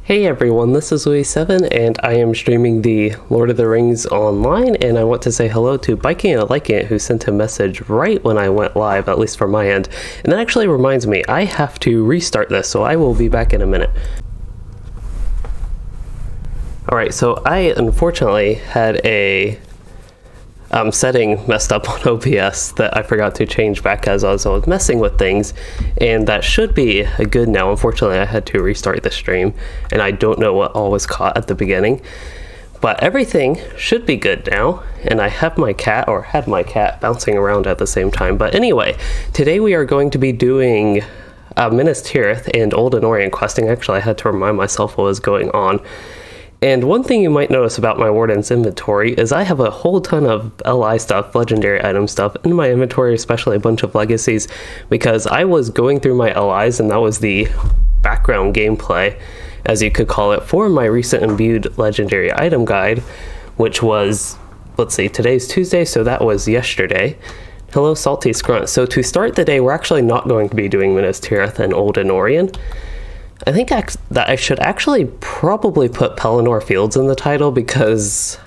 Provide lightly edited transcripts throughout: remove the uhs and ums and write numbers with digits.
Hey everyone, this is Louis7 and I am streaming the Lord of the Rings online, and I want to say hello to Biking and Liking It, who sent a message right when I went live, at least from my end. And that actually reminds me, I have to restart this, so I will be back in a minute. Alright, so I unfortunately had a setting messed up on OBS that I forgot to change back as I was messing with things, and that should be good now. Unfortunately, I had to restart the stream, and I don't know what all was caught at the beginning, but everything should be good now, and I have my cat, or had my cat, bouncing around at the same time. But anyway, today we are going to be doing Minas Tirith and Old Anorien questing. Actually, I had to remind myself what was going on. And one thing you might notice about my Warden's inventory is I have a whole ton of LI stuff, legendary item stuff, in my inventory, especially a bunch of legacies, because I was going through my LIs, and that was the background gameplay, as you could call it, for my recent imbued legendary item guide, which was, let's see, today's Tuesday, so that was yesterday. Hello, Salty Scrunt. So to start the day, we're actually not going to be doing Minas Tirith and Old Anorien. I think that I should actually probably put Pelennor Fields in the title, because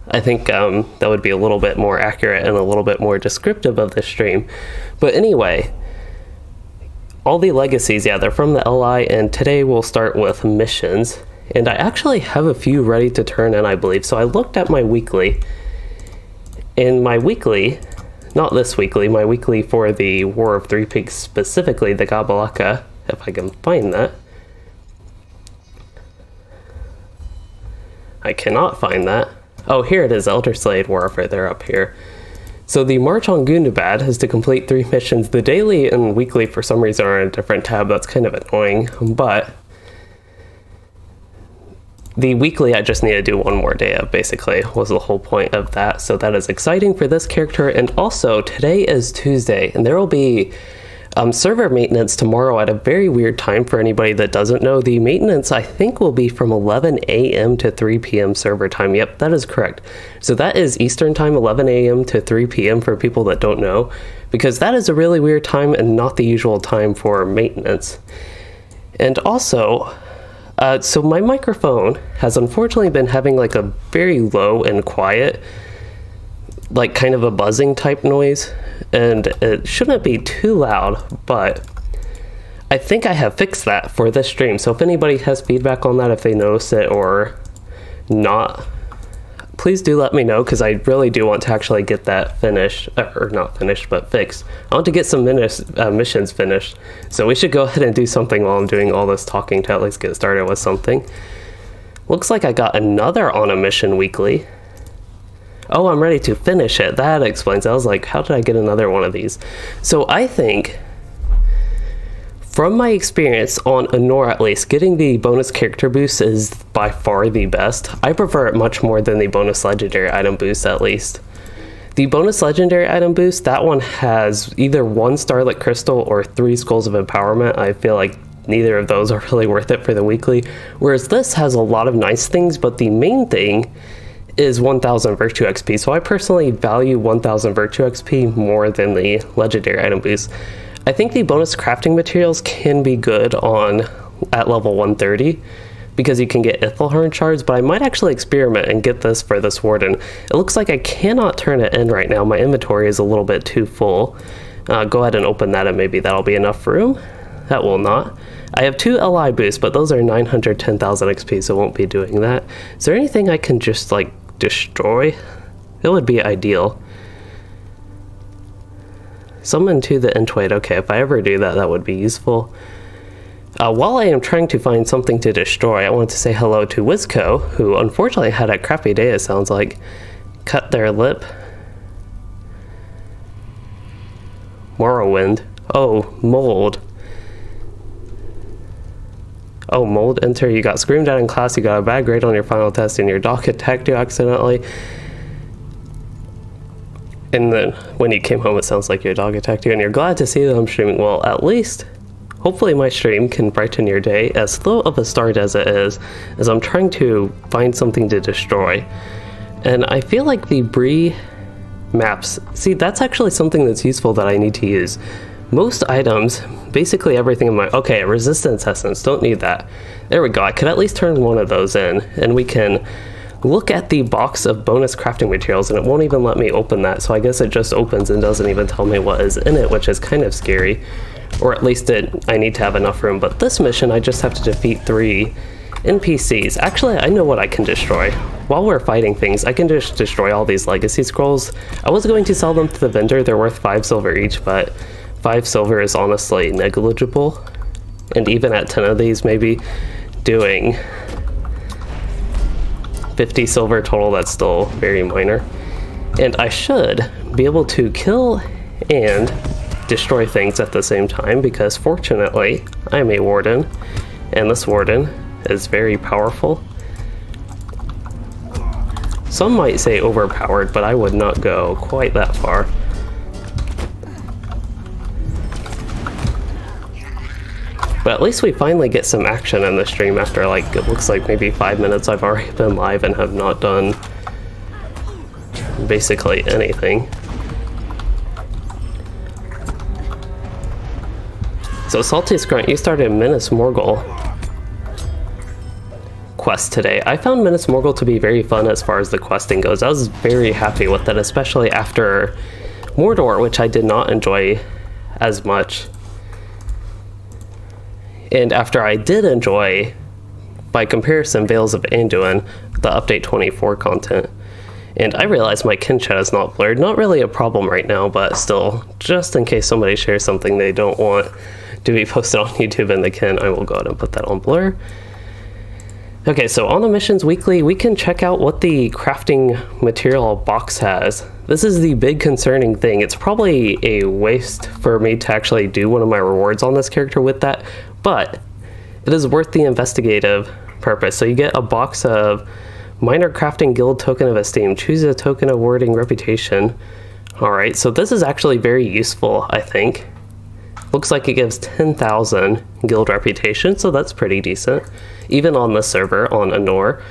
I think that would be a little bit more accurate and a little bit more descriptive of the stream. But anyway, all the legacies, yeah, they're from the LI, and today we'll start with missions. And I actually have a few ready to turn in, I believe. So I looked at my weekly, and my weekly, not this weekly, my weekly for the War of Three Peaks specifically, the Gabalaka, if I can find that. I cannot find that. Oh, here it is, Elder Slade Warfare, they're up here. So the March on Gundabad is to complete 3 missions. The daily and weekly for some reason are in a different tab. That's kind of annoying, but the weekly I just need to do one more day of, basically, was the whole point of that. So that is exciting for this character. And also, today is Tuesday, and there will be server maintenance tomorrow at a very weird time. For anybody that doesn't know, the maintenance I think will be from 11 a.m. to 3 p.m. server time. Yep, that is correct. So that is Eastern time, 11 a.m. to 3 p.m. for people that don't know, because that is a really weird time and not the usual time for maintenance. And also, so my microphone has unfortunately been having like a very low and quiet, like kind of a buzzing type noise, and it shouldn't be too loud, but I think I have fixed that for this stream. So if anybody has feedback on that, if they notice it or not, please do let me know, because I really do want to actually get that finished, or not finished, but fixed. I want to get some missions finished, so we should go ahead and do something while I'm doing all this talking to at least get started with something. Looks like I got another on a mission weekly. Oh, I'm ready to finish it. That explains. I was like, how did I get another one of these? So I think, from my experience on Anor at least, getting the bonus character boost is by far the best. I prefer it much more than the bonus legendary item boost, at least. The bonus legendary item boost, that one has either 1 Starlit Crystal or 3 Skulls of Empowerment. I feel like neither of those are really worth it for the weekly. Whereas this has a lot of nice things, but the main thing is 1000 Virtue XP. So I personally value 1000 Virtue XP more than the legendary item boost. I think the bonus crafting materials can be good at level 130, because you can get Ithilhorn shards, but I might actually experiment and get this for this Warden. It looks like I cannot turn it in right now. My inventory is a little bit too full. Go ahead and open that, and maybe that'll be enough room. That will not. I have 2 LI boosts, but those are 910,000 XP, so won't be doing that. Is there anything I can just like destroy? It would be ideal. Summon to the Entwade. Okay, if I ever do that, that would be useful. While I am trying to find something to destroy, I want to say hello to Wizco, who unfortunately had a crappy day, it sounds like. Cut their lip. Morrowind. Oh, mold. Oh, mold, enter. You got screamed at in class, you got a bad grade on your final test, and your dog attacked you accidentally. And then when you came home, it sounds like your dog attacked you, and you're glad to see that I'm streaming. Well, at least, hopefully my stream can brighten your day, as slow of a start as it is, as I'm trying to find something to destroy. And I feel like the Bree maps, see, that's actually something that's useful that I need to use. most items, basically everything in my... Okay, resistance essence, don't need that. There we go, I could at least turn one of those in, and we can look at the box of bonus crafting materials, and it won't even let me open that, so I guess it just opens and doesn't even tell me what is in it, which is kind of scary. Or at least I need to have enough room. But this mission, I just have to defeat 3 NPCs. Actually, I know what I can destroy. While we're fighting things, I can just destroy all these legacy scrolls. I was going to sell them to the vendor. They're worth 5 silver each, but 5 silver is honestly negligible. And even at 10 of these, maybe doing 50 silver total, that's still very minor. And I should be able to kill and destroy things at the same time, because fortunately, I'm a Warden, and this Warden is very powerful. Some might say overpowered, but I would not go quite that far. But at least we finally get some action in the stream after, like, it looks like maybe 5 minutes I've already been live and have not done basically anything. So Salty Scrunt, you started Minas Morgul quest today. I found Minas Morgul to be very fun as far as the questing goes. I was very happy with it, especially after Mordor, which I did not enjoy as much. And after I did enjoy, by comparison, Vales of Anduin, the update 24 content. And I realize my kin chat is not blurred. Not really a problem right now, but still, just in case somebody shares something they don't want to be posted on YouTube in the kin, I will go ahead and put that on blur. Okay, so on the missions weekly, we can check out what the crafting material box has. This is the big concerning thing. It's probably a waste for me to actually do one of my rewards on this character with that, but it is worth the investigative purpose. So you get a box of minor crafting guild token of esteem. Choose a token awarding reputation. All right, so this is actually very useful, I think. Looks like it gives 10,000 guild reputation, so that's pretty decent. Even on the server, on Anor.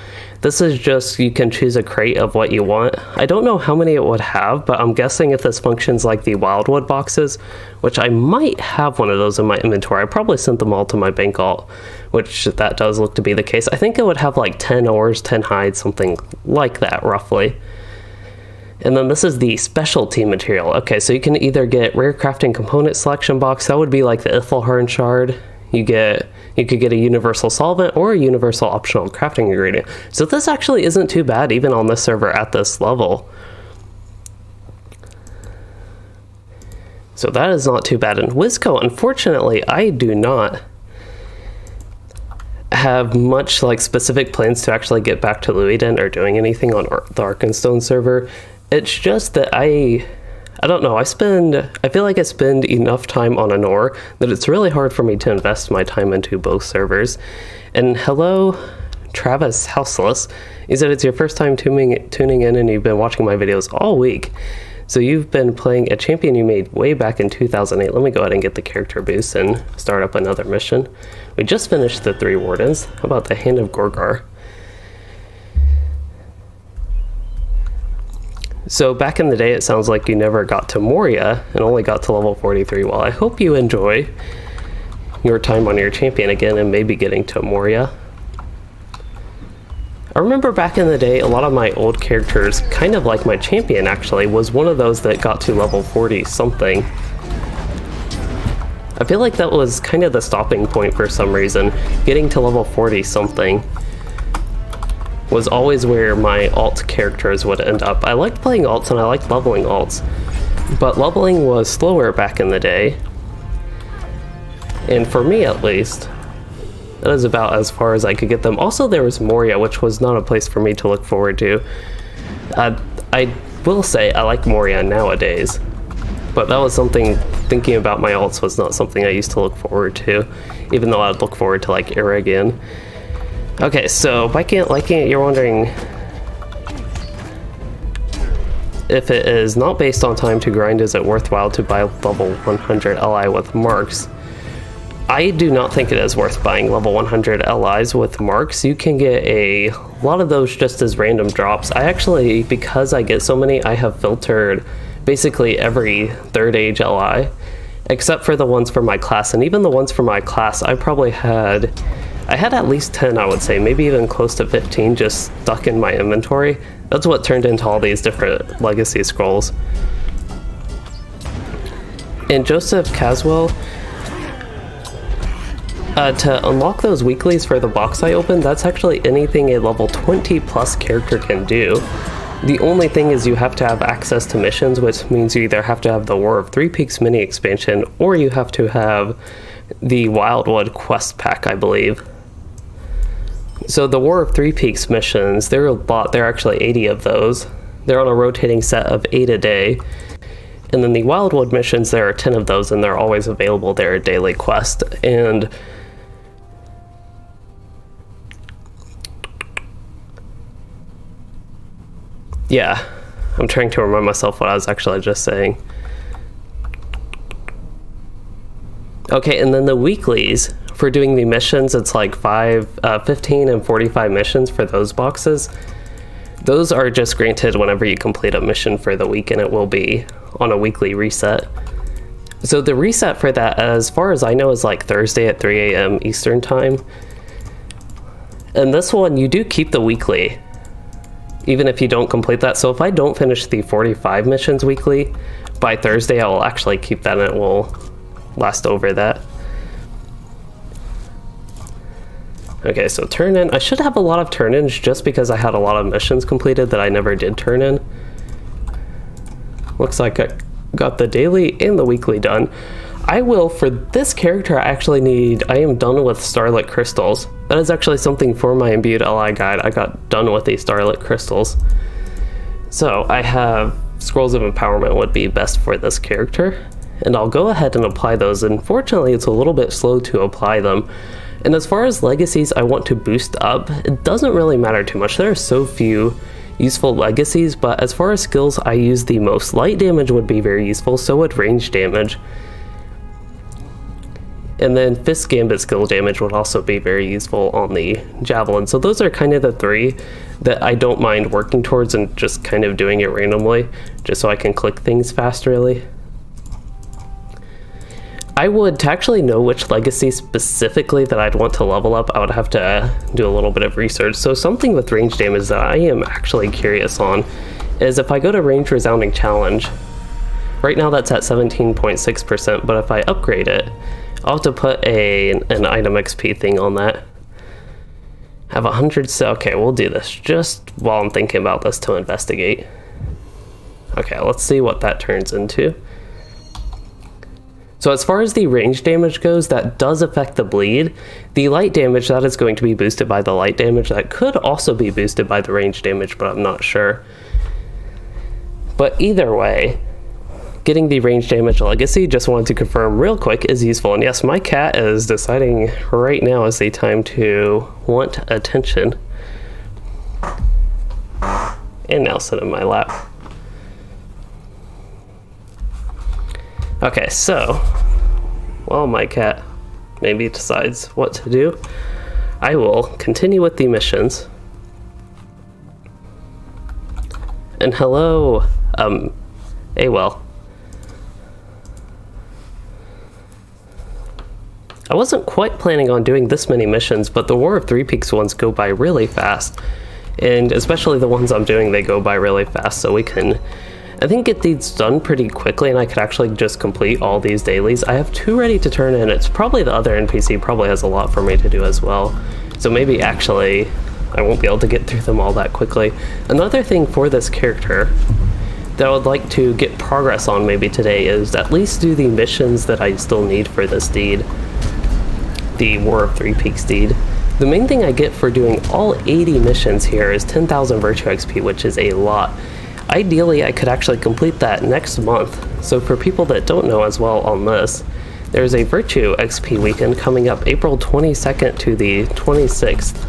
This is just, you can choose a crate of what you want. I don't know how many it would have, but I'm guessing if this functions like the Wildwood boxes, which I might have one of those in my inventory. I probably sent them all to my bank alt, which that does look to be the case. I think it would have like 10 ores, 10 hides, something like that, roughly. And then this is the specialty material. Okay, so you can either get rare crafting component selection box. That would be like the Ithelharn shard. You could get a universal solvent or a universal optional crafting ingredient. So this actually isn't too bad, even on this server at this level. So that is not too bad. In Wisco, unfortunately, I do not have much like specific plans to actually get back to Louisden or doing anything on the Arkenstone server. It's just that I don't know, I feel like I spend enough time on Anor that it's really hard for me to invest my time into both servers. And hello, Travis Houseless. He said it's your first time tuning in and you've been watching my videos all week. So you've been playing a champion you made way back in 2008. Let me go ahead and get the character boost and start up another mission. We just finished the 3 Wardens. How about the Hand of Gorgar? So back in the day, it sounds like you never got to Moria and only got to level 43. Well, I hope you enjoy your time on your champion again and maybe getting to Moria. I remember back in the day, a lot of my old characters, kind of like my champion actually, was one of those that got to level 40 something. I feel like that was kind of the stopping point for some reason. Getting to level 40 something was always where my alt characters would end up. I liked playing alts and I liked leveling alts, but leveling was slower back in the day. And for me at least, that is about as far as I could get them. Also, there was Moria, which was not a place for me to look forward to. I will say I like Moria nowadays, but that was something, thinking about my alts was not something I used to look forward to, even though I'd look forward to like Aragon. Okay, so by liking it, you're wondering if it is not based on time to grind, is it worthwhile to buy level 100 LI with marks? I do not think it is worth buying level 100 LIs with marks. You can get a lot of those just as random drops. I actually, because I get so many, I have filtered basically every 3rd age LI except for the ones for my class. And even the ones for my class, I had at least 10, I would say, maybe even close to 15 just stuck in my inventory. That's what turned into all these different legacy scrolls. And Joseph Caswell, to unlock those weeklies for the box I opened, that's actually anything a level 20 plus character can do. The only thing is you have to have access to missions, which means you either have to have the War of Three Peaks mini expansion or you have to have the Wildwood quest pack, I believe. So the War of Three Peaks missions, there are a lot, there are actually 80 of those. They're on a rotating set of 8 a day. And then the Wildwood missions, there are 10 of those, and they're always available there at daily quest. And yeah, I'm trying to remind myself what I was actually just saying. Okay, and then the weeklies, for doing the missions, it's like 15 and 45 missions for those boxes. Those are just granted whenever you complete a mission for the week, and it will be on a weekly reset. So the reset for that, as far as I know, is like Thursday at 3 a.m. Eastern time. And this one, you do keep the weekly, even if you don't complete that. So if I don't finish the 45 missions weekly, by Thursday I will actually keep that, and it will last over that. Okay, so turn in. I should have a lot of turn-ins just because I had a lot of missions completed that I never did turn in. Looks like I got the daily and the weekly done. I will, for this character, I am done with Starlit Crystals. That is actually something for my Imbued Ally guide. I got done with the Starlit Crystals. So I have Scrolls of Empowerment would be best for this character. And I'll go ahead and apply those. Unfortunately, it's a little bit slow to apply them. And as far as legacies I want to boost up, it doesn't really matter too much. There are so few useful legacies, but as far as skills I use the most, light damage would be very useful, so would range damage. And then Fist Gambit skill damage would also be very useful on the Javelin. So those are kind of the three that I don't mind working towards and just kind of doing it randomly, just so I can click things fast, really. I would, to actually know which legacy specifically that I'd want to level up, I would have to do a little bit of research. So something with range damage that I am actually curious on is if I go to Range Resounding Challenge, right now that's at 17.6%, but if I upgrade it, I'll have to put an item XP thing on that. Have 100, so okay, we'll do this just while I'm thinking about this to investigate. Okay, let's see what that turns into. So as far as the range damage goes, that does affect the bleed. The light damage, that is going to be boosted by the light damage. That could also be boosted by the range damage, but I'm not sure. But either way, getting the range damage legacy, just wanted to confirm real quick, is useful. And yes, my cat is deciding right now is the time to want attention. And now sit in my lap. Okay, so while my cat maybe decides what to do, I will continue with the missions. And hello, Awell. I wasn't quite planning on doing this many missions, but the War of Three Peaks ones go by really fast. And especially the ones I'm doing, they go by really fast, so we can, I think, get these done pretty quickly, and I could actually just complete all these dailies. I have 2 ready to turn in. It's probably the other NPC probably has a lot for me to do as well. So maybe actually I won't be able to get through them all that quickly. Another thing for this character that I would like to get progress on maybe today is at least do the missions that I still need for this deed. The War of Three Peaks deed. The main thing I get for doing all 80 missions here is 10,000 Virtue XP, which is a lot. Ideally, I could actually complete that next month. So for people that don't know as well on this, there's a Virtue XP weekend coming up April 22nd to the 26th.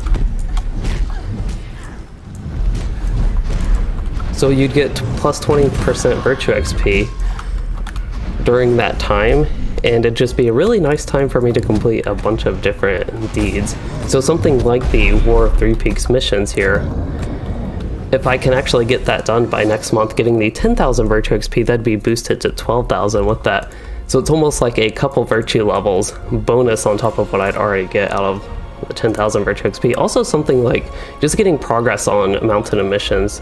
So you'd get plus 20% Virtue XP during that time, and it'd just be a really nice time for me to complete a bunch of different deeds. So something like the War of Three Peaks missions here, if I can actually get that done by next month, getting the 10,000 Virtue XP, that'd be boosted to 12,000 with that So it's almost like a couple virtue levels bonus on top of what I'd already get out of the 10,000 virtue XP. Also something like just getting progress on mountain and missions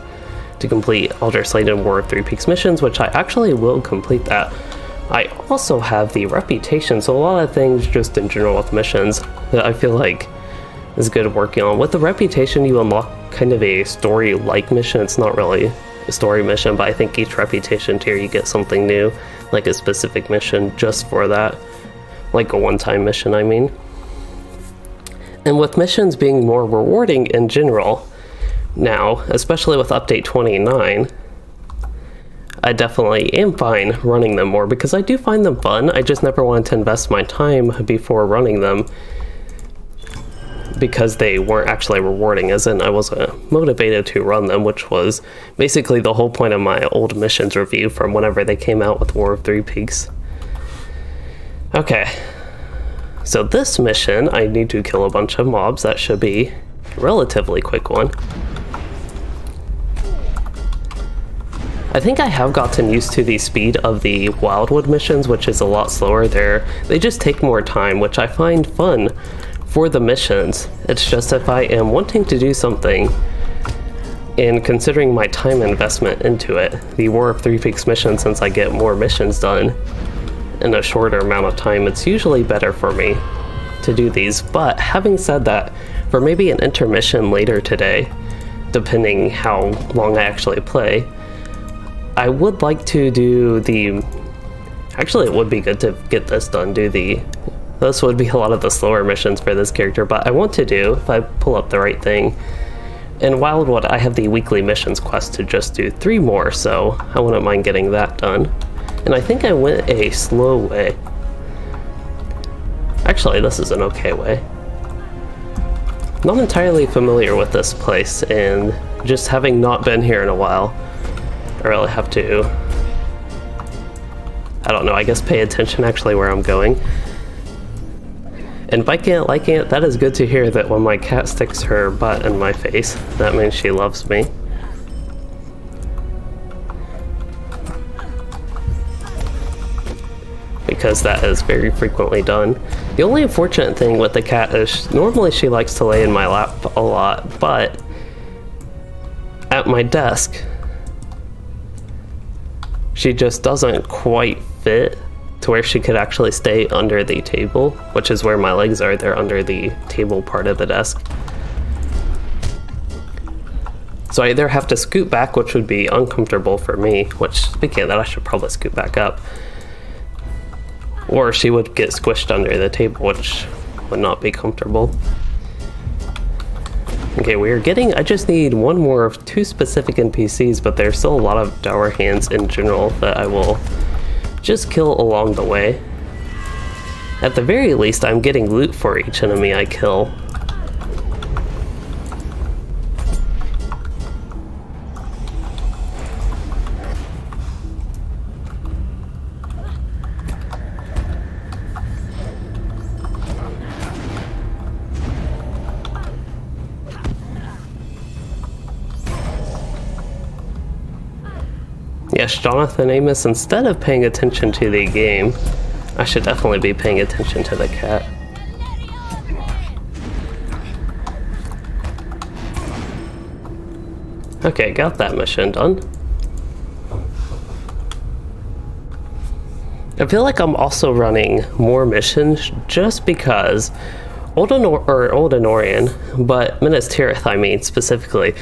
to complete Elder Slate and War of Three Peaks missions, which I actually will complete that. I also have the reputation, so a lot of things just in general with missions that I feel like is good working on. With the reputation, you unlock kind of a story-like mission. It's not really a story mission, but I think each reputation tier you get something new, like a specific mission just for that, like a one-time mission, I mean. And with missions being more rewarding in general now, especially with update 29, I definitely am fine running them more because I do find them fun. I just never wanted to invest my time before running them because they weren't actually rewarding, as in I wasn't motivated to run them, which was basically the whole point of my old missions review from whenever they came out with War of Three Peaks. Okay, so this mission, I need to kill a bunch of mobs. That should be a relatively quick one. I think I have gotten used to the speed of the Wildwood missions, which is a lot slower there. They just take more time, which I find fun for the missions. It's just if I am wanting to do something and considering my time investment into it, the War of Three Peaks mission, since I get more missions done in a shorter amount of time, it's usually better for me to do these. But having said that, for maybe an intermission later today, depending how long I actually play, I would like to do the... Actually, it would be good to get this done, this would be a lot of the slower missions for this character, but I want to do, if I pull up the right thing, in Wildwood I have the weekly missions quest to just do 3 more, so I wouldn't mind getting that done. And I think I went a slow way. Actually, this is an okay way. Not entirely familiar with this place, and just having not been here in a while, I really have to, I don't know, I guess pay attention actually where I'm going. And liking it, that is good to hear that when my cat sticks her butt in my face, that means she loves me. Because that is very frequently done. The only unfortunate thing with the cat is normally she likes to lay in my lap a lot, but at my desk, she just doesn't quite fit to where she could actually stay under the table, which is where my legs are. They're under the table part of the desk. So I either have to scoot back, which would be uncomfortable for me, which, speaking of that, I should probably scoot back up, or she would get squished under the table, which would not be comfortable. Okay, I just need one more of 2 specific NPCs, but there's still a lot of dour hands in general that I will just kill along the way. At the very least, I'm getting loot for each enemy I kill. Yes, Jonathan Amos, instead of paying attention to the game, I should definitely be paying attention to the cat. Okay, got that mission done. I feel like I'm also running more missions just because Old Anorien, but Minas Tirith, I mean, specifically,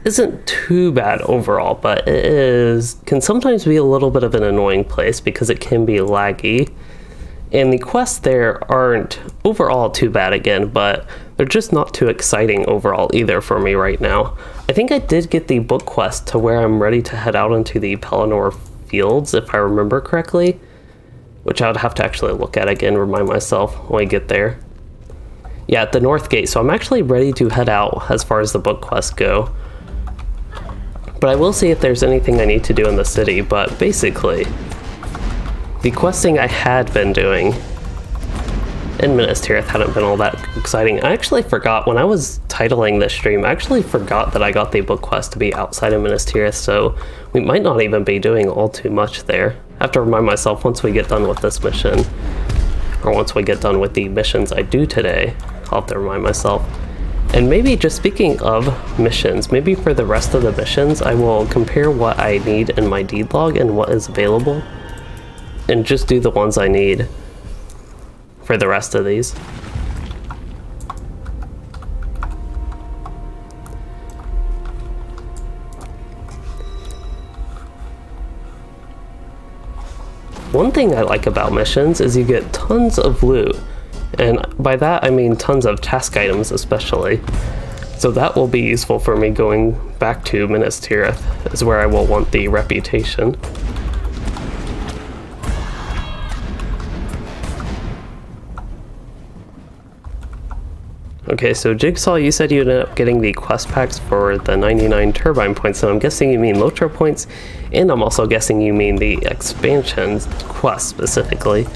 isn't too bad overall, but it can sometimes be a little bit of an annoying place because it can be laggy. And the quests there aren't overall too bad again, but they're just not too exciting overall either for me right now. I think I did get the book quest to where I'm ready to head out into the Pelennor Fields, if I remember correctly, which I would have to actually look at again, remind myself when I get there. Yeah, at the North Gate, so I'm actually ready to head out as far as the book quests go. But I will see if there's anything I need to do in the city, but basically, the questing I had been doing in Minas Tirith hadn't been all that exciting. I actually forgot, when I was titling this stream, I actually forgot that I got the book quest to be outside of Minas Tirith, so we might not even be doing all too much there. I have to remind myself once we get done with this mission, or once we get done with the missions I do today, I'll have to remind myself. And maybe, just speaking of missions, maybe for the rest of the missions, I will compare what I need in my deed log and what is available, and just do the ones I need for the rest of these. One thing I like about missions is you get tons of loot, and by that I mean tons of task items especially. So that will be useful for me going back to Minas Tirith, is where I will want the reputation. Okay, so Jigsaw, you said you ended up getting the quest packs for the 99 turbine points, so I'm guessing you mean LOTRO points, and I'm also guessing you mean the expansion quest specifically.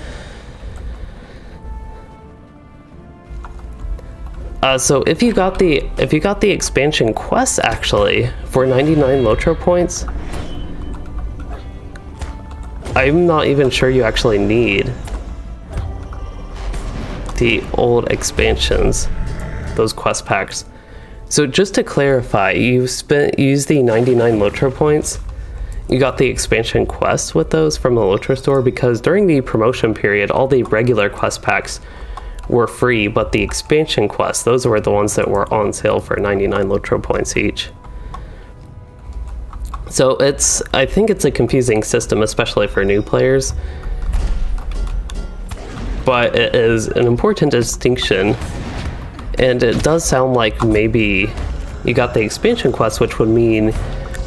So if you got the expansion quest actually for 99 LOTRO points, I'm not even sure you actually need the old expansions, those quest packs. So just to clarify, you used the 99 LOTRO points. You got the expansion quests with those from the LOTRO store, because during the promotion period, all the regular quest packs were free, but the expansion quests, those were the ones that were on sale for 99 LOTRO points each. So I think it's a confusing system, especially for new players. But it is an important distinction, and it does sound like maybe you got the expansion quests, which would mean,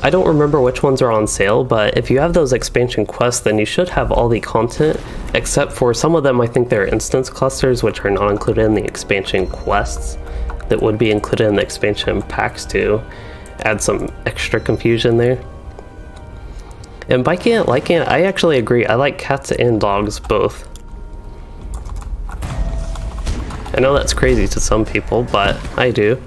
I don't remember which ones are on sale, but if you have those expansion quests, then you should have all the content, except for some of them. I think they're instance clusters, which are not included in the expansion quests, that would be included in the expansion packs to add some extra confusion there. And by can't, like can't, I actually agree. I like cats and dogs both. I know that's crazy to some people, but I do.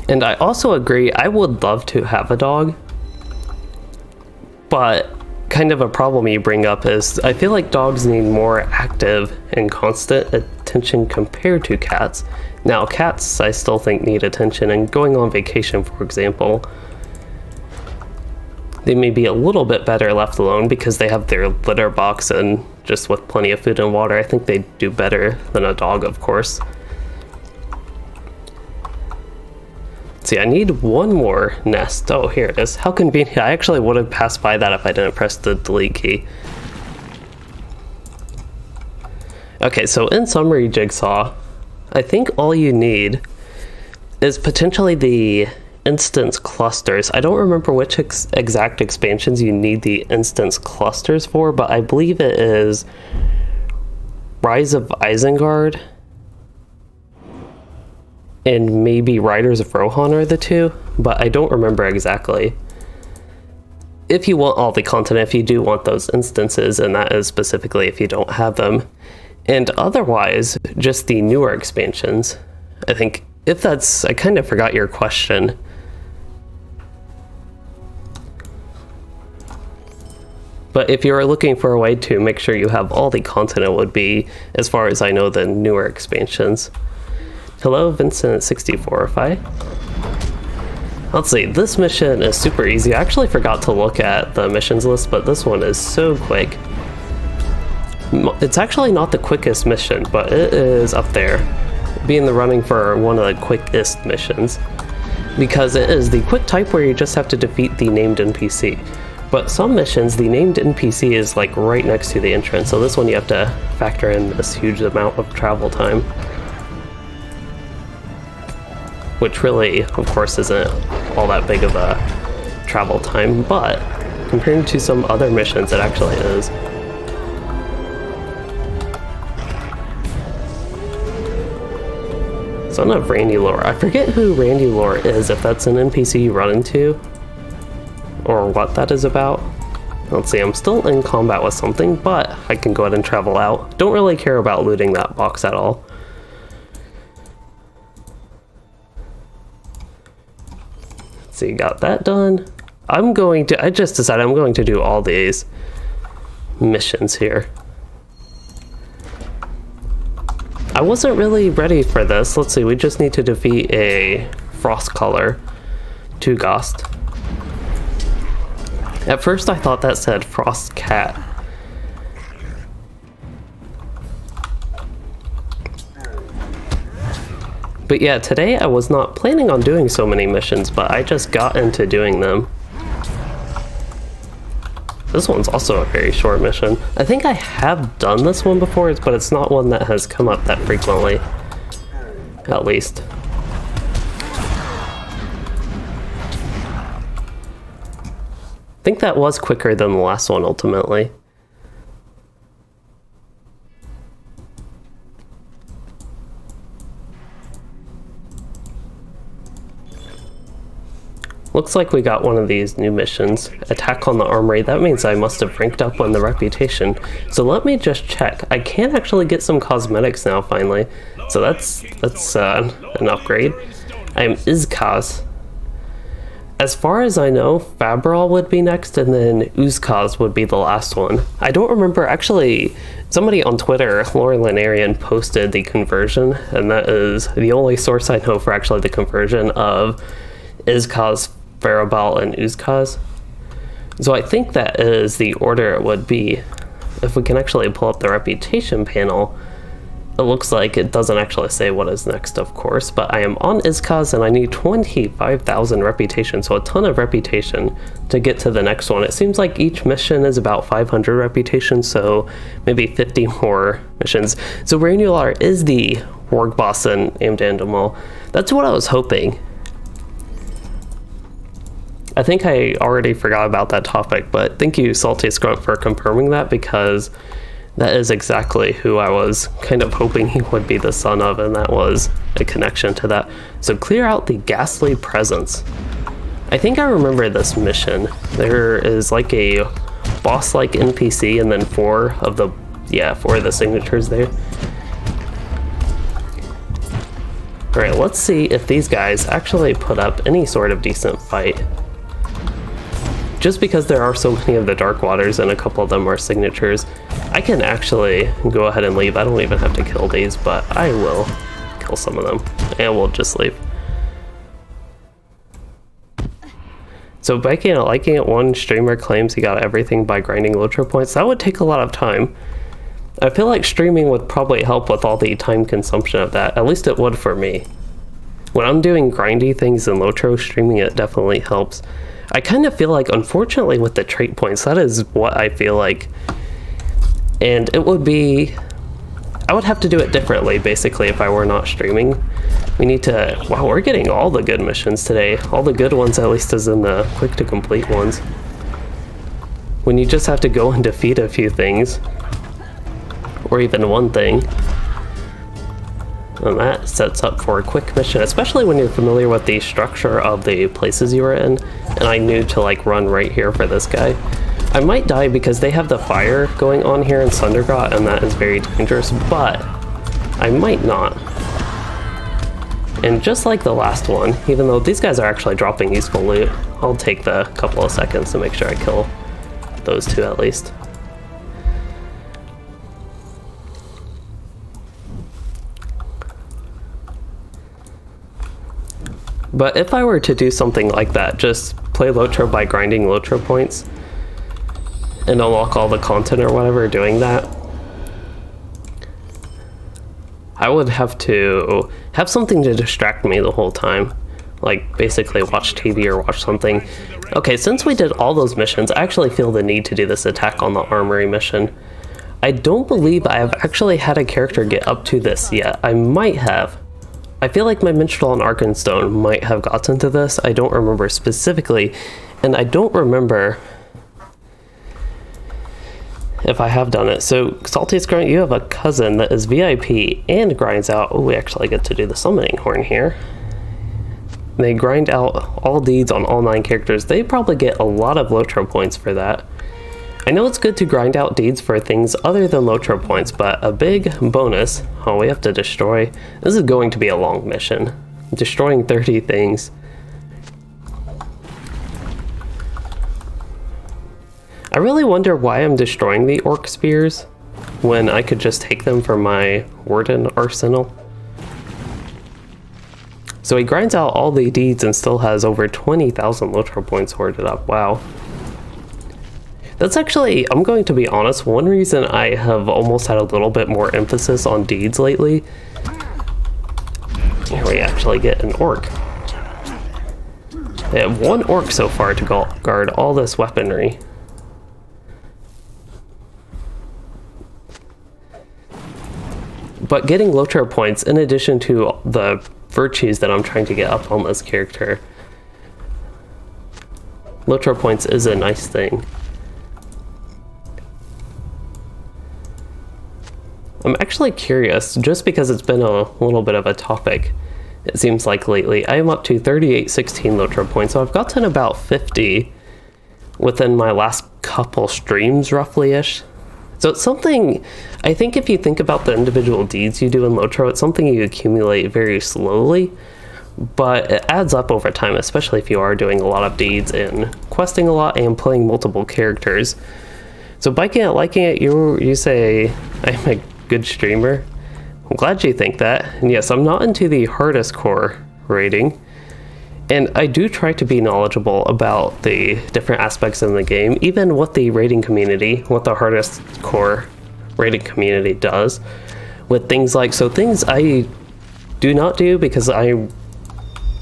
And I also agree, I would love to have a dog, but kind of a problem you bring up is I feel like dogs need more active and constant attention compared to cats. Now, cats I still think need attention, and going on vacation, for example, they may be a little bit better left alone because they have their litter box, and just with plenty of food and water, I think they do better than a dog, of course. See, I need one more nest. Oh, here it is. How convenient. I actually would have passed by that if I didn't press the delete key. Okay, so in summary, Jigsaw, I think all you need is potentially the instance clusters. I don't remember which exact expansions you need the instance clusters for, but I believe it is Rise of Isengard and maybe Riders of Rohan are the two, but I don't remember exactly. If you want all the content, if you do want those instances, and that is specifically if you don't have them. And otherwise, just the newer expansions. I think if that's, I kind of forgot your question. But if you're looking for a way to make sure you have all the content, it would be, as far as I know, the newer expansions. Hello, Vincent64. Let's see, this mission is super easy. I actually forgot to look at the missions list, but this one is so quick. It's actually not the quickest mission, but it is up there, being the running for one of the quickest missions, because it is the quick type where you just have to defeat the named NPC. But some missions, the named NPC is like right next to the entrance, so this one you have to factor in this huge amount of travel time. Which really, of course, isn't all that big of a travel time, but compared to some other missions, it actually is. Son of Randy Lore. I forget who Randy Lore is, if that's an NPC you run into, or what that is about. Let's see, I'm still in combat with something, but I can go ahead and travel out. Don't really care about looting that box at all. So you got that done. I just decided I'm going to do all these missions here. I wasn't really ready for this. Let's see, we just need to defeat a frost color, Tugast. At first I thought that said frost cat. But yeah, today I was not planning on doing so many missions, but I just got into doing them. This one's also a very short mission. I think I have done this one before, but it's not one that has come up that frequently. At least. I think that was quicker than the last one, ultimately. Looks like we got one of these new missions. Attack on the armory. That means I must have ranked up on the reputation. So let me just check. I can actually get some cosmetics now, finally. So that's an upgrade. I am Izkaz. As far as I know, Fabral would be next, and then Uzkaz would be the last one. I don't remember, actually, somebody on Twitter, Old Anorien, posted the conversion, and that is the only source I know for actually the conversion of Izkaz, Fabral, and Uzkaz. So I think that is the order it would be. If we can actually pull up the reputation panel, it looks like it doesn't actually say what is next, of course, but I am on Izkaz and I need 25,000 reputation, so a ton of reputation to get to the next one. It seems like each mission is about 500 reputation, so maybe 50 more missions. So Rainular is the Warg boss in Amdandamal. That's what I was hoping. I think I already forgot about that topic, but thank you, Salty Skrunt, for confirming that, because that is exactly who I was kind of hoping he would be the son of, and that was a connection to that. So clear out the ghastly presence. I think I remember this mission. There is like a boss-like NPC and then four of the signatures there. Alright, let's see if these guys actually put up any sort of decent fight. Just because there are so many of the Dark Waters and a couple of them are signatures, I can actually go ahead and leave. I don't even have to kill these, but I will kill some of them, and we'll just leave. So liking it, one streamer claims he got everything by grinding LOTRO points. That would take a lot of time. I feel like streaming would probably help with all the time consumption of that. At least it would for me. When I'm doing grindy things in LOTRO, streaming it definitely helps. I kind of feel like, unfortunately, with the trait points, that is what I feel like. And it would be... I would have to do it differently, basically, if I were not streaming. We need to... Wow, we're getting all the good missions today. All the good ones, at least, as in the quick-to-complete ones. When you just have to go and defeat a few things. Or even one thing. And that sets up for a quick mission, especially when you're familiar with the structure of the places you were in. And I knew to like run right here for this guy. I might die because they have the fire going on here in Sundergrot, and that is very dangerous, but I might not. And just like the last one, even though these guys are actually dropping useful loot, I'll take the couple of seconds to make sure I kill those two at least. But if I were to do something like that, just play LOTRO by grinding LOTRO points and unlock all the content or whatever doing that, I would have to have something to distract me the whole time. Like basically watch TV or watch something. Okay, since we did all those missions, I actually feel the need to do this attack on the armory mission. I don't believe I have actually had a character get up to this yet. I might have. I feel like my Minstrel and Arkenstone might have gotten to this. I don't remember specifically, and I don't remember if I have done it. So, Salty Skrunt, you have a cousin that is VIP and grinds out... Oh, we actually get to do the summoning horn here. They grind out all deeds on all 9 characters. They probably get a lot of LOTRO points for that. I know it's good to grind out deeds for things other than LOTRO points, but a big bonus... Oh, we have to destroy... This is going to be a long mission. Destroying 30 things. I really wonder why I'm destroying the orc spears when I could just take them for my Warden arsenal. So he grinds out all the deeds and still has over 20,000 LOTRO points hoarded up. Wow. That's actually, I'm going to be honest, one reason I have almost had a little bit more emphasis on deeds lately. Here we actually get an orc. They have one orc so far to guard all this weaponry. But getting LOTRO points, in addition to the virtues that I'm trying to get up on this character, LOTRO points is a nice thing. I'm actually curious, just because it's been a little bit of a topic, it seems like lately. I am up to 3816 LOTRO points, so I've gotten about 50 within my last couple streams, roughly-ish. So it's something, I think if you think about the individual deeds you do in LOTRO, it's something you accumulate very slowly, but it adds up over time, especially if you are doing a lot of deeds and questing a lot and playing multiple characters. So biking it, liking it, you say, I'm a good streamer. I'm glad you think that. And yes, I'm not into the hardest core rating. And I do try to be knowledgeable about the different aspects in the game, even what the rating community, what the hardest core rating community does with things like, so things I do not do because I,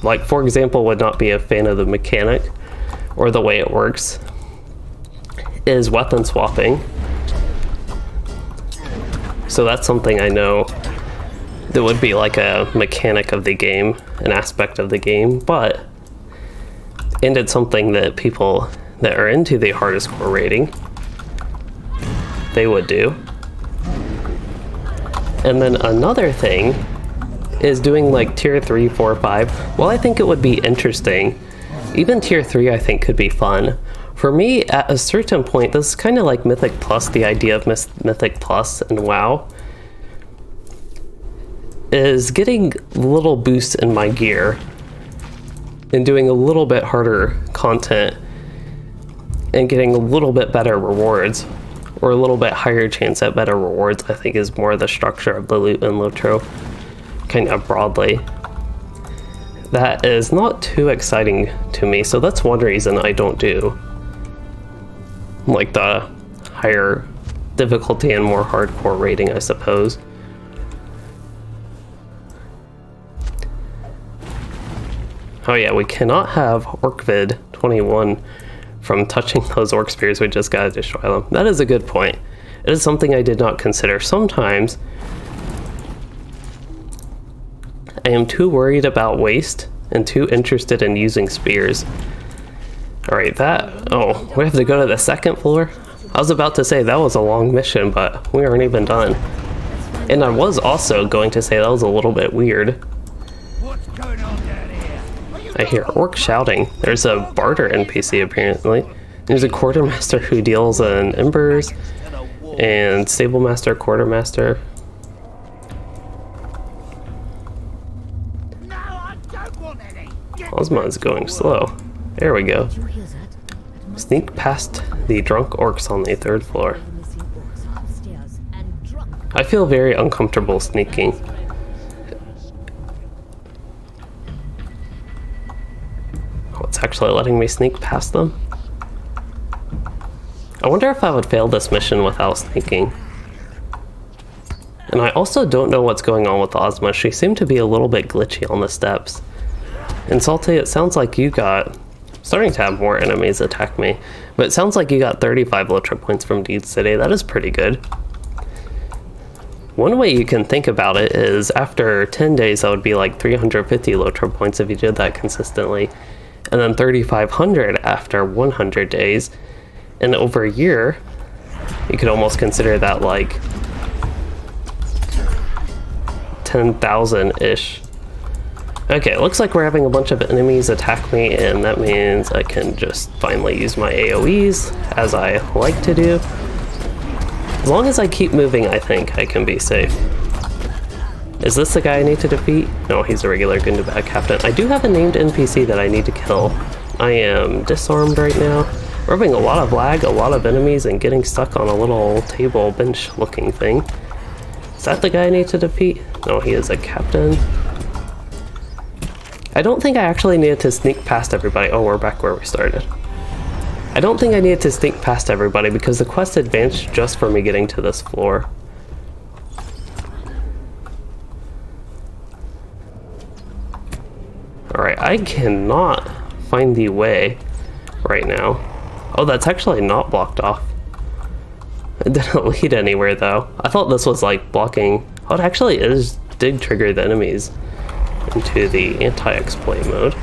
like for example, would not be a fan of the mechanic or the way it works, is weapon swapping. So that's something I know that would be like a mechanic of the game, an aspect of the game, and it's something that people that are into the hardest core rating, they would do. And then another thing is doing like tier 3, 4, 5. Well, I think it would be interesting. Even tier 3 I think could be fun. For me, at a certain point, this is kind of like Mythic Plus, the idea of Mythic Plus and WoW, is getting little boosts in my gear and doing a little bit harder content and getting a little bit better rewards, or a little bit higher chance at better rewards, I think is more the structure of the loot in LOTRO, kind of broadly. That is not too exciting to me, so that's one reason I don't do like the higher difficulty and more hardcore rating, I suppose. Oh yeah, we cannot have Orcvid 21 from touching those orc spears. We just gotta destroy them. That is a good point. It is something I did not consider. Sometimes I am too worried about waste and too interested in using spears. Alright, oh, we have to go to the second floor? I was about to say that was a long mission, but we aren't even done. And I was also going to say that was a little bit weird. What's going on down here? I hear orc shouting. There's a barter NPC apparently. There's a quartermaster who deals in embers, and stablemaster, quartermaster. No, I don't want any. Osman's going slow. There we go. Sneak past the drunk orcs on the 3rd floor. I feel very uncomfortable sneaking. Oh, it's actually letting me sneak past them. I wonder if I would fail this mission without sneaking. And I also don't know what's going on with Ozma. She seemed to be a little bit glitchy on the steps. And Salty, it sounds like you got... starting to have more enemies attack me, but it sounds like you got 35 LOTRO points from deeds today. That is pretty good. One way you can think about it is after 10 days that would be like 350 LOTRO points if you did that consistently, and then 3,500 after 100 days, and over a year you could almost consider that like 10,000-ish Okay, it looks like we're having a bunch of enemies attack me, and that means I can just finally use my AoEs, as I like to do. As long as I keep moving, I think I can be safe. Is this the guy I need to defeat? No, he's a regular Gondor captain. I do have a named NPC that I need to kill. I am disarmed right now. We're having a lot of lag, a lot of enemies, and getting stuck on a little table bench looking thing. Is that the guy I need to defeat? No, he is a captain. I don't think I actually needed to sneak past everybody. Oh, we're back where we started. I don't think I needed to sneak past everybody because the quest advanced just for me getting to this floor. Alright, I cannot find the way right now. Oh, that's actually not blocked off. It didn't lead anywhere though. I thought this was like blocking. Oh, it actually did trigger the enemies into the anti-exploit mode.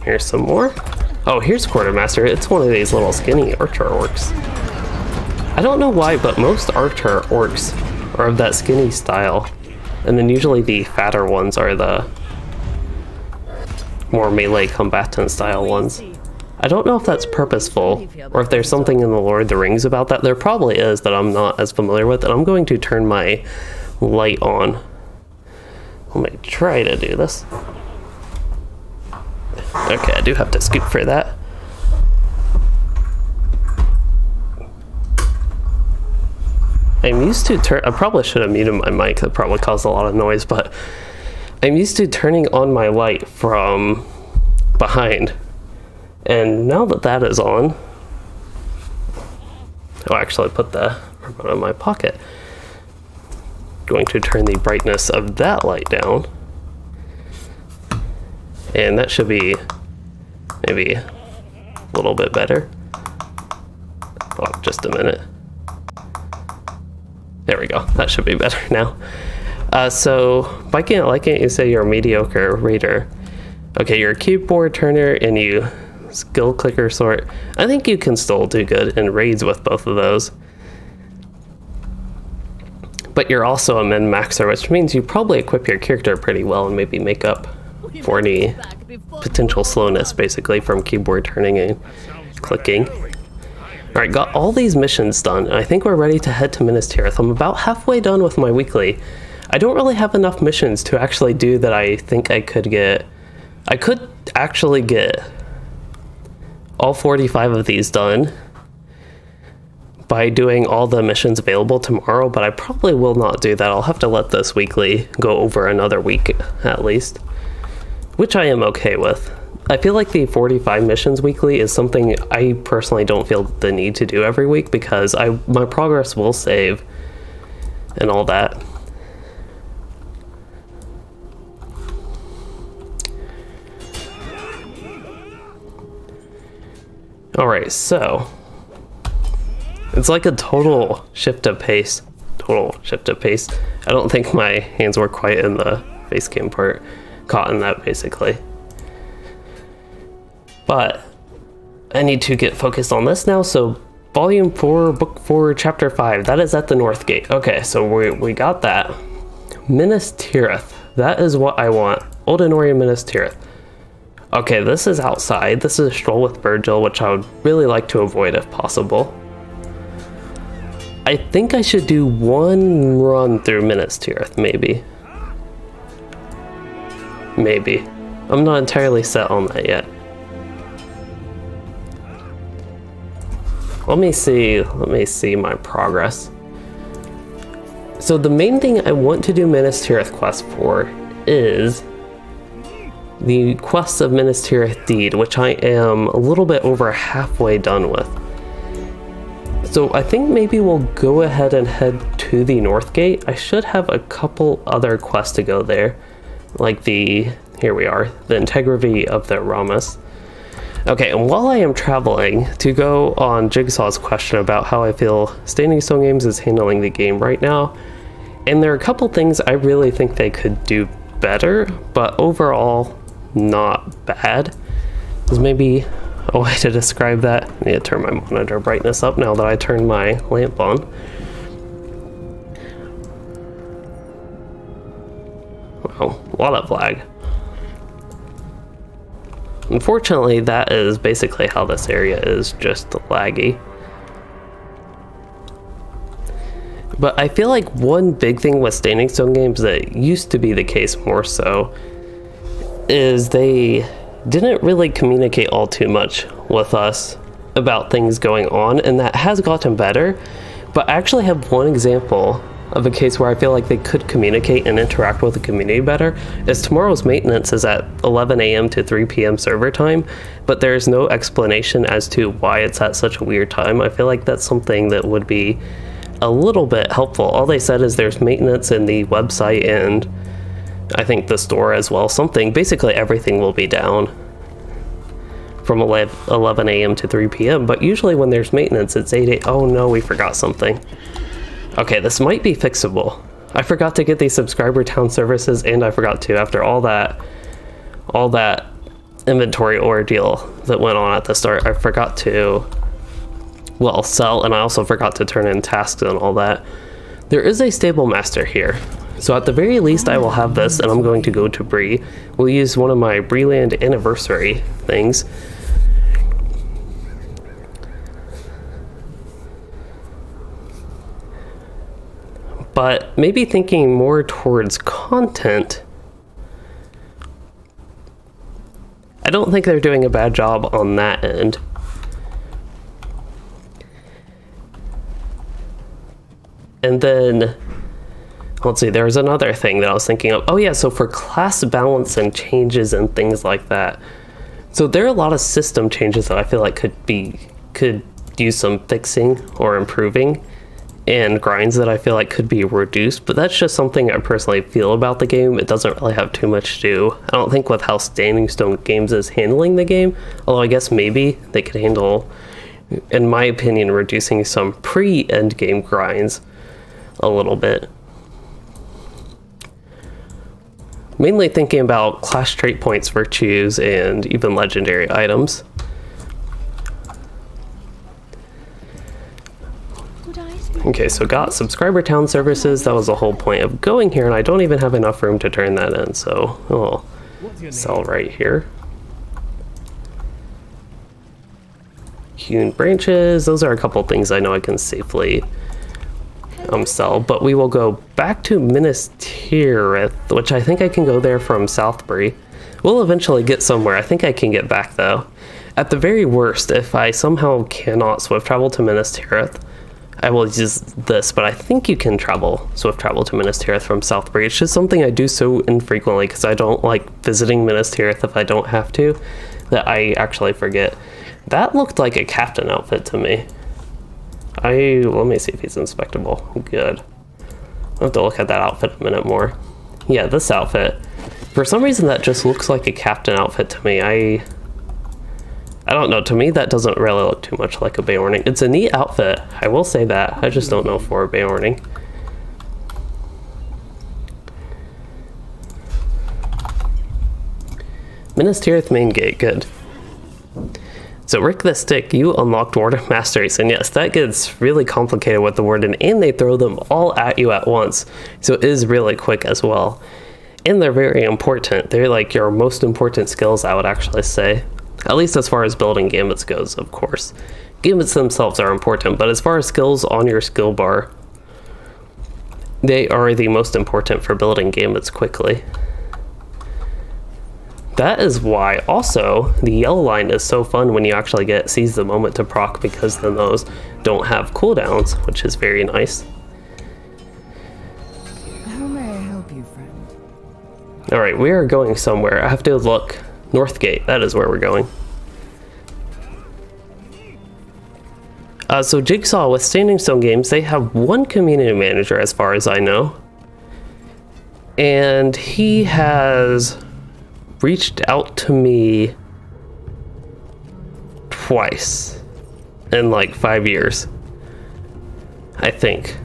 Here's some more. Oh, here's Quartermaster. It's one of these little skinny archer orcs. I don't know why, but most archer orcs are of that skinny style. And then usually the fatter ones are the more melee combatant style ones. I don't know if that's purposeful or if there's something in the Lord of the Rings about that. There probably is that I'm not as familiar with, and I'm going to turn my light on. Let me try to do this. Okay, I do have to scoot for that. I'm used to I probably should have muted my mic. That probably caused a lot of noise, but I'm used to turning on my light from behind. And now that that is on, I'll actually put the remote in my pocket. Going to turn the brightness of that light down. And that should be maybe a little bit better. Oh, just a minute. There we go. That should be better now. So, why can't you say you're a mediocre raider? Okay, you're a keyboard turner and you skill clicker sort. I think you can still do good in raids with both of those. But you're also a min-maxer, which means you probably equip your character pretty well and maybe make up for any potential slowness, basically, from keyboard turning and clicking. Alright, got all these missions done, and I think we're ready to head to Minas Tirith. I'm about halfway done with my weekly. I don't really have enough missions to actually do that I think I could get. I could actually get all 45 of these done by doing all the missions available tomorrow, but I probably will not do that. I'll have to let this weekly go over another week at least, which I am okay with. I feel like the 45 missions weekly is something I personally don't feel the need to do every week because my progress will save and all that. Alright, so it's like a total shift of pace. I don't think my hands were quite in the face cam part, caught in that basically. But I need to get focused on this now. So volume 4, book 4, chapter 5, that is at the North Gate. Okay, so we got that. Minas Tirith, that is what I want. Old Anorien, Minas Tirith. Okay, this is outside. This is a stroll with Virgil, which I would really like to avoid if possible. I think I should do one run through Minas Tirith, maybe. Maybe. I'm not entirely set on that yet. Let me see my progress. So the main thing I want to do Minas Tirith quest for is the quest of Minas Tirith Deed, which I am a little bit over halfway done with. So I think maybe we'll go ahead and head to the North Gate. I should have a couple other quests to go there, like here we are, the integrity of the Ramus. Okay, and while I am traveling, to go on Jigsaw's question about how I feel Standing Stone Games is handling the game right now, and there are a couple things I really think they could do better, but overall, not bad. Is maybe a way to describe that. I need to turn my monitor brightness up now that I turned my lamp on. Wow, a lot of lag. Unfortunately, that is basically how this area is, just laggy. But I feel like one big thing with Standing Stone games that used to be the case more so is they didn't really communicate all too much with us about things going on, and that has gotten better. But I actually have one example of a case where I feel like they could communicate and interact with the community better. Is tomorrow's maintenance is at 11 a.m. to 3 p.m. server time, but there's no explanation as to why it's at such a weird time. I feel like that's something that would be a little bit helpful. All they said is there's maintenance in the website and I think the store as well. Something, basically everything will be down from 11 a.m. to 3 p.m. But usually when there's maintenance, it's 8 a.m. Oh no, we forgot something. Okay, this might be fixable. I forgot to get these subscriber town services, and I forgot to, after all that inventory ordeal that went on at the start, I forgot to, well, sell, and I also forgot to turn in tasks and all that. There is a stable master here. So at the very least, I will have this, and I'm going to go to Bree. We'll use one of my Breeland anniversary things. But maybe thinking more towards content, I don't think they're doing a bad job on that end. And then, let's see, there's another thing that I was thinking of. Oh yeah, so for class balance and changes and things like that. So there are a lot of system changes that I feel like could use some fixing or improving, and grinds that I feel like could be reduced, but that's just something I personally feel about the game. It doesn't really have too much to do. I don't think with how Standing Stone Games is handling the game, although I guess maybe they could handle, in my opinion, reducing some pre-end game grinds a little bit. Mainly thinking about class trait points, virtues, and even legendary items. Okay, so got subscriber town services. That was the whole point of going here, and I don't even have enough room to turn that in, so I'll sell right here. Hewn branches, those are a couple things I know I can safely sell, but we will go back to Minas Tirith, which I think I can go there from Southbury. We'll eventually get somewhere. I think I can get back though. At the very worst, if I somehow cannot swift travel to Minas Tirith, I will use this, but I think you can swift travel to Minas Tirith from Southbury. It's just something I do so infrequently because I don't like visiting Minas Tirith if I don't have to, that I actually forget. That looked like a captain outfit to me. Let me see if he's inspectable. Good. I'll have to look at that outfit a minute more. Yeah, this outfit. For some reason that just looks like a captain outfit to me. I don't know, to me that doesn't really look too much like a Beorning. It's a neat outfit, I will say that. I just don't know for a Beorning. Minas Tirith main gate, good. So Rick the Stick, you unlocked Warden Masteries, and yes, that gets really complicated with the Warden, and they throw them all at you at once, so it is really quick as well. And they're very important. They're like your most important skills, I would actually say. At least as far as building gambits goes, of course. Gambits themselves are important, but as far as skills on your skill bar, they are the most important for building gambits quickly. That is why also the yellow line is so fun when you actually get seize the moment to proc, because then those don't have cooldowns, which is very nice. How may I help you, friend? Alright, we are going somewhere. I have to look. Northgate, that is where we're going. So Jigsaw with Standing Stone Games, they have one community manager as far as I know. And he has reached out to me twice in like 5 years, I think.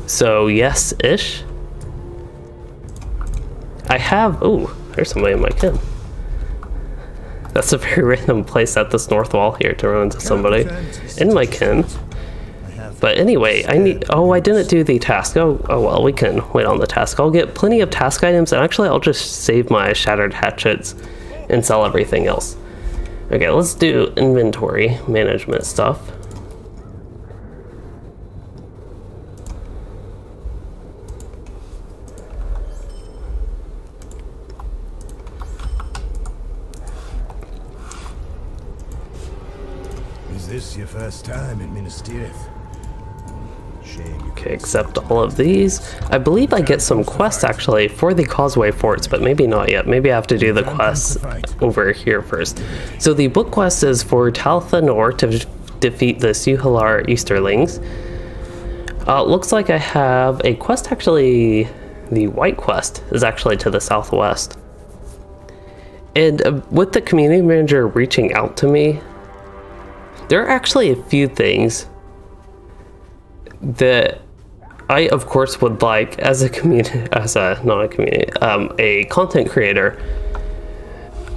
So yes-ish. I have, oh, there's somebody in my kin. That's a very random place at this north wall here to run into somebody in my kin. But anyway, I didn't do the task. Oh well, we can wait on the task. I'll get plenty of task items, and actually I'll just save my shattered hatchets and sell everything else. Okay, let's do inventory management stuff. Is this your first time in Minas Tirith? Shame. Okay, accept all of these. I believe I get some quests actually for the Causeway Forts, but maybe not yet. Maybe I have to do the quests over here first. So the book quest is for Talath Anor to defeat the Suhalar Easterlings. Looks like I have a quest actually, the White Quest is actually to the southwest. And with the community manager reaching out to me, there are actually a few things that I, of course, would like as a content creator.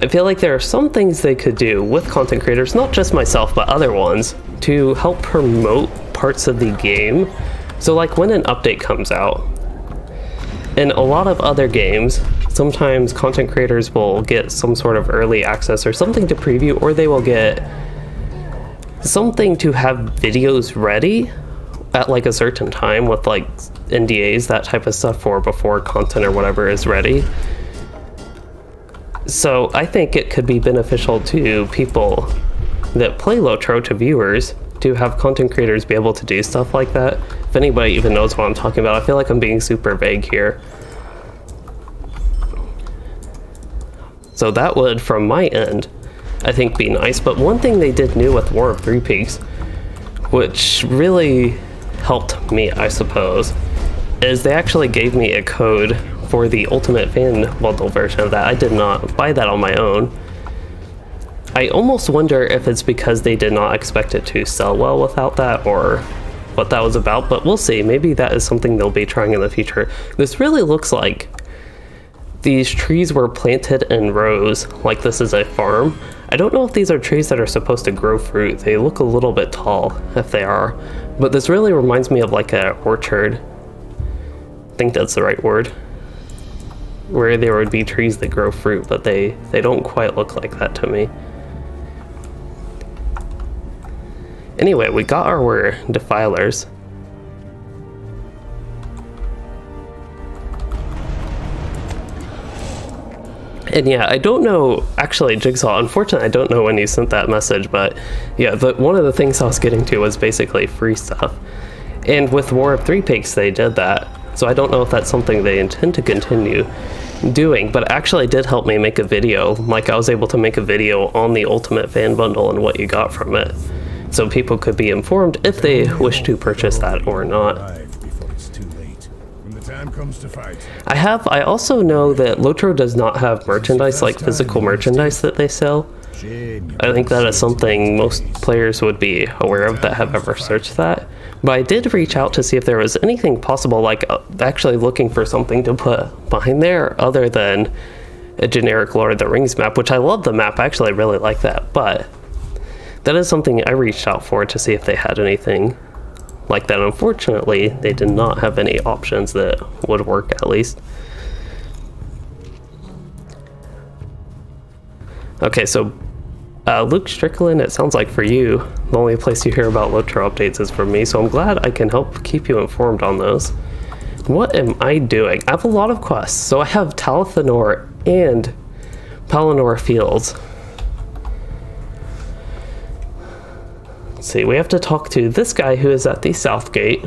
I feel like there are some things they could do with content creators, not just myself, but other ones, to help promote parts of the game. So like when an update comes out, in a lot of other games, sometimes content creators will get some sort of early access or something to preview, or they will get something to have videos ready at like a certain time with like NDAs, that type of stuff, for before content or whatever is ready. So I think it could be beneficial to people that play LOTRO, to viewers, to have content creators be able to do stuff like that. If anybody even knows what I'm talking about, I feel like I'm being super vague here. So that would, from my end, I think be nice. But one thing they did new with War of Three Peaks, which really helped me, I suppose, is they actually gave me a code for the Ultimate Fan bundle version of that. I did not buy that on my own. I almost wonder if it's because they did not expect it to sell well without that, or what that was about, but we'll see. Maybe that is something they'll be trying in the future. This really looks like these trees were planted in rows, like this is a farm. I don't know if these are trees that are supposed to grow fruit. They look a little bit tall if they are, but this really reminds me of like an orchard. I think that's the right word, where there would be trees that grow fruit, but they don't quite look like that to me. Anyway, we got our defilers. And yeah, I don't know, actually, Jigsaw, unfortunately, I don't know when you sent that message, but yeah, one of the things I was getting to was basically free stuff. And with War of Three Peaks, they did that. So I don't know if that's something they intend to continue doing, but it actually did help me make a video. Like, I was able to make a video on the Ultimate Fan Bundle and what you got from it, so people could be informed if they wish to purchase that or not. I also know that LOTRO does not have merchandise, like physical merchandise that they sell. I think that is something most players would be aware of that have ever searched that. But I did reach out to see if there was anything possible, like actually looking for something to put behind there other than a generic Lord of the Rings map, which I love the map. I actually really like that, but that is something I reached out for to see if they had anything like that. Unfortunately, they did not have any options that would work, at least. Okay, so Luke Strickland, it sounds like for you, the only place you hear about LOTRO updates is from me, so I'm glad I can help keep you informed on those. What am I doing? I have a lot of quests. So I have Talath Anor and Pelennor Fields. Let's see, we have to talk to this guy who is at the south gate.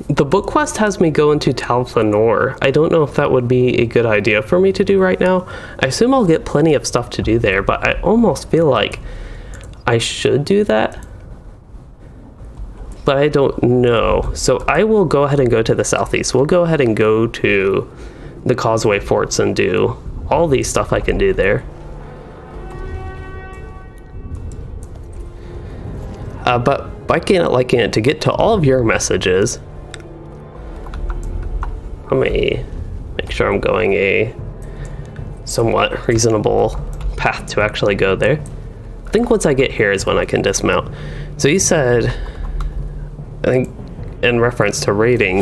The book quest has me go into Talath Anor. I don't know if that would be a good idea for me to do right now. I assume I'll get plenty of stuff to do there, but I almost feel like I should do that. But I don't know. So I will go ahead and go to the southeast. We'll go ahead and go to the Causeway Forts and do all these stuff I can do there. But liking it, to get to all of your messages, let me make sure I'm going a somewhat reasonable path to actually go there. think once I get here is when I can dismount. So you said, I think in reference to raiding,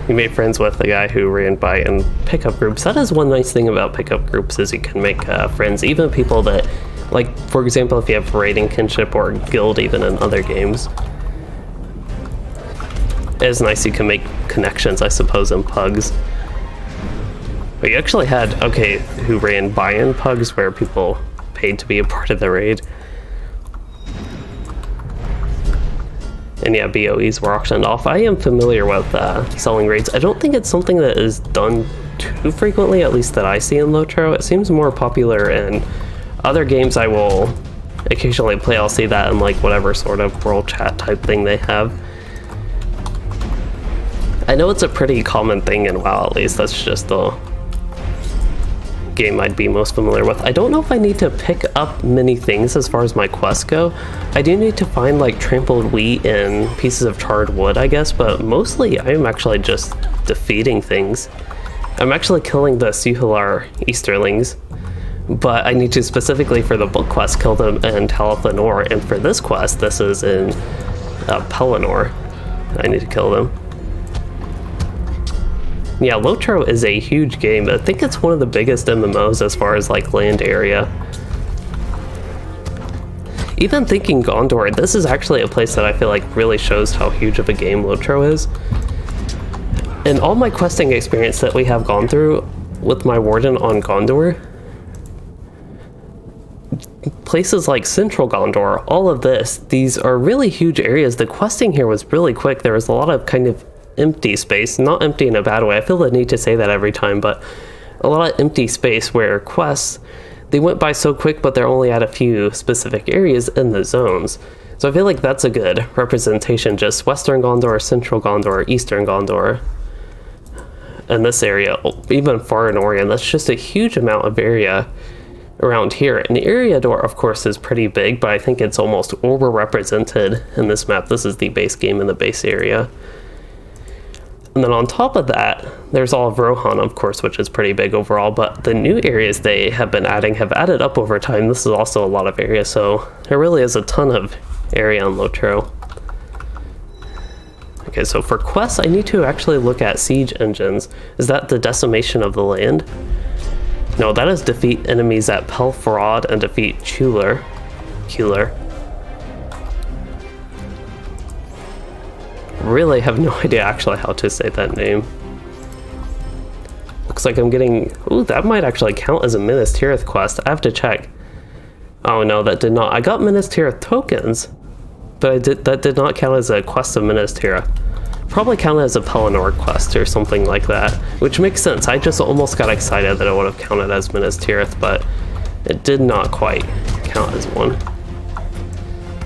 you made friends with the guy who ran by in pickup groups. That is one nice thing about pickup groups, is you can make friends, even people that, like, for example, if you have raiding kinship or guild even in other games. It is nice you can make connections, I suppose, in pugs. But you actually had, okay, who ran buy-in pugs where people paid to be a part of the raid. And yeah, BOEs were auctioned off. I am familiar with selling raids. I don't think it's something that is done too frequently, at least that I see in LOTRO. It seems more popular in other games I will occasionally play. I'll see that in like whatever sort of world chat type thing they have. I know it's a pretty common thing in WoW, at least. That's just the game I'd be most familiar with. I don't know if I need to pick up many things as far as my quests go. I do need to find like trampled wheat and pieces of charred wood, I guess, but mostly I'm actually just defeating things. I'm actually killing the Suhular Easterlings, but I need to specifically for the book quest kill them in Talath Anor, and for this quest, this is in Pelennor. I need to kill them. Yeah, LOTRO is a huge game. I think it's one of the biggest MMOs as far as like land area. Even thinking Gondor, this is actually a place that I feel like really shows how huge of a game LOTRO is. In all my questing experience that we have gone through with my Warden on Gondor, places like Central Gondor, all of this, these are really huge areas. The questing here was really quick. There was a lot of kind of empty space, not empty in a bad way. I feel the need to say that every time, but a lot of empty space where quests, they went by so quick, but they're only at a few specific areas in the zones. So I feel like that's a good representation, just Western Gondor, Central Gondor, Eastern Gondor. And this area, even Far Anorien, that's just a huge amount of area around here. And the area door, of course, is pretty big, but I think it's almost over-represented in this map. This is the base game in the base area. And then on top of that, there's all of Rohan, of course, which is pretty big overall, but the new areas they have been adding have added up over time. This is also a lot of area, so there really is a ton of area on LOTRO. Okay, so for quests, I need to actually look at siege engines. Is that the decimation of the land? No, that is defeat enemies at Pelennor and defeat Kuler. Really have no idea actually how to say that name. Looks like I'm getting... Ooh, that might actually count as a Minas Tirith quest. I have to check. Oh no, that did not. I got Minas Tirith tokens, but that did not count as a quest of Minas Tirith. Probably counted as a Pelennor quest or something like that, which makes sense. I just almost got excited that it would have counted as Minas Tirith, but it did not quite count as one.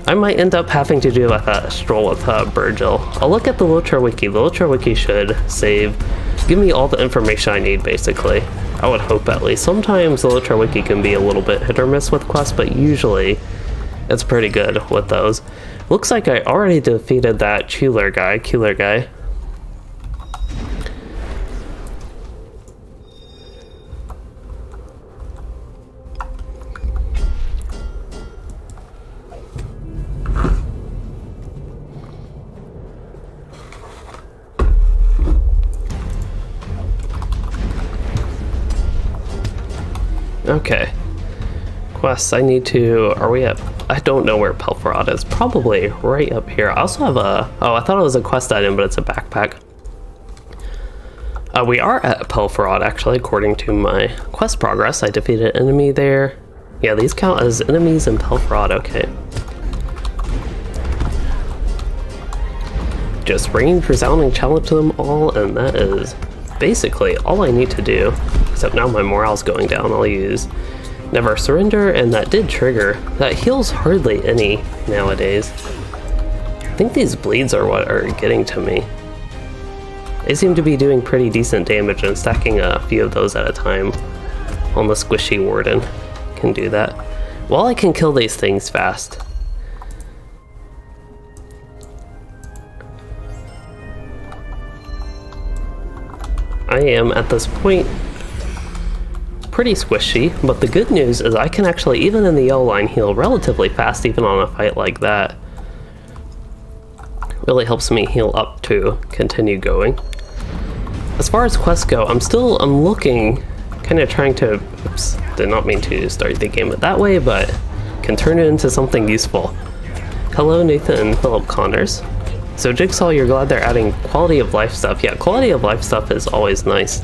I might end up having to do like a stroll with Virgil. I'll look at the LOTRO wiki. The LOTRO wiki should give me all the information I need, basically. I would hope, at least. Sometimes the LOTRO wiki can be a little bit hit or miss with quests, but usually it's pretty good with those. Looks like I already defeated that Kuler guy. Okay. Quests, I need to... Are we at... I don't know where Pelennor is. Probably right up here. I also have a... Oh, I thought it was a quest item, but it's a backpack. We are at Pelennor, actually, according to my quest progress. I defeated an enemy there. Yeah, these count as enemies in Pelennor. Okay. Just range resounding challenge to them all, and that is basically all I need to do. Except now my morale's going down. I'll use Never Surrender, and that did trigger. That heals hardly any nowadays. I think these bleeds are what are getting to me. They seem to be doing pretty decent damage, and stacking a few of those at a time on the squishy Warden can do that. Well, I can kill these things fast. I am, at this point, pretty squishy, but the good news is I can actually, even in the yellow line, heal relatively fast, even on a fight like that. Really helps me heal up to continue going. As far as quests go, I'm looking, kind of trying to, oops, did not mean to start the game that way, but can turn it into something useful. Hello, Nathan and Philip Connors. So Jigsaw, you're glad they're adding quality of life stuff. Yeah, quality of life stuff is always nice.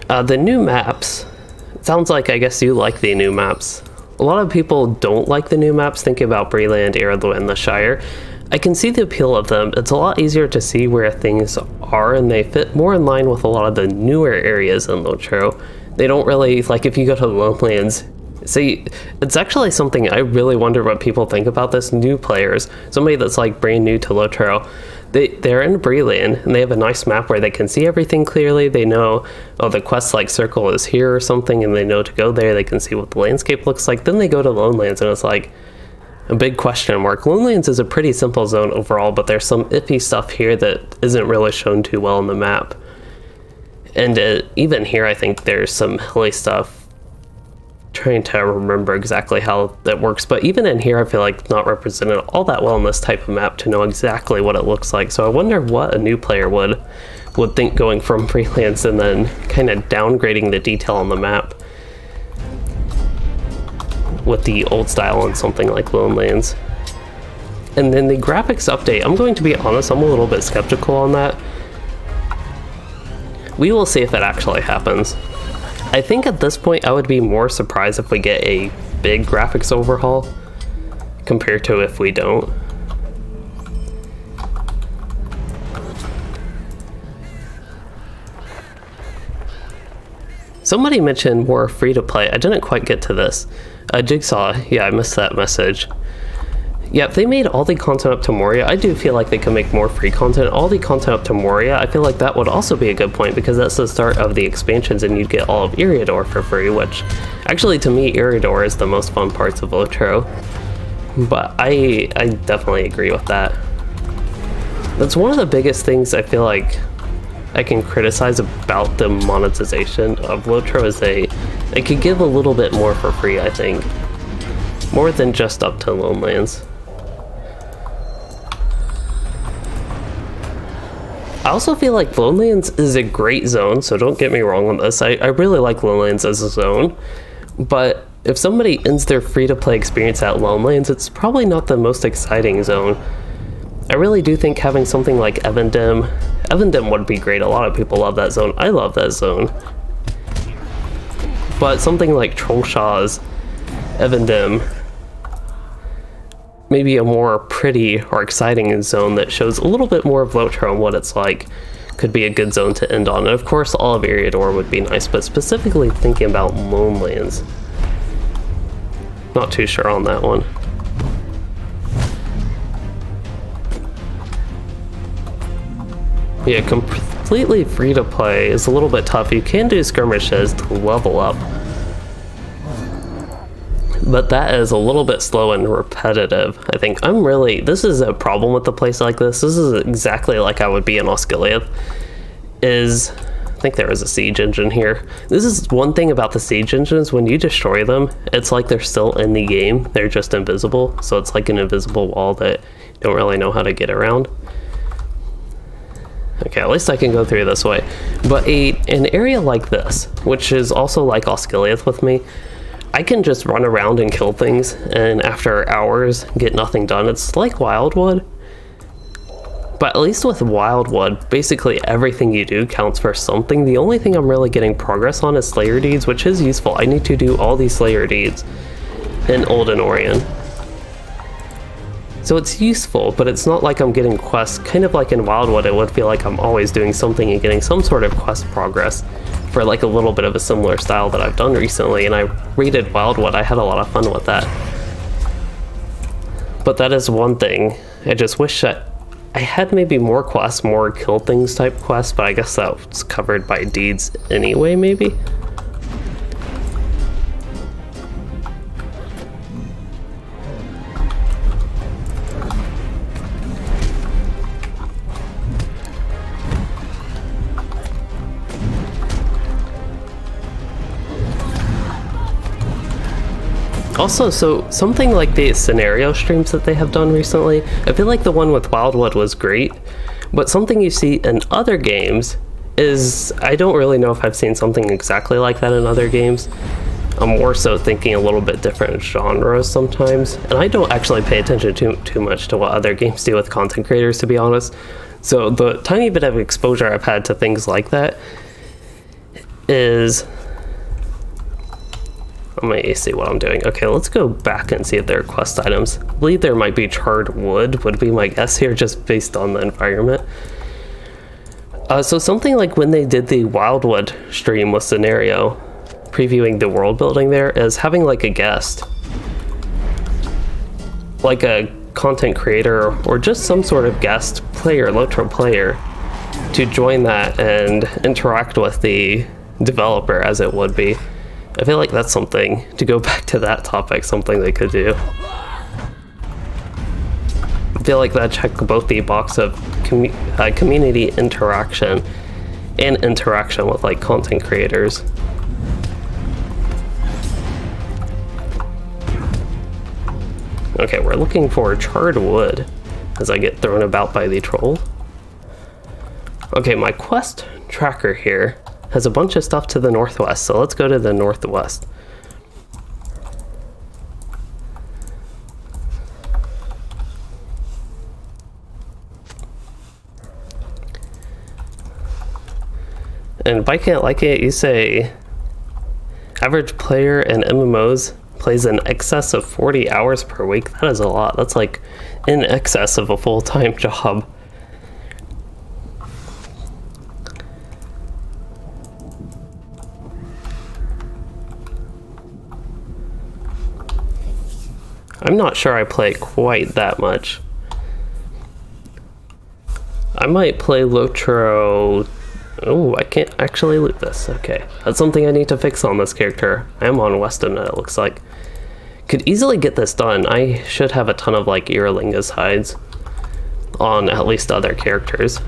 The new maps, it sounds like, I guess you like the new maps. A lot of people don't like the new maps, thinking about Breland, Eredlu, and the Shire. I can see the appeal of them. It's a lot easier to see where things are, and they fit more in line with a lot of the newer areas in LOTRO. They don't really, like if you go to the Lowlands, see, it's actually something I really wonder what people think about this. New players, somebody that's like brand new to LOTRO, they're in Breland and they have a nice map where they can see everything clearly. They know, oh, the quest like circle is here or something, and they know to go there. They can see what the landscape looks like. Then they go to Lowlands and it's like a big question mark. Lowlands is a pretty simple zone overall, but there's some iffy stuff here that isn't really shown too well on the map. And even here, I think there's some hilly stuff. Trying to remember exactly how that works, but even in here I feel like it's not represented all that well in this type of map to know exactly what it looks like. So I wonder what a new player would think going from freelance and then kind of downgrading the detail on the map with the old style on something like Lowlands. And then the graphics update, I'm going to be honest, I'm a little bit skeptical on that. We will see if it actually happens. I think at this point I would be more surprised if we get a big graphics overhaul compared to if we don't. Somebody mentioned more free to play. I didn't quite get to this. Jigsaw, yeah, I missed that message. Yeah, if they made all the content up to Moria, I do feel like they could make more free content. All the content up to Moria, I feel like that would also be a good point because that's the start of the expansions and you'd get all of Eriador for free, which actually to me, Eriador is the most fun parts of LOTRO. But I definitely agree with that. That's one of the biggest things I feel like I can criticize about the monetization of LOTRO is they could give a little bit more for free, I think. More than just up to Lowlands. I also feel like Lowlands is a great zone, so don't get me wrong on this. I really like Lowlands as a zone, but if somebody ends their free-to-play experience at Lowlands, it's probably not the most exciting zone. I really do think having something like Evendem would be great. A lot of people love that zone. I love that zone. But something like Trollshaw's Evendem, maybe a more pretty or exciting zone that shows a little bit more of LOTRO and what it's like, could be a good zone to end on. And of course, all of Eriador would be nice, but specifically thinking about Lowlands, not too sure on that one. Yeah, completely free to play is a little bit tough. You can do skirmishes to level up, but that is a little bit slow and repetitive. I think this is a problem with the place like this. This is exactly like I would be in Osgiliath. I think there is a siege engine here. This is one thing about the siege engines, when you destroy them, it's like they're still in the game. They're just invisible. So it's like an invisible wall that you don't really know how to get around. Okay, at least I can go through this way. But an area like this, which is also like Osgiliath with me, I can just run around and kill things, and after hours, get nothing done. It's like Wildwood. But at least with Wildwood, basically everything you do counts for something. The only thing I'm really getting progress on is Slayer Deeds, which is useful. I need to do all these Slayer Deeds in Old Anorien. So it's useful, but it's not like I'm getting quests. Kind of like in Wildwood, it would feel like I'm always doing something and getting some sort of quest progress for like a little bit of a similar style that I've done recently, and I raided Wildwood. I had a lot of fun with that. But that is one thing. I just wish that I had maybe more quests, more kill things type quests, but I guess that's covered by deeds anyway, maybe? Also, so something like the scenario streams that they have done recently, I feel like the one with Wildwood was great, but something you see in other games is, I don't really know if I've seen something exactly like that in other games. I'm more so thinking a little bit different genres sometimes, and I don't actually pay attention too much to what other games do with content creators, to be honest. So the tiny bit of exposure I've had to things like that is... Let me see what I'm doing. Okay, let's go back and see if there are quest items. I believe there might be charred wood, would be my guess here, just based on the environment. So something like when they did the Wildwood stream with Scenario, previewing the world building there, is having like a guest. Like a content creator or just some sort of guest player, LOTRO player, to join that and interact with the developer as it would be. I feel like that's something, to go back to that topic, something they could do. I feel like that checked both the box of community interaction and interaction with like content creators. Okay, we're looking for charred wood as I get thrown about by the troll. Okay, my quest tracker here has a bunch of stuff to the northwest, so let's go to the northwest. And if I can't like it, you say average player in MMOs plays in excess of 40 hours per week. That is a lot. That's like in excess of a full-time job. I'm not sure I play quite that much. I might play LOTRO. Oh, I can't actually loot this. Okay, that's something I need to fix on this character. I am on Weston, it looks like. Could easily get this done. I should have a ton of like Earlingus hides on at least other characters.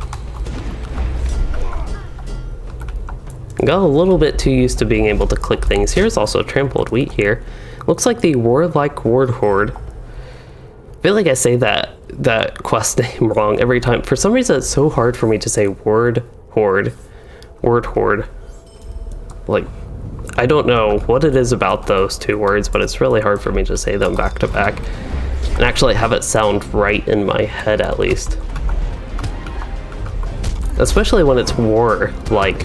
Got a little bit too used to being able to click things. Here's also trampled wheat here. Looks like the warlike ward horde. I feel like I say that quest name wrong every time. For some reason, it's so hard for me to say word horde. Like, I don't know what it is about those two words, but it's really hard for me to say them back to back and actually have it sound right in my head, at least. Especially when it's war like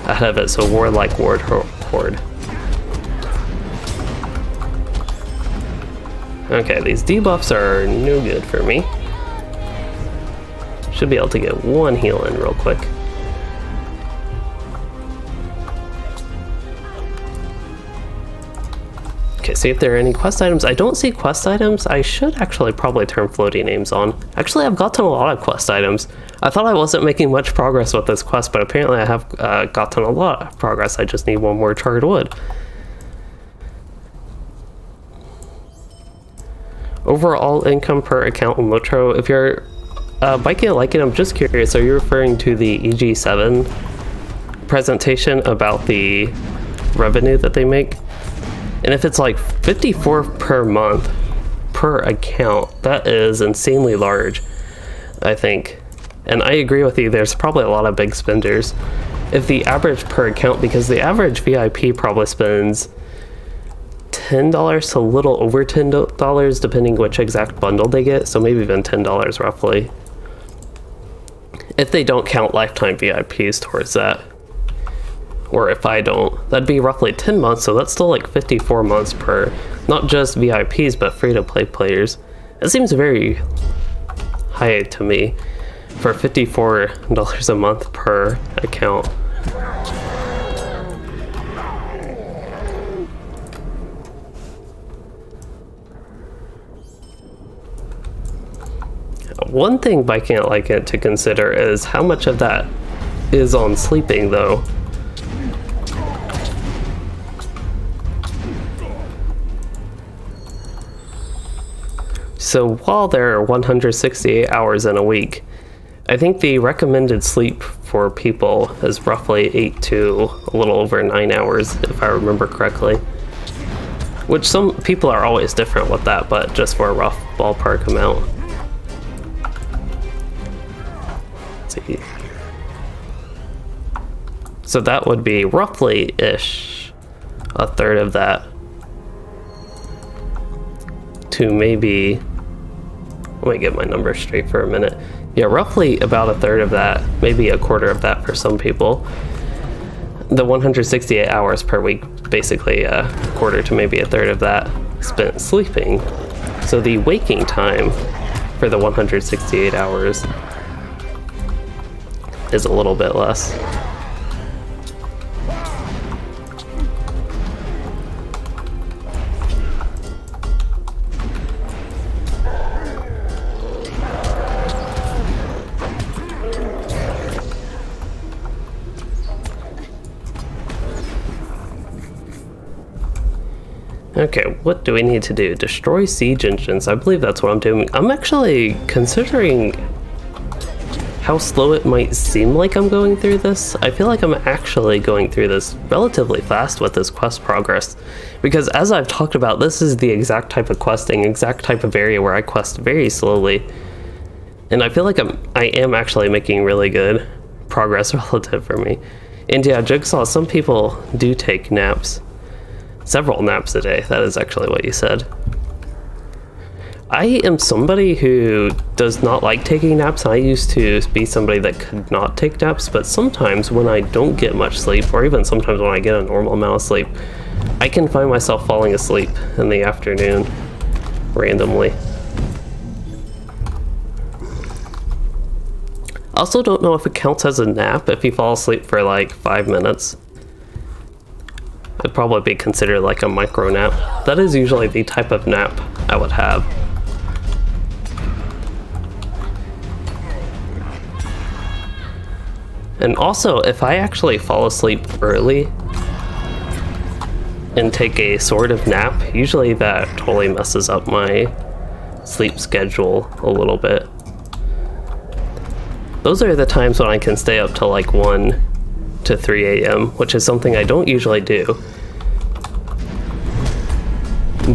ahead of it, so warlike ward horde. Okay, these debuffs are no good for me. Should be able to get one heal in real quick. Okay, see if there are any quest items. I don't see quest items. I should actually probably turn floating names on. Actually, I've gotten a lot of quest items. I thought I wasn't making much progress with this quest, but apparently I have gotten a lot of progress. I just need one more charred wood. Overall income per account in LOTRO. If you're biking it like it, I'm just curious, are you referring to the EG7 presentation about the revenue that they make? And if it's like 54 per month per account, that is insanely large, I think. And I agree with you, there's probably a lot of big spenders. If the average per account, because the average VIP probably spends $10 to a little over $10 depending which exact bundle they get, so maybe even $10 roughly, if they don't count lifetime VIPs towards that. Or if I don't, that'd be roughly 10 months, so that's still like 54 months per, not just VIPs, but free-to-play players. It seems very high to me for $54 a month per account. One thing biking it like it to consider is how much of that is on sleeping, though. So while there are 168 hours in a week, I think the recommended sleep for people is roughly 8 to a little over 9 hours, if I remember correctly. Which some people are always different with that, but just for a rough ballpark amount. Let's see. So that would be roughly-ish a third of that to maybe, let me get my numbers straight for a minute. Yeah, roughly about a third of that, maybe a quarter of that for some people. The 168 hours per week, basically a quarter to maybe a third of that spent sleeping. So the waking time for the 168 hours is a little bit less. Okay, what do we need to do? Destroy siege engines. I believe that's what I'm doing. I'm actually considering how slow it might seem like I'm going through this. I feel like I'm actually going through this relatively fast with this quest progress. Because as I've talked about, this is the exact type of questing, exact type of area where I quest very slowly. And I feel like I am actually making really good progress relative for me. And yeah, Jigsaw, some people do take naps. Several naps a day, that is actually what you said. I am somebody who does not like taking naps. I used to be somebody that could not take naps, but sometimes when I don't get much sleep, or even sometimes when I get a normal amount of sleep, I can find myself falling asleep in the afternoon, randomly. I also don't know if it counts as a nap if you fall asleep for like 5 minutes. It'd probably be considered like a micro nap. That is usually the type of nap I would have. And also, if I actually fall asleep early and take a sort of nap, usually that totally messes up my sleep schedule a little bit. Those are the times when I can stay up till like 1 to 3 a.m., which is something I don't usually do.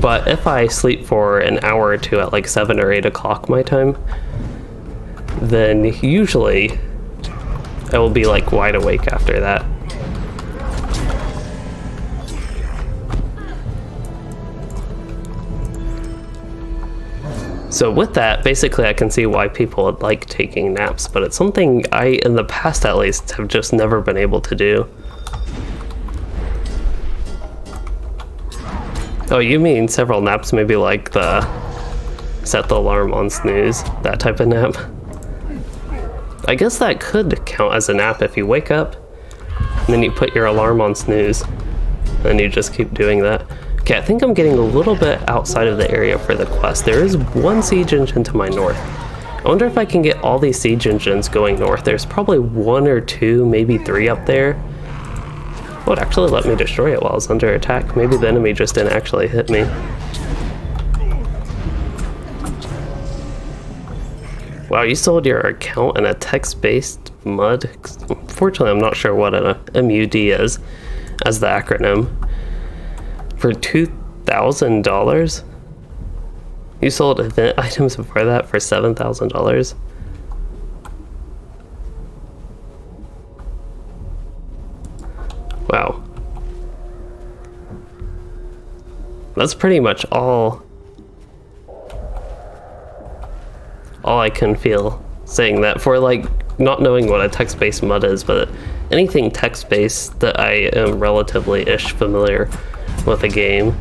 But if I sleep for an hour or two at like 7 or 8 o'clock my time, then usually I will be like wide awake after that. So with that, basically I can see why people would like taking naps, but it's something I, in the past at least, have just never been able to do. Oh, you mean several naps, maybe like the set the alarm on snooze, that type of nap? I guess that could count as a nap if you wake up, and then you put your alarm on snooze, and you just keep doing that. Okay, I think I'm getting a little bit outside of the area for the quest. There is one siege engine to my north. I wonder if I can get all these siege engines going north. There's probably 1 or 2, maybe 3 up there. Would actually let me destroy it while it's under attack. Maybe the enemy just didn't actually hit me. Wow, you sold your account in a text-based MUD? Unfortunately, I'm not sure what an MUD is as the acronym. For $2,000? You sold event items before that for $7,000? Wow. That's pretty much all I can feel saying that for, like, not knowing what a text-based MUD is, but anything text-based that I am relatively-ish familiar with a game.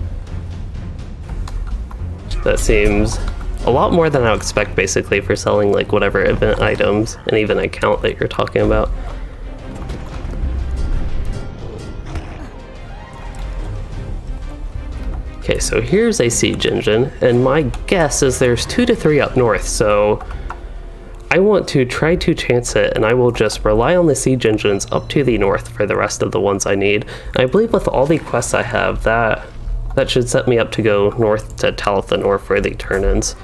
That seems a lot more than I would expect, basically, for selling like whatever event items and even account that you're talking about. Okay, so here's a siege engine, and my guess is there's 2 to 3 up north, so I want to try to chance it, and I will just rely on the siege engines up to the north for the rest of the ones I need. And I believe with all the quests I have, that should set me up to go north to Talath Anor for the turn-ins.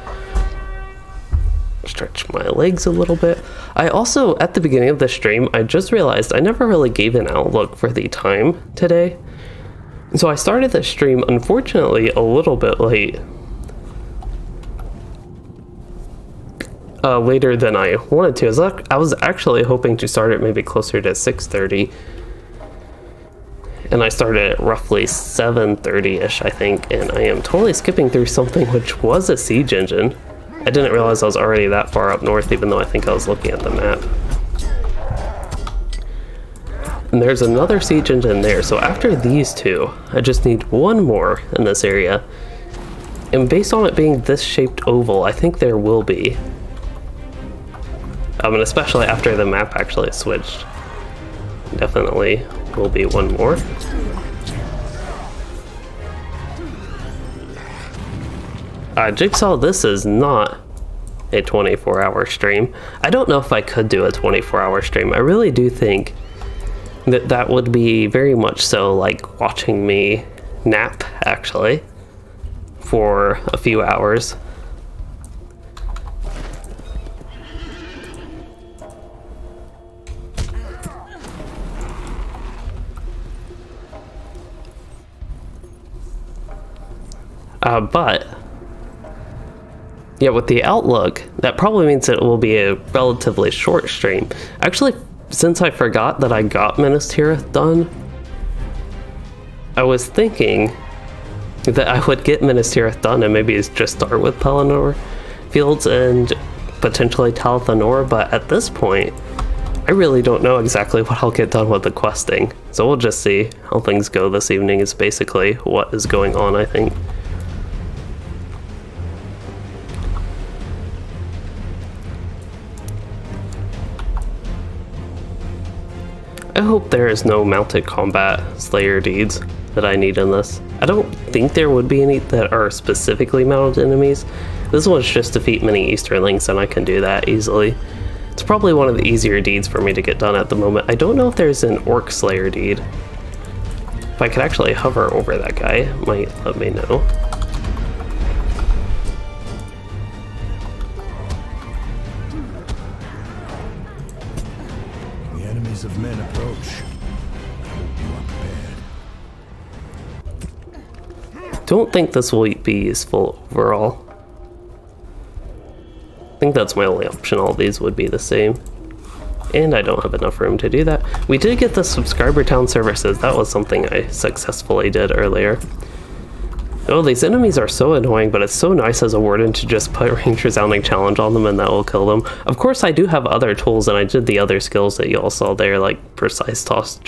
Stretch my legs a little bit. I also, at the beginning of the stream, I just realized I never really gave an outlook for the time today. So I started the stream, unfortunately, a little bit late. Later than I wanted to. I was actually hoping to start it maybe closer to 6:30. And I started at roughly 7:30-ish, I think. And I am totally skipping through something which was a siege engine. I didn't realize I was already that far up north, even though I think I was looking at the map. And there's another siege engine there, so after these two, I just need one more in this area. And based on it being this shaped oval, I think there will be. And especially after the map actually switched. Definitely will be one more. Jigsaw, this is not a 24-hour stream. I don't know if I could do a 24-hour stream. I really do think that would be very much so like watching me nap, actually, for a few hours. But yeah, with the outlook, that probably means that it will be a relatively short stream. Actually, since I forgot that I got Minas Tirith done, I was thinking that I would get Minas Tirith done and maybe just start with Pelennor Fields and potentially Talath Anor, but at this point, I really don't know exactly what I'll get done with the questing. So we'll just see how things go this evening is basically what is going on, I think. I hope there is no mounted combat Slayer deeds that I need in this. I don't think there would be any that are specifically mounted enemies. This one's just defeat many Easterlings, and I can do that easily. It's probably one of the easier deeds for me to get done at the moment. I don't know if there's an Orc Slayer deed. If I could actually hover over that guy, it might let me know. Of men approach. You are prepared. Don't think this will be useful overall. I think that's my only option. All these would be the same. And I don't have enough room to do that. We did get the subscriber town services. That was something I successfully did earlier. Oh, these enemies are so annoying, but it's so nice as a warden to just put range resounding challenge on them and that will kill them. Of course, I do have other tools, and I did the other skills that you all saw there, like precise toss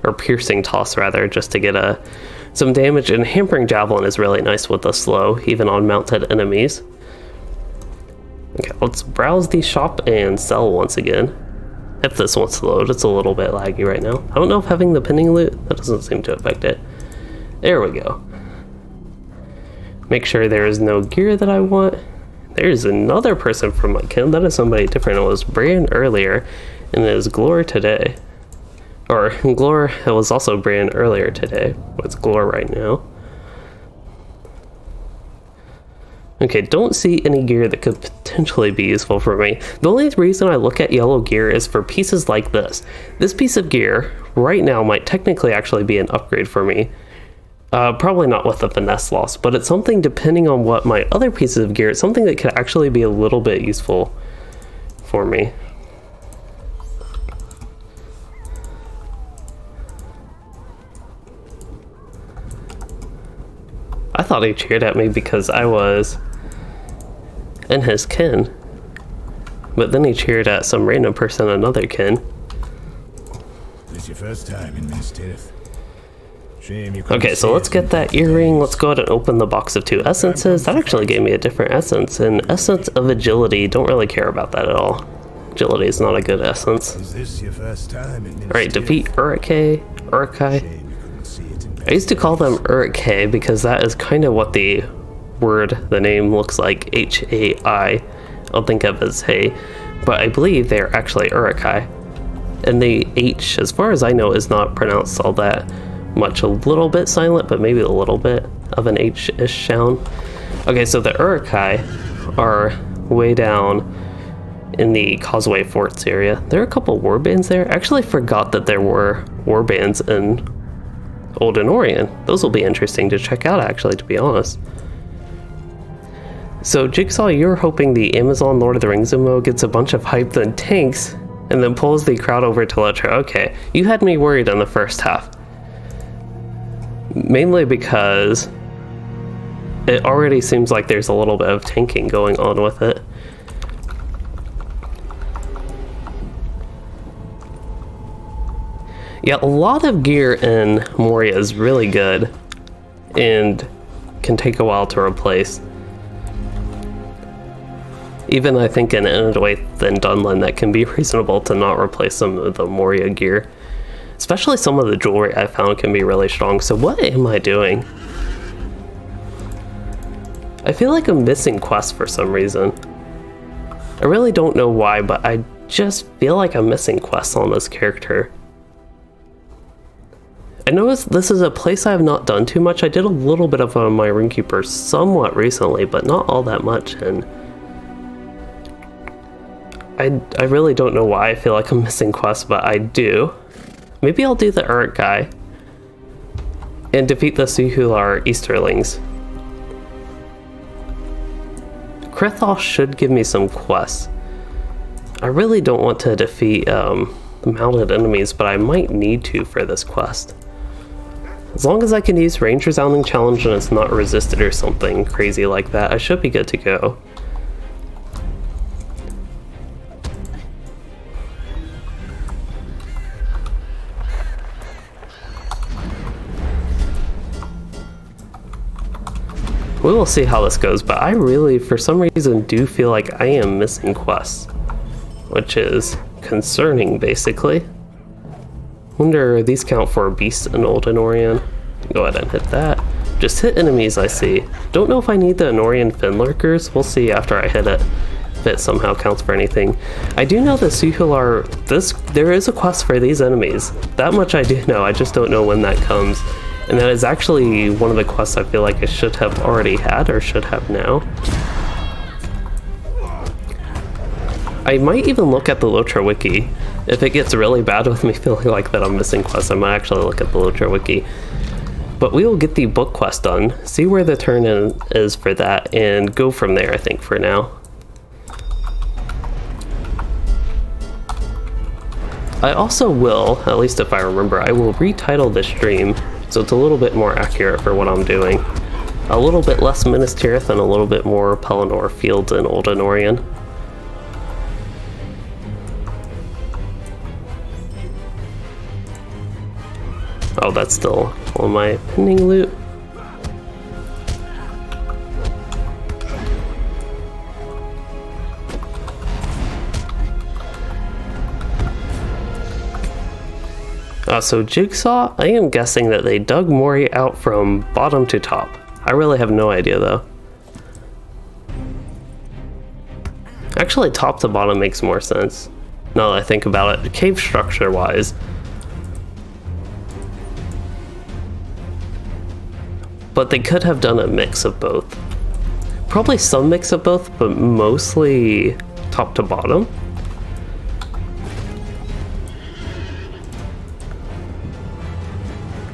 or piercing toss rather, just to get some damage. And hampering javelin is really nice with the slow, even on mounted enemies. Okay, let's browse the shop and sell once again. If this wants to load, it's a little bit laggy right now. I don't know if having the pinning loot, that doesn't seem to affect it. There we go. Make sure there is no gear that I want. There's another person from my kin. That is somebody different. It was Bran earlier, and it is Glor today. Or Glor, it was also Bran earlier today. It's Glor right now. Okay, don't see any gear that could potentially be useful for me. The only reason I look at yellow gear is for pieces like this. This piece of gear right now might technically actually be an upgrade for me. Probably not with the finesse loss, but it's something depending on what my other pieces of gear, it's something that could actually be a little bit useful for me. I thought he cheered at me because I was in his kin, but then he cheered at some random person, another kin. This is your first time in Minas Tirith. Okay, so let's get that earring. Let's go ahead and open the box of 2 essences. That actually gave me a different essence. An essence of agility. Don't really care about that at all. Agility is not a good essence. Is this your first time in Minas Alright, defeat Urukai. I used to call them Urukai because that is kind of what the name looks like. H-A-I. I'll think of as hey. But I believe they're actually Urukai. And the H, as far as I know, is not pronounced all that much. A little bit silent, but maybe a little bit of an H-ish sound. Okay, so the Urukai are way down in the Causeway Forts area. There are a couple warbands there. I actually forgot that there were warbands in Old Anorien. Those will be interesting to check out, actually, to be honest. So, Jigsaw, you're hoping the Amazon Lord of the Rings MMO gets a bunch of hype and tanks, and then pulls the crowd over to LOTRO. Okay, you had me worried in the first half. Mainly because it already seems like there's a little bit of tanking going on with it. Yeah, a lot of gear in Moria is really good and can take a while to replace. Even I think in Inadwaith and Dunland, that can be reasonable to not replace some of the Moria gear. Especially some of the jewelry I found can be really strong. So what am I doing? I feel like I'm missing quests for some reason. I really don't know why, but I just feel like I'm missing quests on this character. I noticed this is a place I have not done too much. I did a little bit of my Runekeeper somewhat recently, but not all that much, and I really don't know why I feel like I'm missing quests, but I do. Maybe I'll do the Uruk guy and defeat the Suhular Easterlings. Krithal should give me some quests. I really don't want to defeat mounted enemies, but I might need to for this quest. As long as I can use range resounding challenge and it's not resisted or something crazy like that, I should be good to go. We will see how this goes, but I really, for some reason, do feel like I am missing quests, which is concerning, basically. Wonder if these count for a beast in Old Anorien. Go ahead and hit that. Just hit enemies I see. Don't know if I need the Anorian fin lurkers. We'll see after I hit it if it somehow counts for anything. I do know that Suhular, there is a quest for these enemies. That much I do know. I just don't know when that comes. And that is actually one of the quests I feel like I should have already had or should have now. I might even look at the LOTRO wiki. If it gets really bad with me feeling like that I'm missing quests, I might actually look at the LOTRO wiki. But we will get the book quest done, see where the turn in is for that, and go from there, I think, for now. I also will, at least if I remember, I will retitle this stream so it's a little bit more accurate for what I'm doing. A little bit less Minas Tirith and a little bit more Pelennor Fields and Old Anorien. Oh, that's still all my pending loot. So Jigsaw, I am guessing that they dug Moria out from bottom to top. I really have no idea though. Actually, top to bottom makes more sense, now that I think about it, cave structure wise. But they could have done a mix of both. Probably some mix of both, but mostly top to bottom.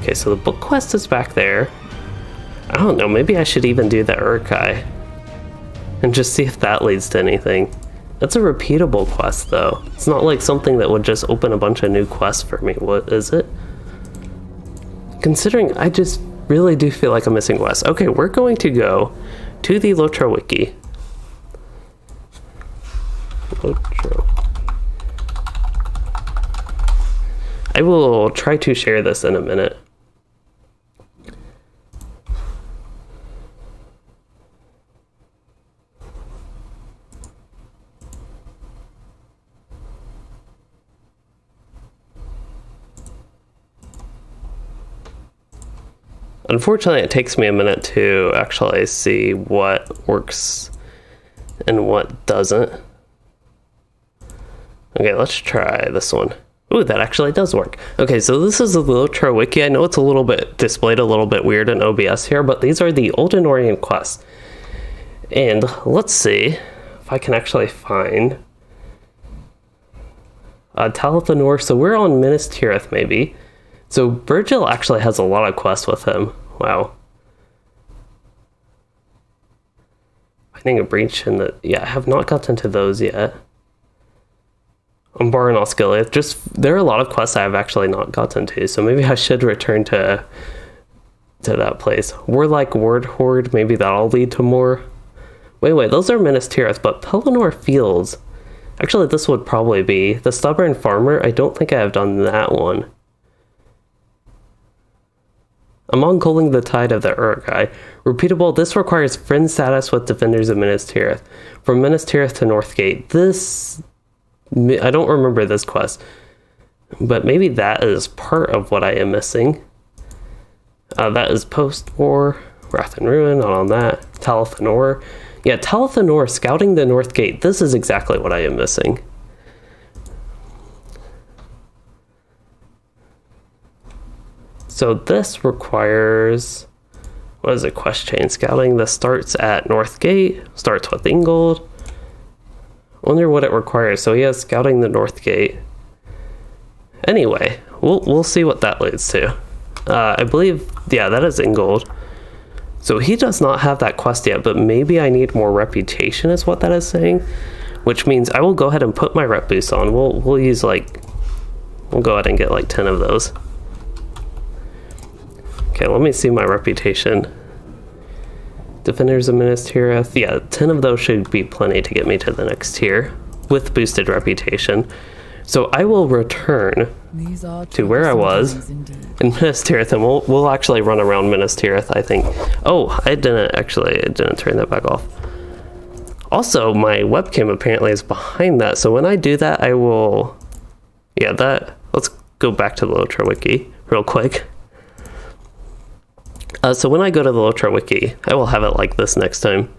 Okay, so the book quest is back there. I don't know, maybe I should even do the Uruk-hai and just see if that leads to anything. That's a repeatable quest though. It's not like something that would just open a bunch of new quests for me. What is it? Considering I just really do feel like I'm missing quests. Okay, we're going to go to the LOTRO wiki. LOTRO. I will try to share this in a minute. Unfortunately, it takes me a minute to actually see what works and what doesn't. Okay, let's try this one. Ooh, that actually does work. Okay, so this is the LOTRO wiki. I know it's a little bit displayed a little bit weird in OBS here, but these are the Old Anorien quests. And let's see if I can actually find Talath Anor. So we're on Minas Tirith, maybe. So Virgil actually has a lot of quests with him. Wow. Finding a breach in the... Yeah, I have not gotten to those yet. Umbar and Osgiliath. There are a lot of quests I have actually not gotten to, so maybe I should return to that place. Warlike Ward Horde, maybe that'll lead to more. Wait, those are Minas Tirith, but Pelennor Fields. Actually, this would probably be. The Stubborn Farmer, I don't think I have done that one. Among Culling the Tide of the Uruk-hai. Repeatable, this requires friend status with Defenders of Minas Tirith. From Minas Tirith to Northgate. This... I don't remember this quest. But maybe that is part of what I am missing. That is post-war. Wrath and Ruin, not on that. Talath Anor. Yeah, Talath Anor, scouting the Northgate. This is exactly what I am missing. So this requires... What is it? Quest chain scouting. This starts at Northgate. Starts with Ingold. Wonder what it requires. So he has scouting the Northgate. Anyway, we'll see what that leads to. I believe, yeah, that is Ingold. So he does not have that quest yet, but maybe I need more reputation is what that is saying. Which means I will go ahead and put my rep boost on. We'll use we'll go ahead and get 10 of those. Okay, let me see my reputation. Defenders of Minas Tirith. Yeah, 10 of those should be plenty to get me to the next tier with boosted reputation. So I will return to where I was in Minas Tirith, and we'll actually run around Minas Tirith, I think. Oh, I didn't turn that back off. Also, my webcam apparently is behind that, so when I do that, I will... Yeah, let's go back to the LOTRO wiki real quick. So when I go to the LOTRO wiki, I will have it like this next time.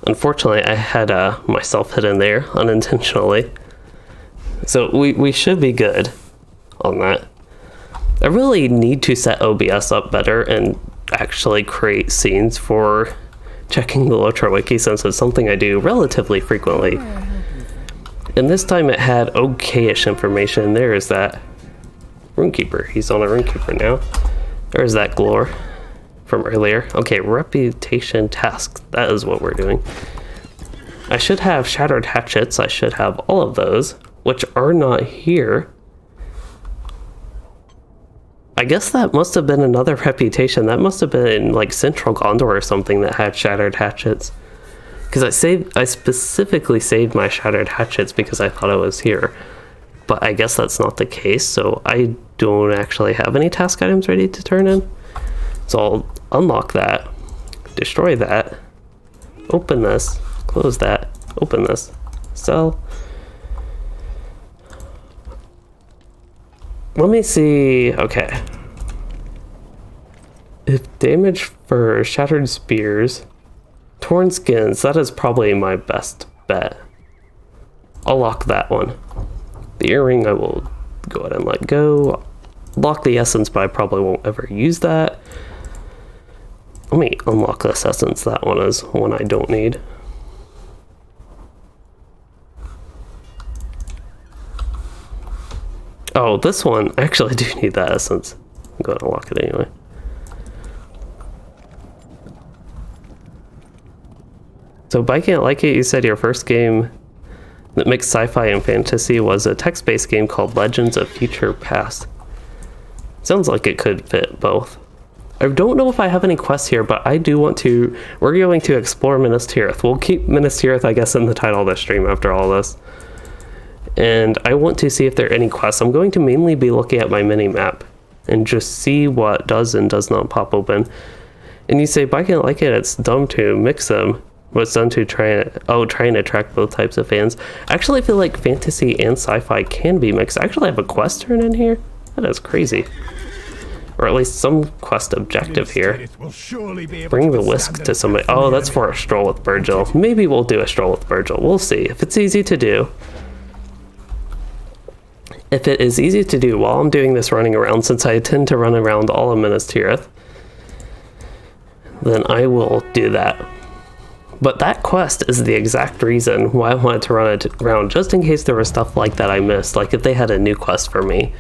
Unfortunately, I had myself hidden there unintentionally. So we should be good on that. I really need to set OBS up better and actually create scenes for checking the LOTRO wiki, since it's something I do relatively frequently. And this time it had okayish information. There is that Runekeeper. He's on a Runekeeper now. There's that Glore from earlier. Okay, reputation tasks. That is what we're doing. I should have Shattered Hatchets. I should have all of those, which are not here. I guess that must have been another reputation. That must have been Central Gondor or something that had Shattered Hatchets. Because I specifically saved my Shattered Hatchets because I thought it was here. But I guess that's not the case, so I don't actually have any task items ready to turn in. So I'll unlock that, destroy that, open this, close that, open this, sell. Let me see, okay. If damage for Shattered Spears, Torn Skins, that is probably my best bet. I'll lock that one. The earring I will go ahead and let go. Lock the essence, but I probably won't ever use that. Let me unlock this essence. That one is one I don't need. Oh, this one, I actually do need that essence. I'm going to unlock it anyway. So, By Can't Like It, you said your first game that mixed sci-fi and fantasy was a text-based game called Legends of Future Past. Sounds like it could fit both. I don't know if I have any quests here, but I do want to... We're going to explore Minas Tirith. We'll keep Minas Tirith, I guess, in the title of this stream after all this. And I want to see if there are any quests. I'm going to mainly be looking at my mini-map and just see what does and does not pop open. And you say, By Can't Like It, it's dumb to mix them. What's done to try and attract both types of fans. I actually feel like fantasy and sci-fi can be mixed. I actually have a quest turn in here. That is crazy. Or at least some quest objective here. Bring the whisk to somebody. Oh, that's for a stroll with Virgil. Maybe we'll do a stroll with Virgil. We'll see. If it's easy to do. If it is easy to do while I'm doing this running around, since I tend to run around all of Minas Tirith, then I will do that. But that quest is the exact reason why I wanted to run it around, just in case there was stuff like that I missed, like if they had a new quest for me.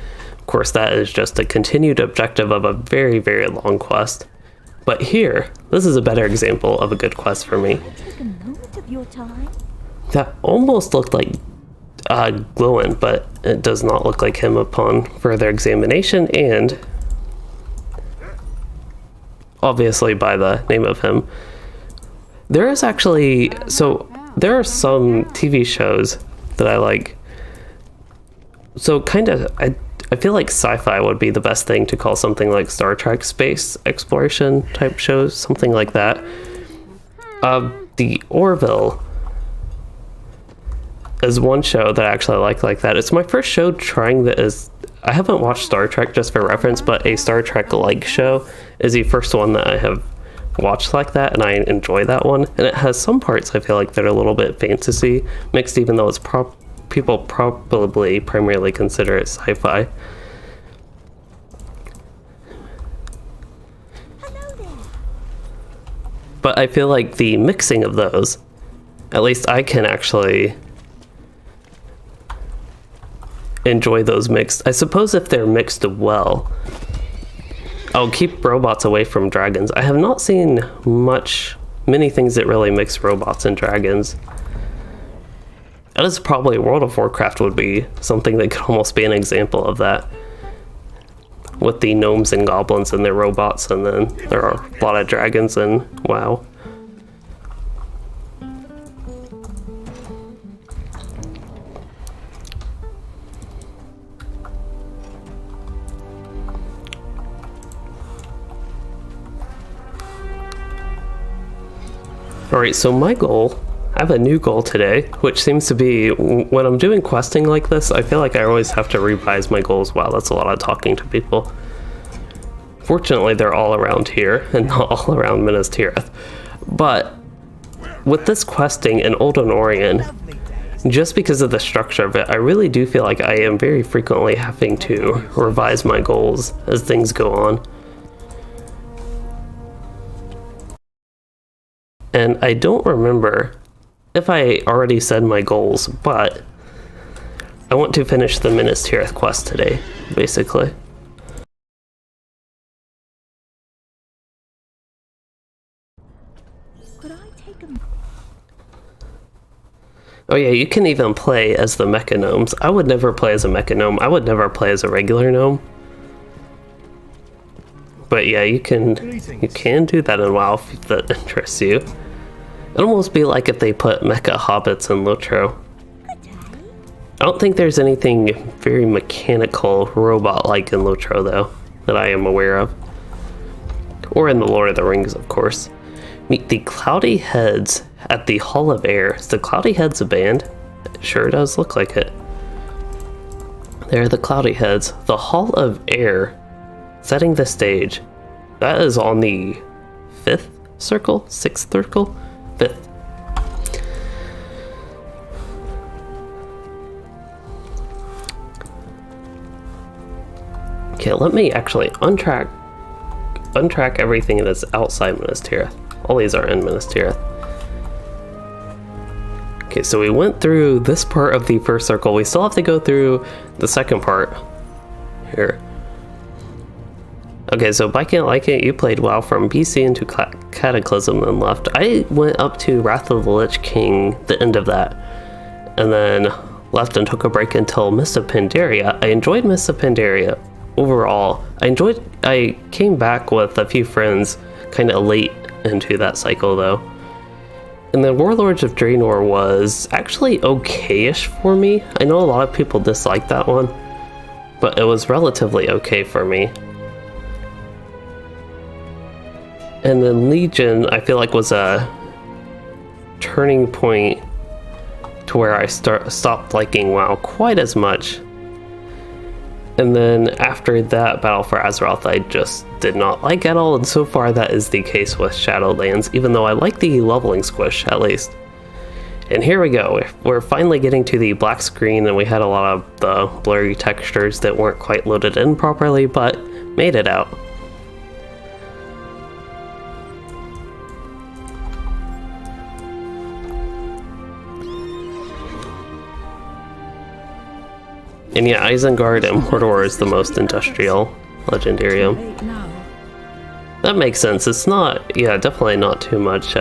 Of course, that is just a continued objective of a very, very long quest. But here, this is a better example of a good quest for me. Take a moment of your time. That almost looked like Glowin, but it does not look like him upon further examination, and obviously by the name of him. There is actually, so there are some TV shows that I like. So kind of, I feel like sci-fi would be the best thing to call something like Star Trek space exploration type shows, something like that. The Orville is one show that I actually like that. It's my first show trying that is, I haven't watched Star Trek just for reference, but a Star Trek-like show is the first one that I have watched like that, and I enjoy that one. And it has some parts I feel like that are a little bit fantasy mixed, even though it's people probably primarily consider it sci-fi. But I feel like the mixing of those, at least I can actually enjoy those mixed. I suppose if they're mixed well, I'll keep robots away from dragons. I have not seen many things that really mix robots and dragons. That is probably World of Warcraft would be something that could almost be an example of that. With the gnomes and goblins and their robots, and then there are a lot of dragons and WoW. Alright, so my goal, I have a new goal today, which seems to be, when I'm doing questing like this, I feel like I always have to revise my goals. Wow, that's a lot of talking to people. Fortunately, they're all around here, and not all around Minas Tirith. But with this questing in Old Anorien, just because of the structure of it, I really do feel like I am very frequently having to revise my goals as things go on. And I don't remember if I already said my goals, but I want to finish the Minas Tirith quest today, basically. Could I take a... Oh yeah, you can even play as the mecha gnomes. I would never play as a mecha gnome. I would never play as a regular gnome. But yeah, you can do that in WoW if that interests you. It'd almost be like if they put mecha hobbits in LOTRO. I don't think there's anything very mechanical, robot-like in LOTRO though, that I am aware of. Or in the Lord of the Rings, of course. Meet the Cloudy Heads at the Hall of Air. Is the Cloudy Heads a band? It sure does look like it. They're the Cloudy Heads. The Hall of Air, setting the stage. That is on the 5th circle? 6th circle? 5th. Okay, let me actually untrack everything that's outside Minas Tirith. All these are in Minas Tirith. Okay, so we went through this part of the first circle. We still have to go through the second part here. Okay, so by Can't Like It, you played WoW from BC into Cataclysm and left. I went up to Wrath of the Lich King, the end of that, and then left and took a break until Mists of Pandaria. I enjoyed Mists of Pandaria overall. I came back with a few friends kind of late into that cycle though. And then Warlords of Draenor was actually okay-ish for me. I know a lot of people dislike that one, but it was relatively okay for me. And then Legion, I feel like, was a turning point to where I stopped liking WoW quite as much. And then after that, Battle for Azeroth, I just did not like at all, and so far that is the case with Shadowlands, even though I like the leveling squish, at least. And here we go, we're finally getting to the black screen, and we had a lot of the blurry textures that weren't quite loaded in properly, but made it out. And yeah, Isengard and Mordor is the most industrial legendarium. Late now. That makes sense. It's not, yeah, definitely not too much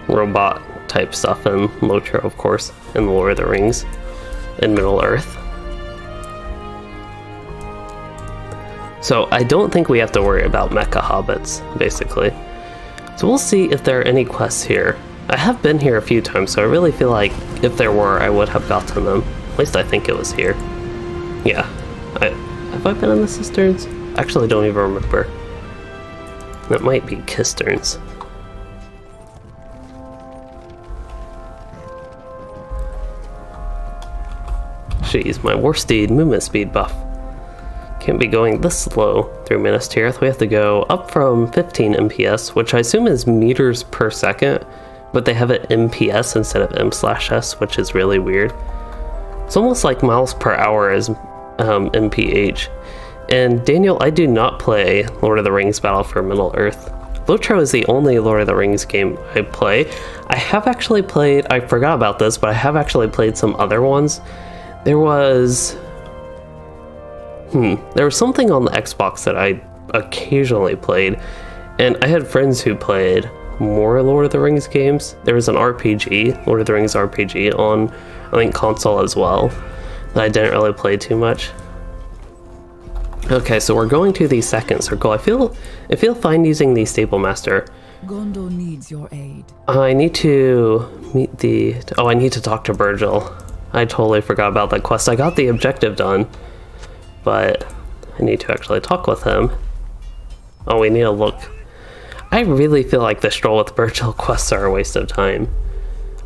robot type stuff in LOTRO, of course, in the Lord of the Rings, in Middle Earth. So I don't think we have to worry about mecha hobbits, basically. So we'll see if there are any quests here. I have been here a few times, so I really feel like if there were, I would have gotten them. At least I think it was here. Yeah. Have I been in the cisterns? I actually don't even remember. That might be Kisterns. Jeez, my war steed movement speed buff. Can't be going this slow through Minas Tirith. We have to go up from 15 MPS, which I assume is meters per second, but they have it MPS instead of M/S, which is really weird. It's almost like miles per hour is MPH. And Daniel, I do not play Lord of the Rings Battle for Middle Earth. LOTRO is the only Lord of the Rings game I play. I have actually played, I forgot about this, but I have actually played some other ones. There was something on the Xbox that I occasionally played, and I had friends who played more Lord of the Rings games. There was an RPG, Lord of the Rings RPG on, I think, console as well, that I didn't really play too much. Okay, so we're going to the second circle. I feel fine using the Stable Master. Gondor needs your aid. I need to meet the... Oh, I need to talk to Virgil. I totally forgot about that quest. I got the objective done, but I need to actually talk with him. Oh, we need to look. I really feel like the Stroll with Virgil quests are a waste of time.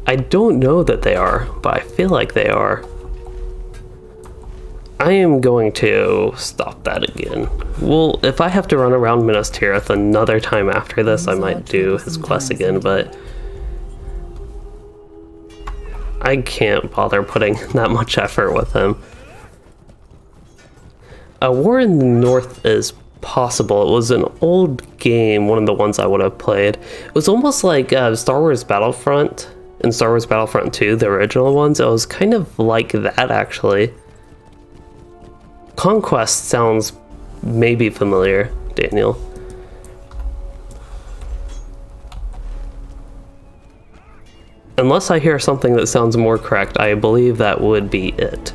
I don't know that they are, but I feel like they are. I am going to stop that again. Well, if I have to run around Minas Tirith another time after this, I might do his quest again, but I can't bother putting that much effort with him. A war in the north is possible. It was an old game, one of the ones I would have played. It was almost like Star Wars Battlefront and Star Wars Battlefront 2, the original ones. It was kind of like that, actually. Conquest sounds maybe familiar, Daniel. Unless I hear something that sounds more correct, I believe that would be it.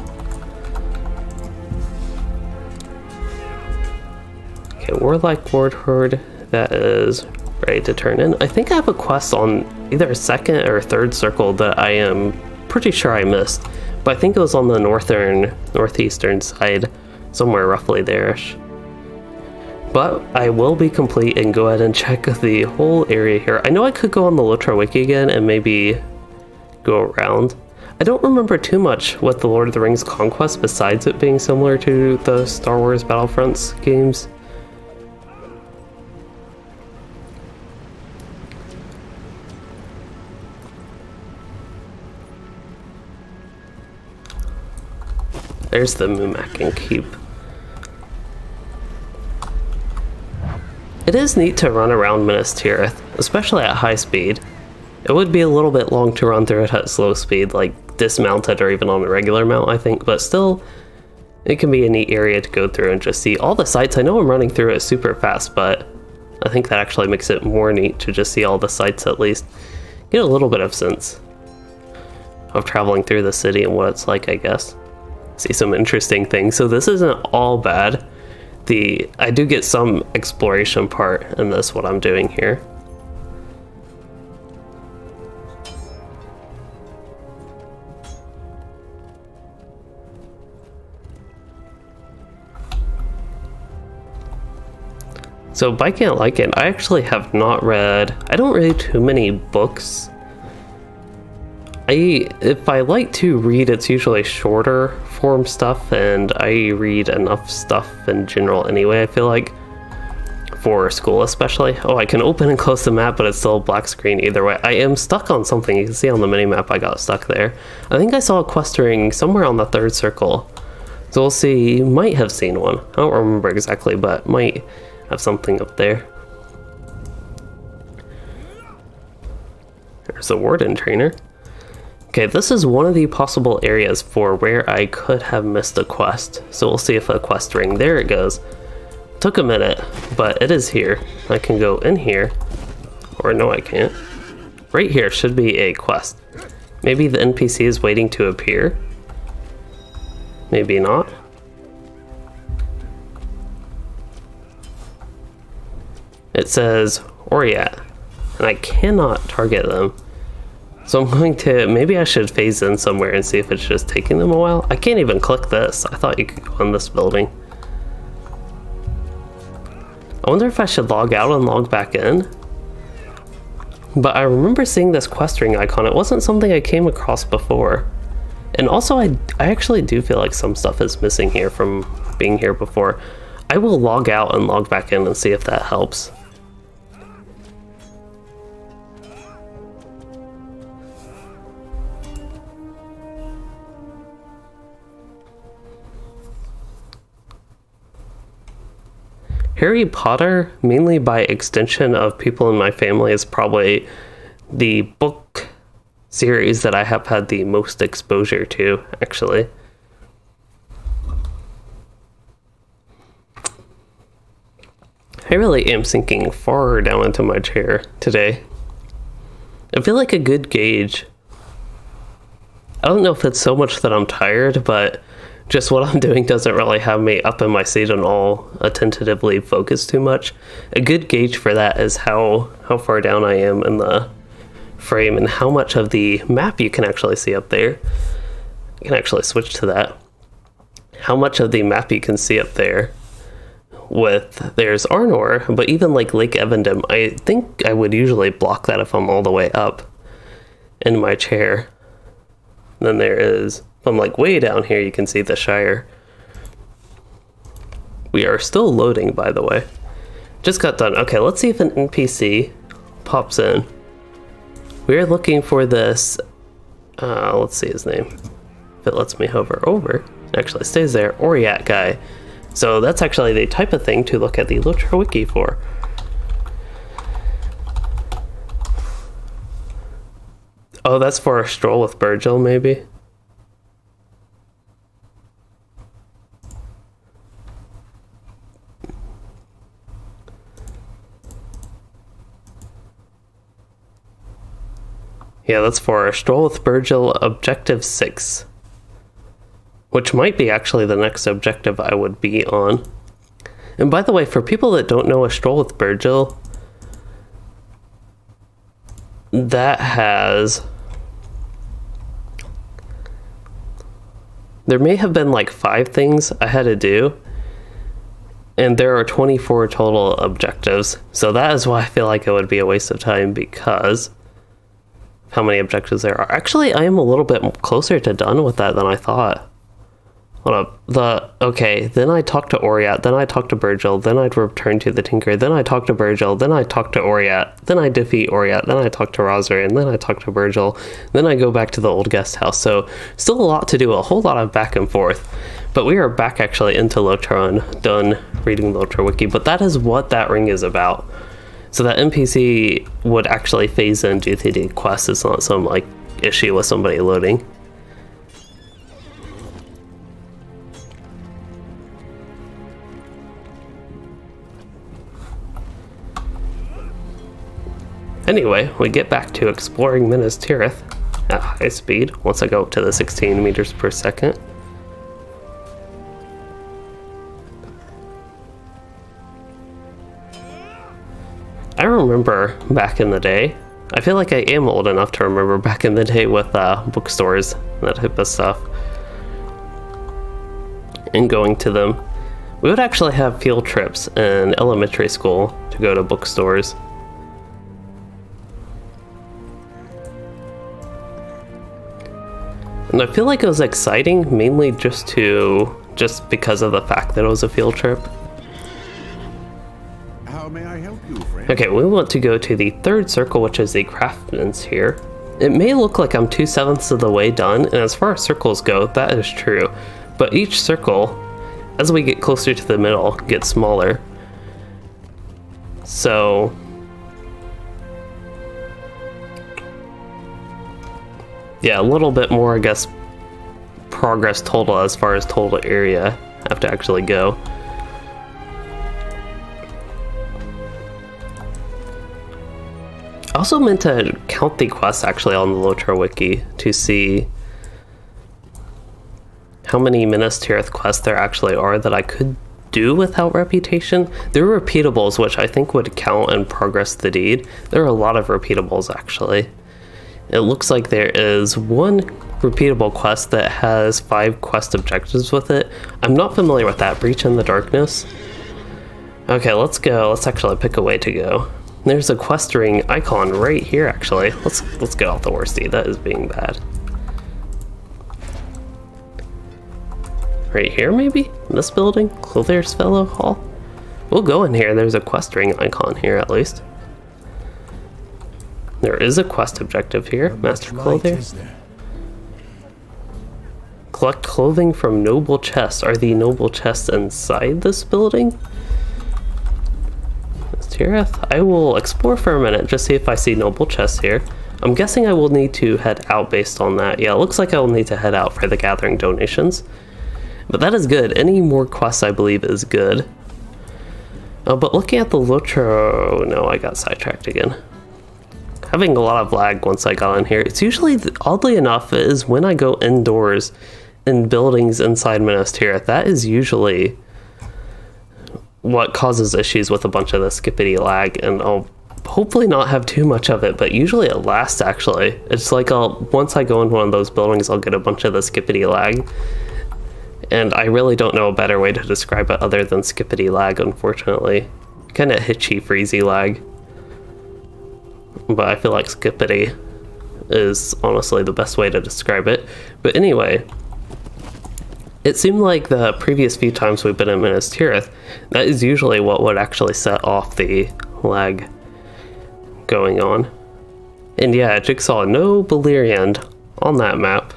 Okay, Warlike Warthord, that is ready to turn in. I think I have a quest on either a second or third circle that I am pretty sure I missed, but I think it was on the northeastern side, somewhere roughly there-ish. But I will be complete and go ahead and check the whole area here. I know I could go on the LOTRO wiki again and maybe go around. I don't remember too much with the Lord of the Rings Conquest besides it being similar to the Star Wars Battlefronts games. There's the Mumakin Keep. It is neat to run around Minas Tirith, especially at high speed. It would be a little bit long to run through it at slow speed, like dismounted or even on a regular mount, I think, but still, it can be a neat area to go through and just see all the sights. I know I'm running through it super fast, but I think that actually makes it more neat to just see all the sights at least. Get a little bit of sense of traveling through the city and what it's like, I guess. See some interesting things. So this isn't all bad. I do get some exploration part in this, what I'm doing here. So by Can't Like It, I actually have not read, I don't read too many books. If I like to read, it's usually shorter form stuff, and I read enough stuff in general anyway, I feel like, for school especially. Oh, I can open and close the map, but it's still a black screen either way. I am stuck on something. You can see on the mini-map I got stuck there. I think I saw a quest ring somewhere on the third circle. So we'll see, might have seen one. I don't remember exactly, but might have something up there. There's a Warden trainer. Okay, this is one of the possible areas for where I could have missed a quest. So we'll see if a quest ring, there it goes. Took a minute, but it is here. I can go in here, or no I can't. Right here should be a quest. Maybe the NPC is waiting to appear. Maybe not. It says Oriat, and I cannot target them. So I'm going to, maybe I should phase in somewhere and see if it's just taking them a while. I can't even click this. I thought you could go on this building. I wonder if I should log out and log back in. But I remember seeing this quest ring icon. It wasn't something I came across before. And also I actually do feel like some stuff is missing here from being here before. I will log out and log back in and see if that helps. Harry Potter, mainly by extension of people in my family, is probably the book series that I have had the most exposure to, actually. I really am sinking far down into my chair today. I feel like a good gauge. I don't know if it's so much that I'm tired, but just what I'm doing doesn't really have me up in my seat and all attentively focused too much. A good gauge for that is how far down I am in the frame and how much of the map you can actually see up there. I can actually switch to that. How much of the map you can see up there. There's Arnor, but even like Lake Evandem, I think I would usually block that if I'm all the way up in my chair. Then there is, if I'm like way down here, you can see the Shire. We are still loading, by the way. Just got done. Okay, let's see if an NPC pops in. We're looking for this, let's see his name. If it lets me hover over, it actually stays there, Oriat guy. So that's actually the type of thing to look at the LOTRO wiki for. Oh, that's for a stroll with Virgil, maybe? Yeah, that's for a stroll with Virgil, objective 6. Which might be actually the next objective I would be on. And by the way, for people that don't know a stroll with Virgil, that has... There may have been like 5 things I had to do, and there are 24 total objectives. So that is why I feel like it would be a waste of time, because how many objectives there are. Actually, I am a little bit closer to done with that than I thought. Hold up. Okay, then I talked to Oriat, then I talked to Virgil, then I'd return to the Tinker, then I talked to Virgil, then I talked to Oriat, then I defeat Oriat, then I talk to Rosary, and then I talk to Virgil, then I go back to the old guest house. So still a lot to do, a whole lot of back and forth. But we are back actually into LOTRO and done reading the LOTRO wiki, but that is what that ring is about. So that NPC would actually phase in due to the quest. It's not some like issue with somebody loading. Anyway, we get back to exploring Minas Tirith at high speed once I go up to the 16 meters per second. I remember back in the day, I feel like I am old enough to remember back in the day with bookstores and that type of stuff, and going to them. We would actually have field trips in elementary school to go to bookstores. And I feel like it was exciting, mainly just because of the fact that it was a field trip. How may I help you, friend? Okay, we want to go to the third circle, which is the craftsman's here. It may look like I'm 2/7 of the way done, and as far as circles go, that is true. But each circle, as we get closer to the middle, gets smaller. So yeah, a little bit more, I guess, progress total as far as total area I have to actually go. I also meant to count the quests actually on the LOTRO wiki to see how many Minas Tirith quests there actually are that I could do without reputation. There are repeatables, which I think would count and progress the deed. There are a lot of repeatables actually. It looks like there is one repeatable quest that has 5 quest objectives with it. I'm not familiar with that. Breach in the Darkness. Okay, let's go. Let's actually pick a way to go. There's a quest ring icon right here actually. Let's get off the worst deed. That is being bad. Right here maybe? In this building? Clothier's Fellow Hall? We'll go in here. There's a quest ring icon here at least. There is a quest objective here. Master Clothier. Collect clothing from noble chests. Are the noble chests inside this building? Tirith? I will explore for a minute, just see if I see noble chests here. I'm guessing I will need to head out based on that. Yeah, it looks like I will need to head out for the gathering donations. But that is good. Any more quests I believe is good. But looking at the LOTRO... No, I got sidetracked again. Having a lot of lag once I got in here. It's usually, oddly enough, is when I go indoors in buildings inside Minas Tirith. That is usually what causes issues with a bunch of the skippity lag, and I'll hopefully not have too much of it, but usually it lasts actually. It's like once I go into one of those buildings, I'll get a bunch of the skippity lag, and I really don't know a better way to describe it other than skippity lag, unfortunately. Kind of hitchy, freezy lag. But I feel like skippity is honestly the best way to describe it. But anyway, it seemed like the previous few times we've been in Minas Tirith, that is usually what would actually set off the lag going on. And yeah, Jigsaw, no Beleriand on that map.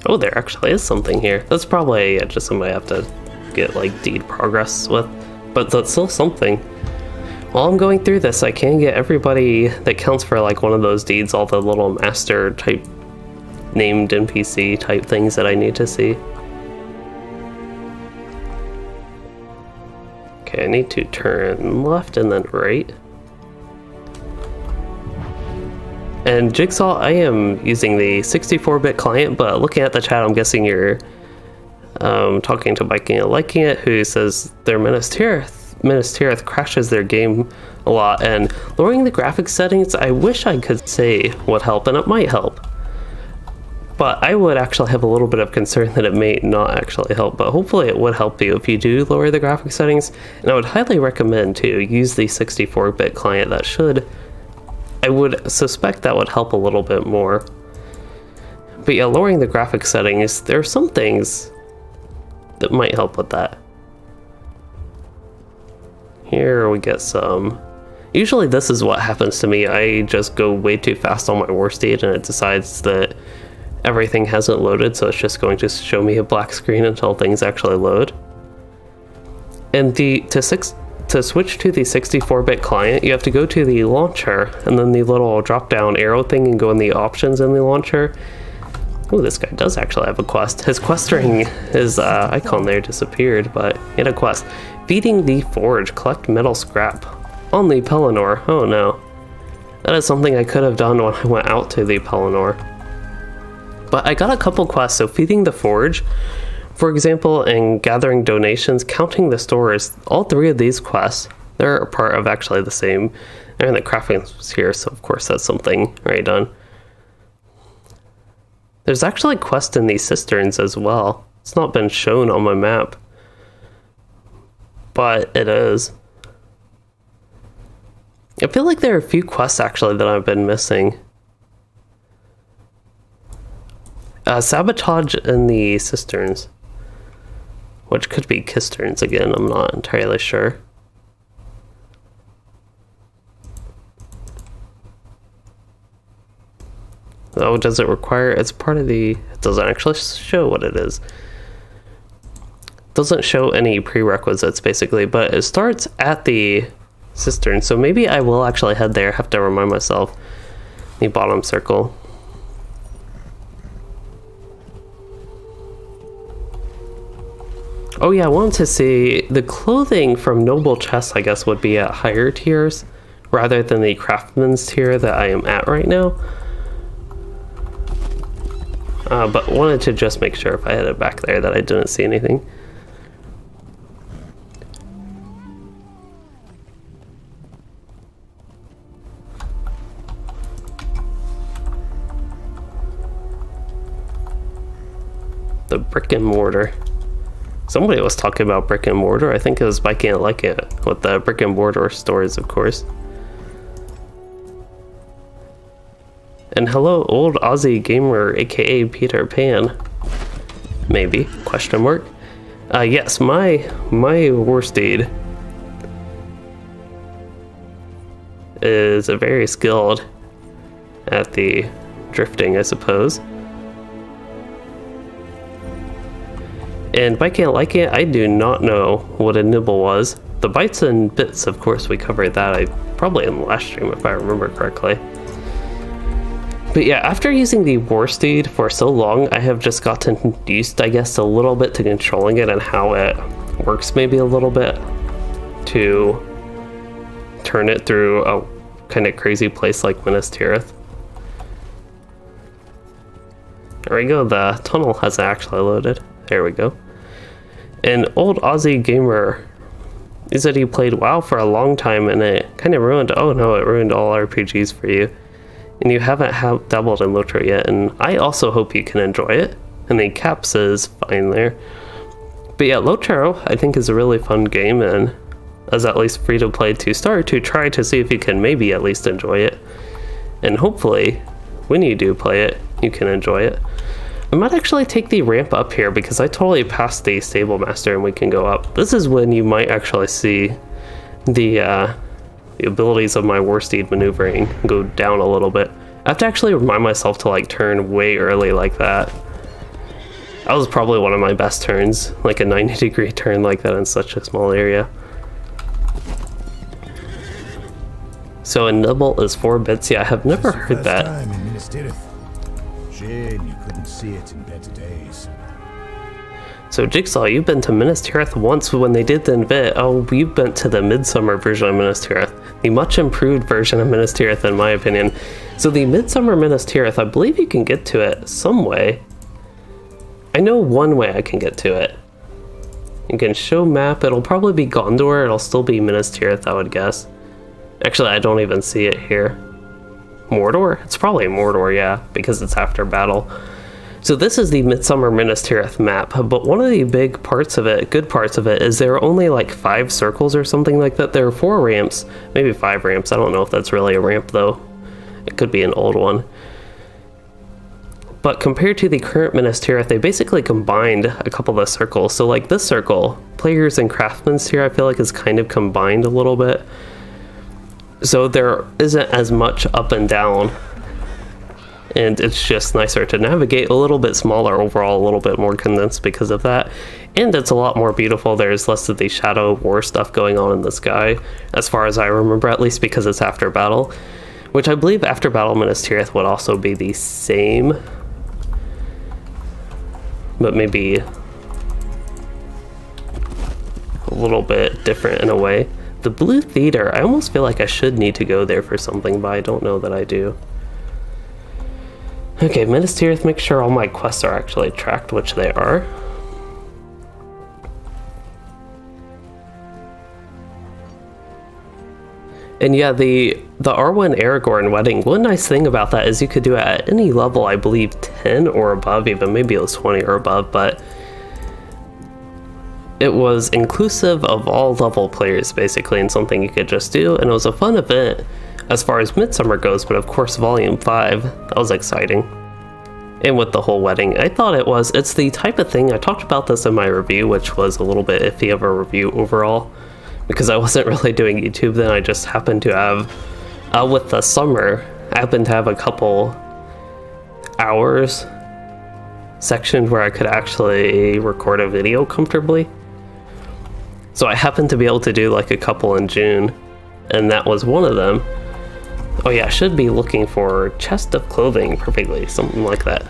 Oh, there actually is something here. That's probably just somebody I have to get like deed progress with, but that's still something. While I'm going through this, I can get everybody that counts for like one of those deeds, all the little master type named NPC type things that I need to see. Okay, I need to turn left and then right. And Jigsaw, I am using the 64-bit client, but looking at the chat, I'm guessing you're talking to Viking and liking it, who says their Minas Tirith crashes their game a lot, and lowering the graphics settings, I wish I could say would help, and it might help. But I would actually have a little bit of concern that it may not actually help, but hopefully it would help you if you do lower the graphics settings, and I would highly recommend to use the 64-bit client. That should... I would suspect that would help a little bit more. But yeah, lowering the graphics settings, there are some things that might help with that. Here we get some... Usually this is what happens to me. I just go way too fast on my war state and it decides that everything hasn't loaded, so it's just going to show me a black screen until things actually load. And to switch to the 64-bit client, you have to go to the launcher and then the little drop-down arrow thing and go in the options in the launcher. Oh, this guy does actually have a quest. His quest ring, his icon there disappeared, but he had a quest. Feeding the forge, collect metal scrap on the Pelennor. Oh no. That is something I could have done when I went out to the Pelennor. But I got a couple quests, so feeding the forge, for example, and gathering donations, counting the stores, all 3 of these quests, they're a part of actually the same. And the crafting was here, so of course that's something already done. There's actually a quest in these cisterns as well. It's not been shown on my map, but it is. I feel like there are a few quests actually that I've been missing. Sabotage in the cisterns. Which could be Kisterns again, I'm not entirely sure. Oh, does it require? It's part of the. It doesn't actually show what it is. Doesn't show any prerequisites basically, but it starts at the cistern. So maybe I will actually head there. Have to remind myself. The bottom circle. Oh yeah, I wanted to see the clothing from noble chests, I guess, would be at higher tiers rather than the craftsman's tier that I am at right now. But wanted to just make sure if I headed back there that I didn't see anything. The brick and mortar. Somebody was talking about brick and mortar. I think it was I Can't Like It with the brick and mortar stores, of course. And hello, old Aussie gamer, aka Peter Pan. Maybe? Question mark. Yes, my worst deed is a very skilled at the drifting, I suppose. And if I can't like it, I do not know what a nibble was. The bites and bits, of course, we covered that probably in the last stream if I remember correctly. But yeah, after using the War Steed for so long, I have just gotten used, I guess, a little bit to controlling it and how it works maybe a little bit to turn it through a kind of crazy place like Minas Tirith. There we go, the tunnel hasn't actually loaded. There we go. An old Aussie gamer, he said he played WoW for a long time and it kind of ruined, oh no, it ruined all RPGs for you. And you haven't dabbled in LOTRO yet, and I also hope you can enjoy it. And the caps is fine there. But yeah, LOTRO I think is a really fun game and is at least free to play to start to try to see if you can maybe at least enjoy it. And hopefully, when you do play it, you can enjoy it. I might actually take the ramp up here because I totally passed the stable master and we can go up. This is when you might actually see the abilities of my War Steed maneuvering go down a little bit. I have to actually remind myself to like turn way early like that. That was probably one of my best turns, like a 90-degree turn like that in such a small area. So a nibble is 4 bits. Yeah, I have never heard that. Time in Minas Tirith. Shame you couldn't see it in better days. So Jigsaw, you've been to Minas Tirith once when they did the invite. Oh, you've been to the Midsummer version of Minas Tirith. The much improved version of Minas Tirith in my opinion. So the Midsummer Minas Tirith, I believe you can get to it some way. I know one way I can get to it. You can show map, it'll probably be Gondor, it'll still be Minas Tirith I would guess. Actually, I don't even see it here. Mordor? It's probably Mordor, yeah, because it's after battle. So this is the Midsummer Minas Tirith map, but one of the big parts of it, good parts of it, is there are only like 5 circles or something like that. There are 4 ramps, maybe 5 ramps. I don't know if that's really a ramp though. It could be an old one. But compared to the current Minas Tirith, they basically combined a couple of the circles. So like this circle, players and craftsmen's here, I feel like is kind of combined a little bit. So there isn't as much up and down, and it's just nicer to navigate, a little bit smaller overall, a little bit more condensed because of that, and it's a lot more beautiful. There's less of the shadow war stuff going on in the sky, as far as I remember, at least because it's after battle, which I believe after battle Minas Tirith would also be the same, but maybe a little bit different in a way. The Blue Theater, I almost feel like I should need to go there for something, but I don't know that I do. Okay, Minas Tirith, make sure all my quests are actually tracked, which they are. And yeah, the Arwen Aragorn wedding, one nice thing about that is you could do it at any level, I believe 10 or above, even maybe it was 20 or above, but it was inclusive of all level players basically, and something you could just do, and it was a fun event as far as Midsummer goes, but of course Volume 5, that was exciting. And with the whole wedding, I thought it's the type of thing, I talked about this in my review, which was a little bit iffy of a review overall, because I wasn't really doing YouTube then. I just happened to have, with the summer, I happened to have a couple hours section where I could actually record a video comfortably. So I happened to be able to do like a couple in June, and that was one of them. Oh yeah, I should be looking for chest of clothing perfectly, something like that.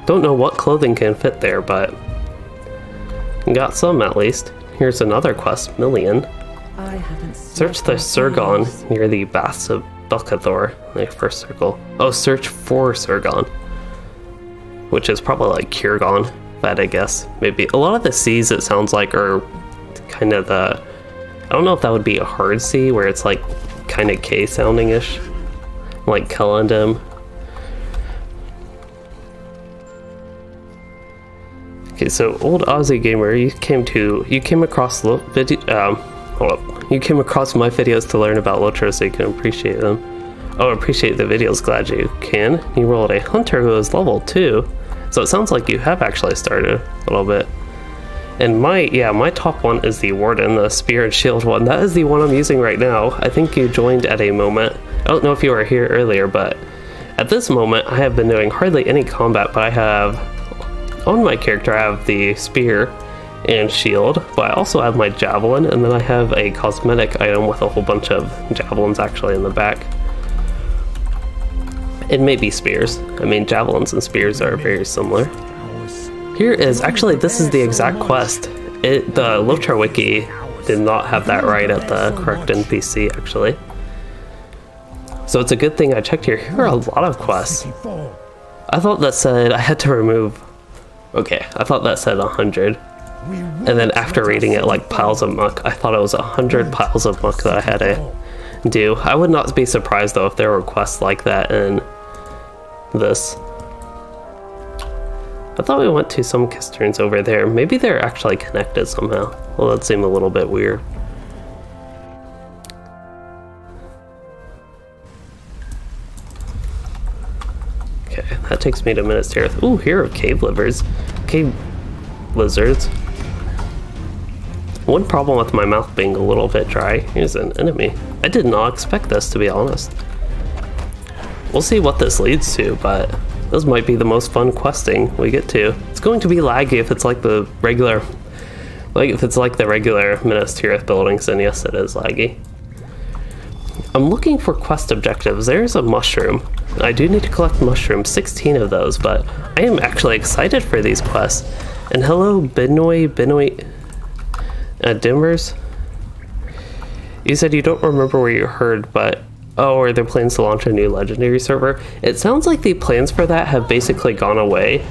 Don't know what clothing can fit there, but got some at least. Here's another quest, Million. I haven't Search the Surgon near the Baths of Belcathor, the first circle. Oh, search for Surgon. Which is probably like Kurgon, that I guess. Maybe. A lot of the C's it sounds like are kind of the... I don't know if that would be a hard C, where it's like kind of K sounding-ish. Like Kellendam. Okay, so Old Aussie Gamer, you came across hold up. You came across my videos to learn about LOTRO so you can appreciate them. Oh, appreciate the videos, glad you can. You rolled a hunter who is level 2. So it sounds like you have actually started a little bit. And my top one is the Warden, the spear and shield one. That is the one I'm using right now. I think you joined at a moment. I don't know if you were here earlier, but at this moment I have been doing hardly any combat, but I have, on my character I have the spear and shield, but I also have my javelin, and then I have a cosmetic item with a whole bunch of javelins actually in the back. And maybe spears. I mean, javelins and spears are very similar. Here is, actually this is the exact quest. The LOTRO wiki did not have that right at the correct NPC actually. So it's a good thing I checked here. Here are a lot of quests. I thought that said I had to remove... Okay, I thought that said 100. And then after reading it like piles of muck, I thought it was 100 piles of muck that I had to do. I would not be surprised though if there were quests like that in this. I thought we went to some cisterns over there. Maybe they're actually connected somehow. Well, that seemed a little bit weird. Okay, that takes me to Minas Tirith. Ooh, here are cave livers. Cave lizards. One problem with my mouth being a little bit dry. Here's an enemy. I did not expect this, to be honest. We'll see what this leads to, but this might be the most fun questing we get to. It's going to be laggy if it's like the regular, Minas Tirith buildings, and yes, it is laggy. I'm looking for quest objectives. There's a mushroom. I do need to collect mushrooms, 16 of those, but I am actually excited for these quests. And hello, Benoit, Dimmers. You said you don't remember where you heard, but oh, are there plans to launch a new legendary server? It sounds like the plans for that have basically gone away.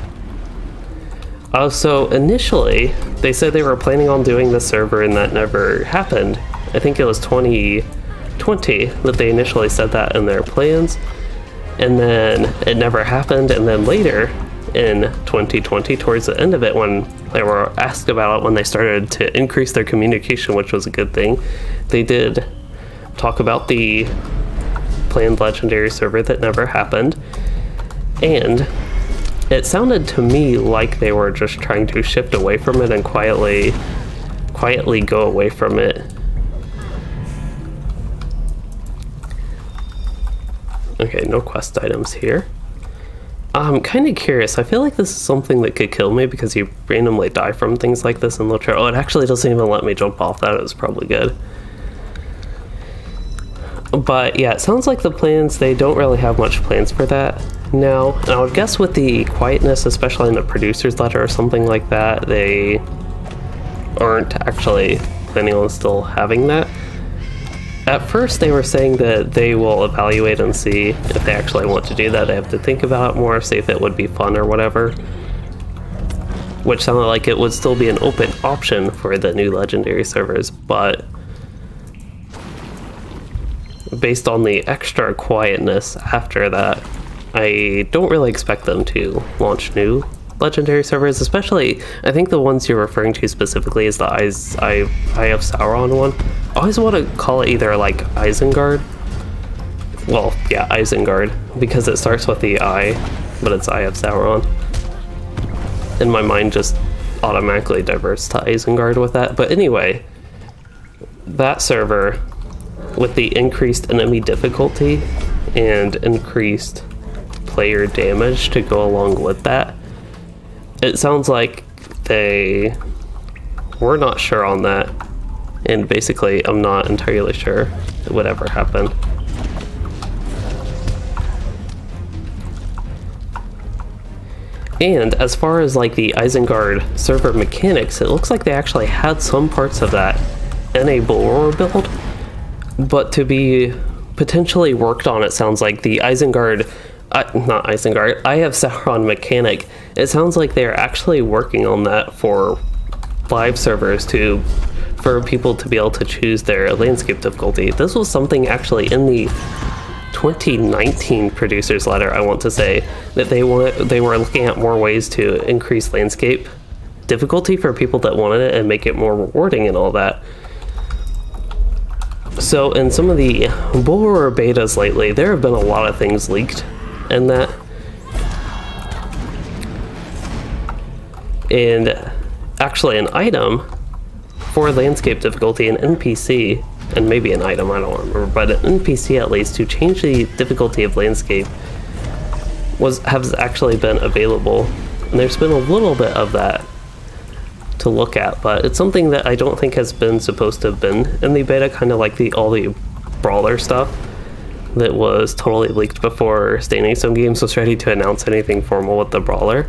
So initially, they said they were planning on doing the server and that never happened. I think it was 2020 that they initially said that in their plans. And then it never happened, and then later in 2020, towards the end of it, when they were asked about it, when they started to increase their communication, which was a good thing, they did talk about the planned legendary server that never happened. And it sounded to me like they were just trying to shift away from it and quietly go away from it. Okay, no quest items here. I'm kind of curious. I feel like this is something that could kill me because you randomly die from things like this in LOTRO. Oh, it actually doesn't even let me jump off that. It was probably good. But yeah, it sounds like the plans, they don't really have much plans for that now. And I would guess with the quietness, especially in the producer's letter or something like that, they aren't actually planning on still having that. At first they were saying that they will evaluate and see if they actually want to do that. They have to think about it more, see if it would be fun or whatever. Which sounded like it would still be an open option for the new legendary servers, but based on the extra quietness after that, I don't really expect them to launch new legendary servers, especially, I think the ones you're referring to specifically is the Eye of Sauron one. I always want to call it either like Isengard. Well, yeah, Isengard, because it starts with the I, but it's Eye of Sauron. And my mind just automatically diverts to Isengard with that. But anyway, that server, with the increased enemy difficulty, and increased player damage to go along with that. It sounds like they were not sure on that, and basically I'm not entirely sure it would ever happen. And as far as like the Isengard server mechanics, it looks like they actually had some parts of that in a Bullroar build, but to be potentially worked on, it sounds like the Isengard, not Isengard, I have Sauron mechanic. It sounds like they're actually working on that for live servers for people to be able to choose their landscape difficulty. This was something actually in the 2019 producer's letter, I want to say, that they were looking at more ways to increase landscape difficulty for people that wanted it and make it more rewarding and all that. So in some of the Bullroar betas lately, there have been a lot of things leaked in that. And actually an item for landscape difficulty, an NPC, and maybe an item, I don't remember, but an NPC at least, to change the difficulty of landscape has actually been available. And there's been a little bit of that to look at, but it's something that I don't think has been supposed to have been in the beta, kind of like all the brawler stuff that was totally leaked before Standing Stone Games was ready to announce anything formal with the brawler.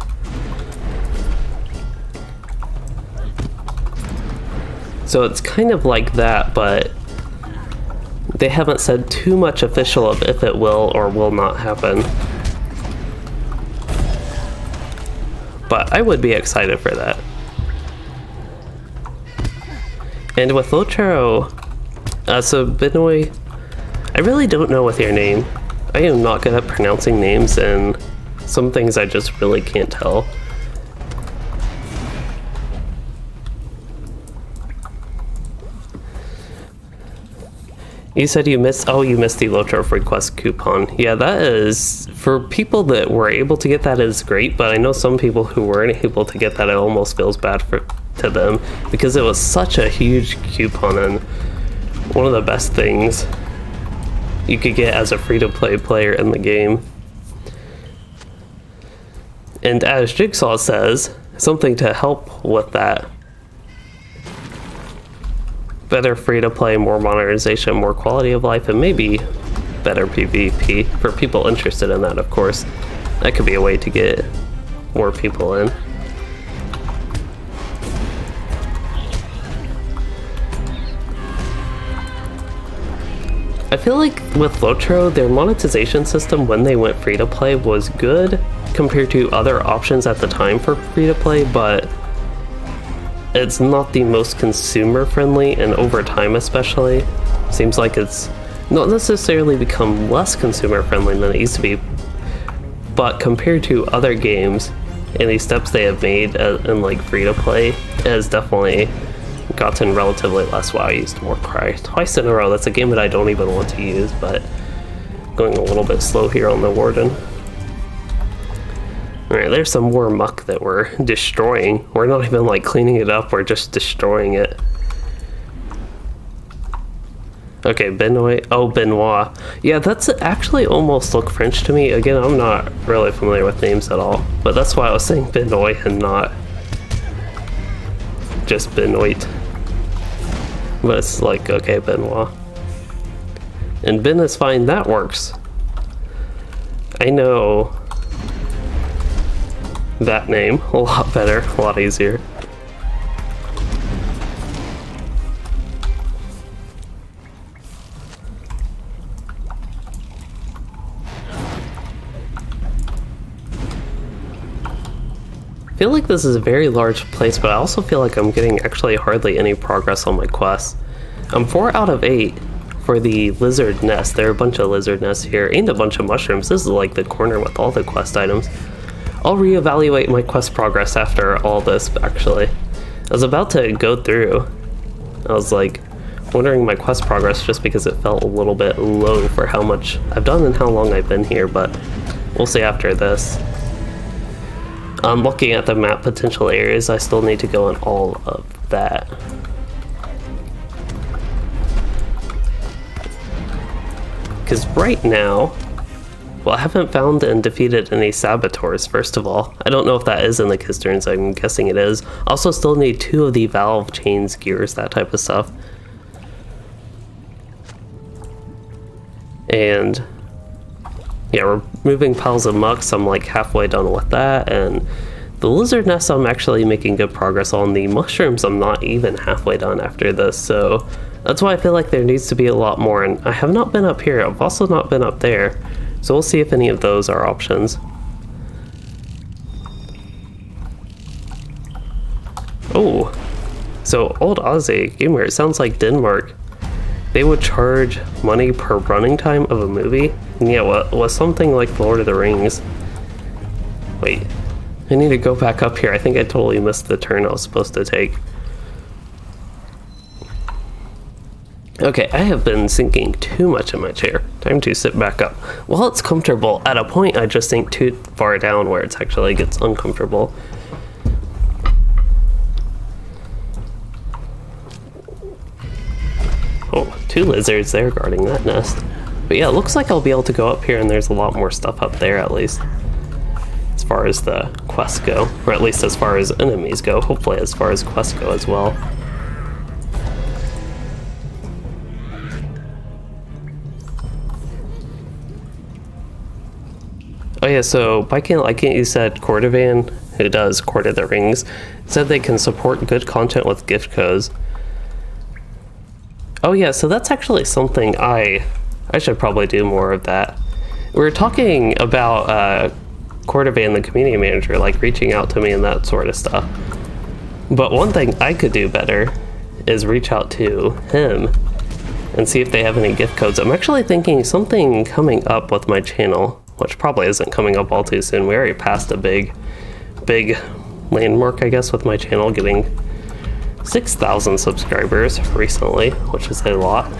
So it's kind of like that, but they haven't said too much official of if it will or will not happen. But I would be excited for that. And with LOTRO, so Benoy, I really don't know with your name. I am not good at pronouncing names, and some things I just really can't tell. You said you missed the LOTRO free quest coupon. Yeah, that is, for people that were able to get that, is great, but I know some people who weren't able to get that, it almost feels bad to them, because it was such a huge coupon and one of the best things you could get as a free-to-play player in the game. And as Jigsaw says, something to help with that: better free-to-play, more monetization, more quality of life, and maybe better PvP for people interested in that, of course. That could be a way to get more people in. I feel like with LOTRO, their monetization system when they went free-to-play was good compared to other options at the time for free-to-play, but it's not the most consumer friendly, and over time especially, seems like it's not necessarily become less consumer friendly than it used to be, but compared to other games and the steps they have made in like free-to-play, it has definitely gotten relatively less. Wow, I used Warcry twice in a row. That's a game that I don't even want to use, but going a little bit slow here on the Warden. Alright, there's some more muck that we're destroying. We're not even like cleaning it up, we're just destroying it. Okay, Benoit. Oh, Benoit. Yeah, that's actually almost look French to me. Again, I'm not really familiar with names at all, but that's why I was saying Benoit and not just Benoit. But it's like, okay, Benoit. And Ben is fine, that works. I know that name a lot better, a lot easier. I feel like this is a very large place, but I also feel like I'm getting actually hardly any progress on my quests. I'm 4 out of 8 for the lizard nest. There are a bunch of lizard nests here and a bunch of mushrooms. This is like the corner with all the quest items. I'll reevaluate my quest progress after all this, actually. I was about to go through. I was like wondering my quest progress just because it felt a little bit low for how much I've done and how long I've been here, but we'll see after this. I'm looking at the map potential areas. I still need to go in all of that. Because right now, Well, I haven't found and defeated any saboteurs, first of all. I don't know if that is in the Kisterns, I'm guessing it is. Also still need 2 of the valve chains, gears, that type of stuff. And yeah, we're moving piles of muck, so I'm like halfway done with that. And the lizard nest, I'm actually making good progress on. The mushrooms, I'm not even halfway done after this, so that's why I feel like there needs to be a lot more. And I have not been up here, I've also not been up there. So we'll see if any of those are options. Oh, so Old Aussie Gamer, it sounds like Denmark. They would charge money per running time of a movie? And yeah, what was something like Lord of the Rings. Wait, I need to go back up here. I think I totally missed the turn I was supposed to take. Okay, I have been sinking too much in my chair. Time to sit back up. While it's comfortable, at a point I just sink too far down where it actually gets uncomfortable. Oh, 2 lizards there guarding that nest. But yeah, it looks like I'll be able to go up here, and there's a lot more stuff up there at least. As far as the quests go, or at least as far as enemies go, hopefully as far as quests go as well. Oh yeah, so Biking Like It, you said Cordovan, who does Court of the Rings, said they can support good content with gift codes. Oh yeah, so that's actually something I should probably do more of that. We were talking about Cordovan, the community manager, like reaching out to me and that sort of stuff. But one thing I could do better is reach out to him and see if they have any gift codes. I'm actually thinking something coming up with my channel, which probably isn't coming up all too soon. We already passed a big landmark, I guess, with my channel getting 6,000 subscribers recently, which is a lot.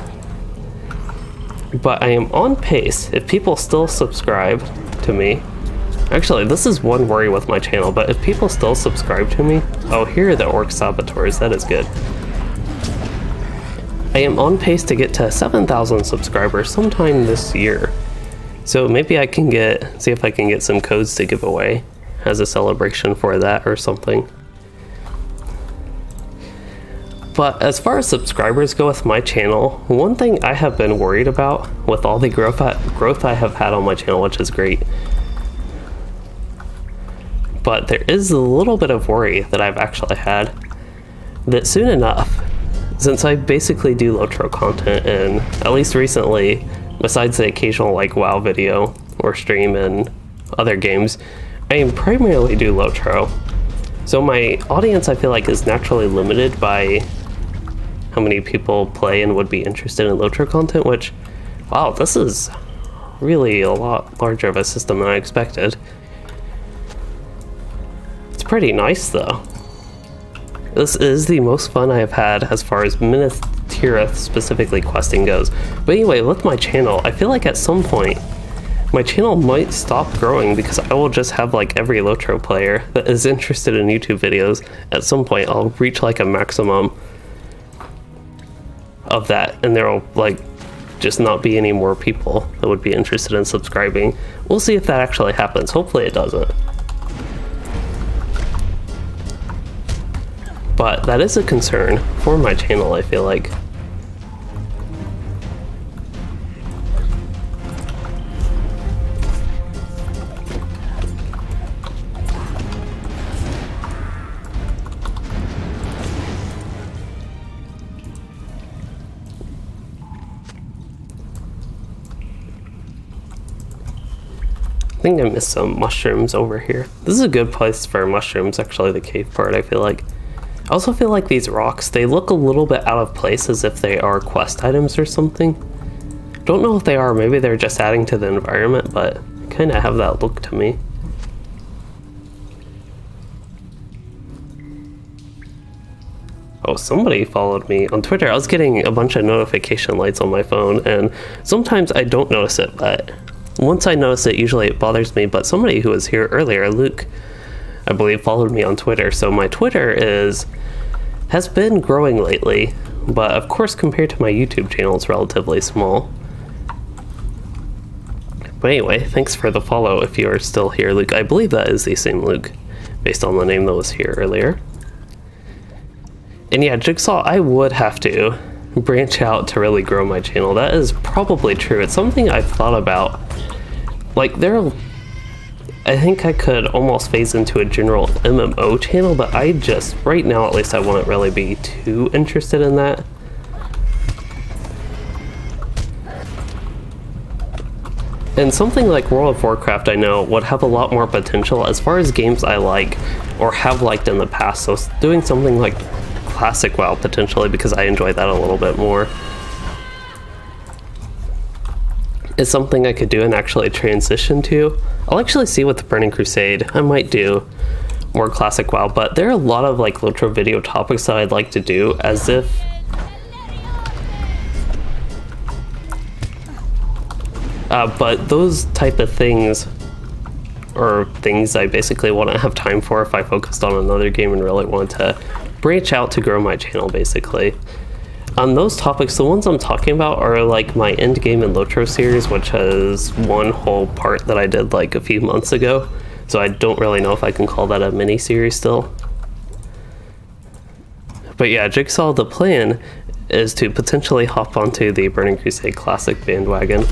But I am on pace. If people still subscribe to me, actually, this is one worry with my channel, but if people still subscribe to me, oh, here are the orc saboteurs, that is good. I am on pace to get to 7,000 subscribers sometime this year. So maybe I can see if I can get some codes to give away as a celebration for that or something. But as far as subscribers go with my channel, one thing I have been worried about with all the growth I have had on my channel, which is great, but there is a little bit of worry that I've actually had that soon enough, since I basically do LOTRO content, and at least recently, besides the occasional like WoW video or stream and other games, I primarily do LOTRO. So my audience, I feel like, is naturally limited by how many people play and would be interested in LOTRO content, which, wow, this is really a lot larger of a system than I expected. It's pretty nice though. This is the most fun I have had as far as Minas Tirith specifically questing goes. But anyway, with my channel, I feel like at some point my channel might stop growing because I will just have like every LOTRO player that is interested in YouTube videos. At some point I'll reach like a maximum of that, and there will like just not be any more people that would be interested in subscribing. We'll see if that actually happens. Hopefully it doesn't. But that is a concern for my channel, I feel like. I think I missed some mushrooms over here. This is a good place for mushrooms, actually, the cave part, I feel like. I also feel like these rocks, they look a little bit out of place, as if they are quest items or something. Don't know if they are, maybe they're just adding to the environment, but kind of have that look to me. Oh, somebody followed me on Twitter. I was getting a bunch of notification lights on my phone, and sometimes I don't notice it, but once I notice it, usually it bothers me. But somebody who was here earlier, Luke, I believe, followed me on Twitter. So my Twitter has been growing lately, but of course compared to my YouTube channel, it's relatively small. But anyway, thanks for the follow if you are still here, Luke. I believe that is the same Luke, based on the name that was here earlier. And yeah, Jigsaw, I would have to branch out to really grow my channel. That is probably true. It's something I've thought about. Like, I think I could almost phase into a general MMO channel, but I just, right now at least, I wouldn't really be too interested in that. And something like World of Warcraft, I know, would have a lot more potential as far as games I like or have liked in the past. So doing something like Classic WoW potentially, because I enjoy that a little bit more, is something I could do and actually transition to. I'll actually see with the Burning Crusade. I might do more Classic WoW, but there are a lot of like LOTRO video topics that I'd like to do, as if but those type of things are things I basically wouldn't have time for if I focused on another game and really wanted to branch out to grow my channel, basically. On those topics, the ones I'm talking about are like my End Game and LOTRO series, which has one whole part that I did like a few months ago. So I don't really know if I can call that a mini-series still. But yeah, Jigsaw, the plan is to potentially hop onto the Burning Crusade Classic bandwagon.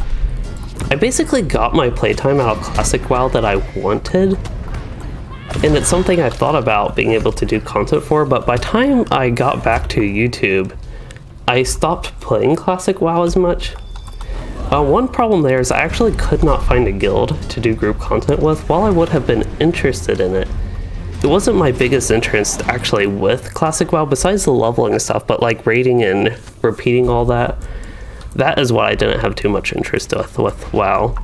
I basically got my playtime out of Classic WoW that I wanted, and it's something I thought about being able to do content for, but by the time I got back to YouTube, I stopped playing Classic WoW as much. One problem there is I actually could not find a guild to do group content with. While I would have been interested in it, it wasn't my biggest interest actually with Classic WoW, besides the leveling and stuff, but like raiding and repeating all that. That is what I didn't have too much interest with WoW.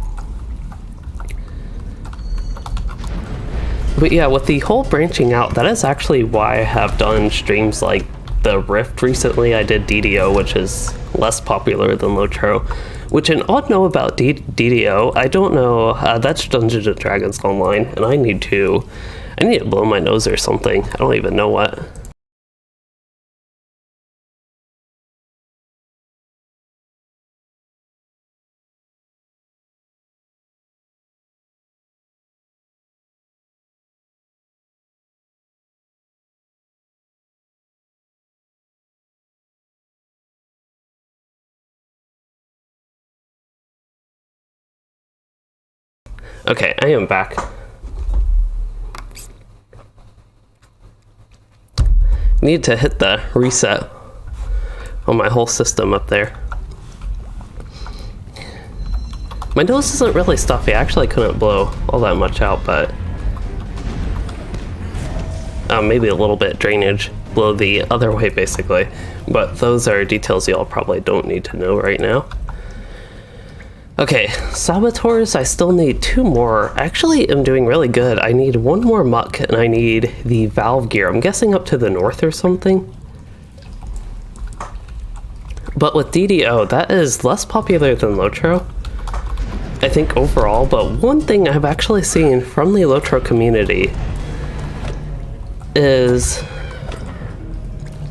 But yeah, with the whole branching out, that is actually why I have done streams like the Rift recently. I did DDO, which is less popular than LOTRO, which an odd know about DDO, I don't know, that's Dungeons & Dragons Online, and I need to blow my nose or something. I don't even know what. Okay, I am back. Need to hit the reset on my whole system up there. My nose isn't really stuffy. I actually couldn't blow all that much out, but maybe a little bit drainage, blow the other way basically. But those are details y'all probably don't need to know right now. Okay, Saboteurs, I still need 2 more. Actually, I'm doing really good. I need 1 more muck, and I need the valve gear. I'm guessing up to the north or something. But with DDO, that is less popular than LOTRO, I think, overall. But one thing I've actually seen from the LOTRO community is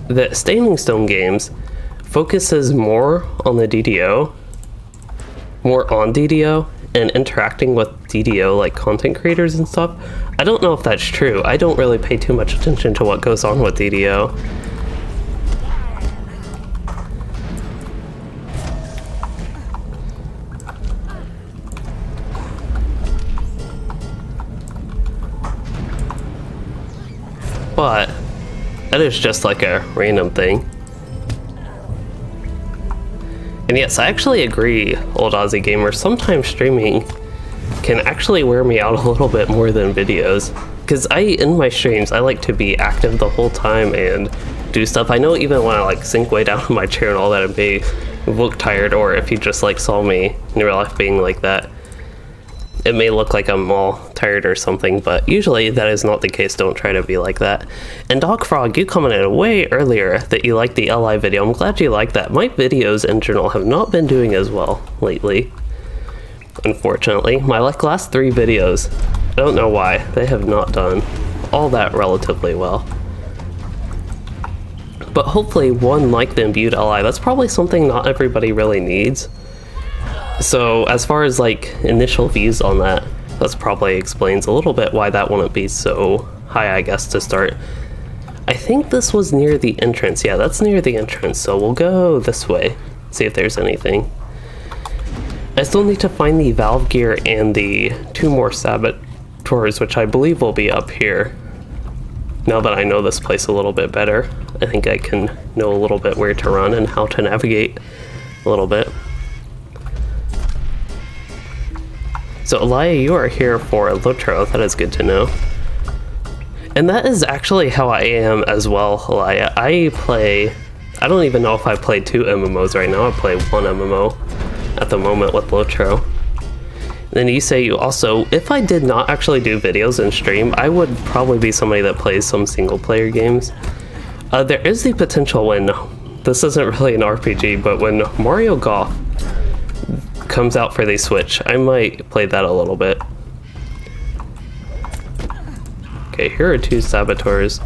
that Standing Stone Games focuses more on the DDO, more on DDO, and interacting with DDO like content creators and stuff. I don't know if that's true. I don't really pay too much attention to what goes on with DDO. But that is just like a random thing. And yes, I actually agree, Old Aussie Gamer, sometimes streaming can actually wear me out a little bit more than videos. Because in my streams, I like to be active the whole time and do stuff. I know even when I like sink way down in my chair and all that, and may look tired, or if you just like saw me in real life being like that, it may look like I'm all tired or something, but usually that is not the case. Don't try to be like that. And Dogfrog, you commented way earlier that you liked the LI video. I'm glad you liked that. My videos in general have not been doing as well lately, unfortunately. My last 3 videos, I don't know why, they have not done all that relatively well. But hopefully one like the imbued LI, that's probably something not everybody really needs. So as far as like initial views on that, that's probably explains a little bit why that wouldn't be so high, I guess, to start. I think this was near the entrance. Yeah, that's near the entrance. So we'll go this way, see if there's anything. I still need to find the valve gear and the 2 more saboteurs, which I believe will be up here. Now that I know this place a little bit better, I think I can know a little bit where to run and how to navigate a little bit. So Elia, you are here for LOTRO. That is good to know. And that is actually how I am as well, Elia. I don't even know if I play 2 MMOs right now. I play 1 MMO at the moment with LOTRO. Then you say you also, if I did not actually do videos and stream, I would probably be somebody that plays some single player games. There is the potential when, this isn't really an RPG, but when Mario Golf comes out for the Switch, I might play that a little bit. Okay, here are 2 saboteurs.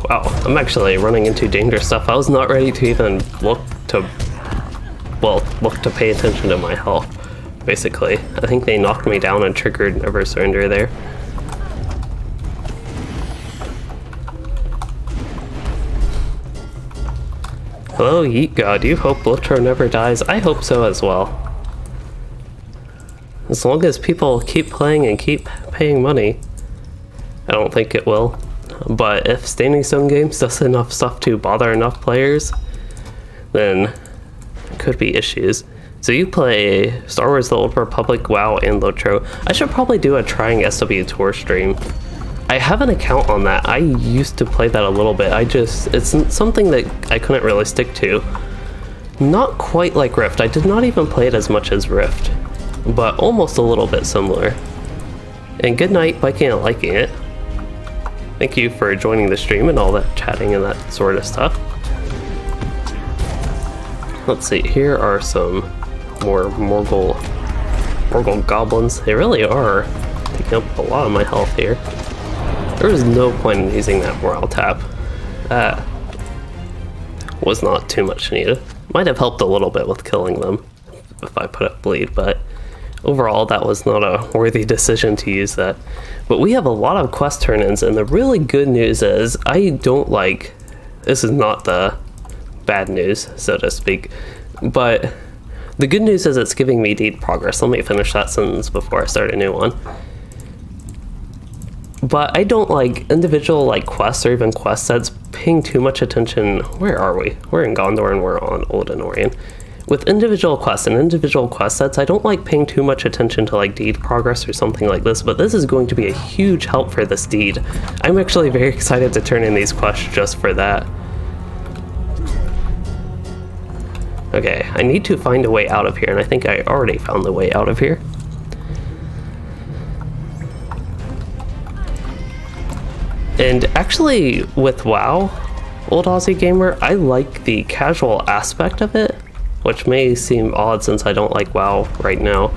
Wow, I'm actually running into dangerous stuff. I was not ready to even look to pay attention to my health, basically. I think they knocked me down and triggered Never Surrender there. Hello, Yeet God. You hope LOTRO never dies? I hope so as well. As long as people keep playing and keep paying money, I don't think it will. But if Standing Stone Games does enough stuff to bother enough players, then there could be issues. So you play Star Wars The Old Republic, WoW, and LOTRO. I should probably do a Trying SW Tour stream. I have an account on that. I used to play that a little bit. It's something that I couldn't really stick to. Not quite like Rift. I did not even play it as much as Rift, but almost a little bit similar. And good night, liking and liking it. Thank you for joining the stream and all that chatting and that sort of stuff. Let's see, here are some more Morgul goblins. They really are taking up a lot of my health here. There was no point in using that morale tap. That was not too much needed. Might have helped a little bit with killing them if I put up bleed, but overall that was not a worthy decision to use that. But we have a lot of quest turn-ins, and the really good news is I don't like, this is not the bad news, so to speak, but the good news is it's giving me deed progress. Let me finish that sentence before I start a new one. But I don't like individual like quests or even quest sets paying too much attention. Where are we? We're in Gondor and we're on Old Anorien. With individual quests and individual quest sets, I don't like paying too much attention to like deed progress or something like this, but this is going to be a huge help for this deed. I'm actually very excited to turn in these quests just for that. Okay, I need to find a way out of here, and I think I already found the way out of here. And actually, with WoW, Old Aussie Gamer, I like the casual aspect of it, which may seem odd since I don't like WoW right now.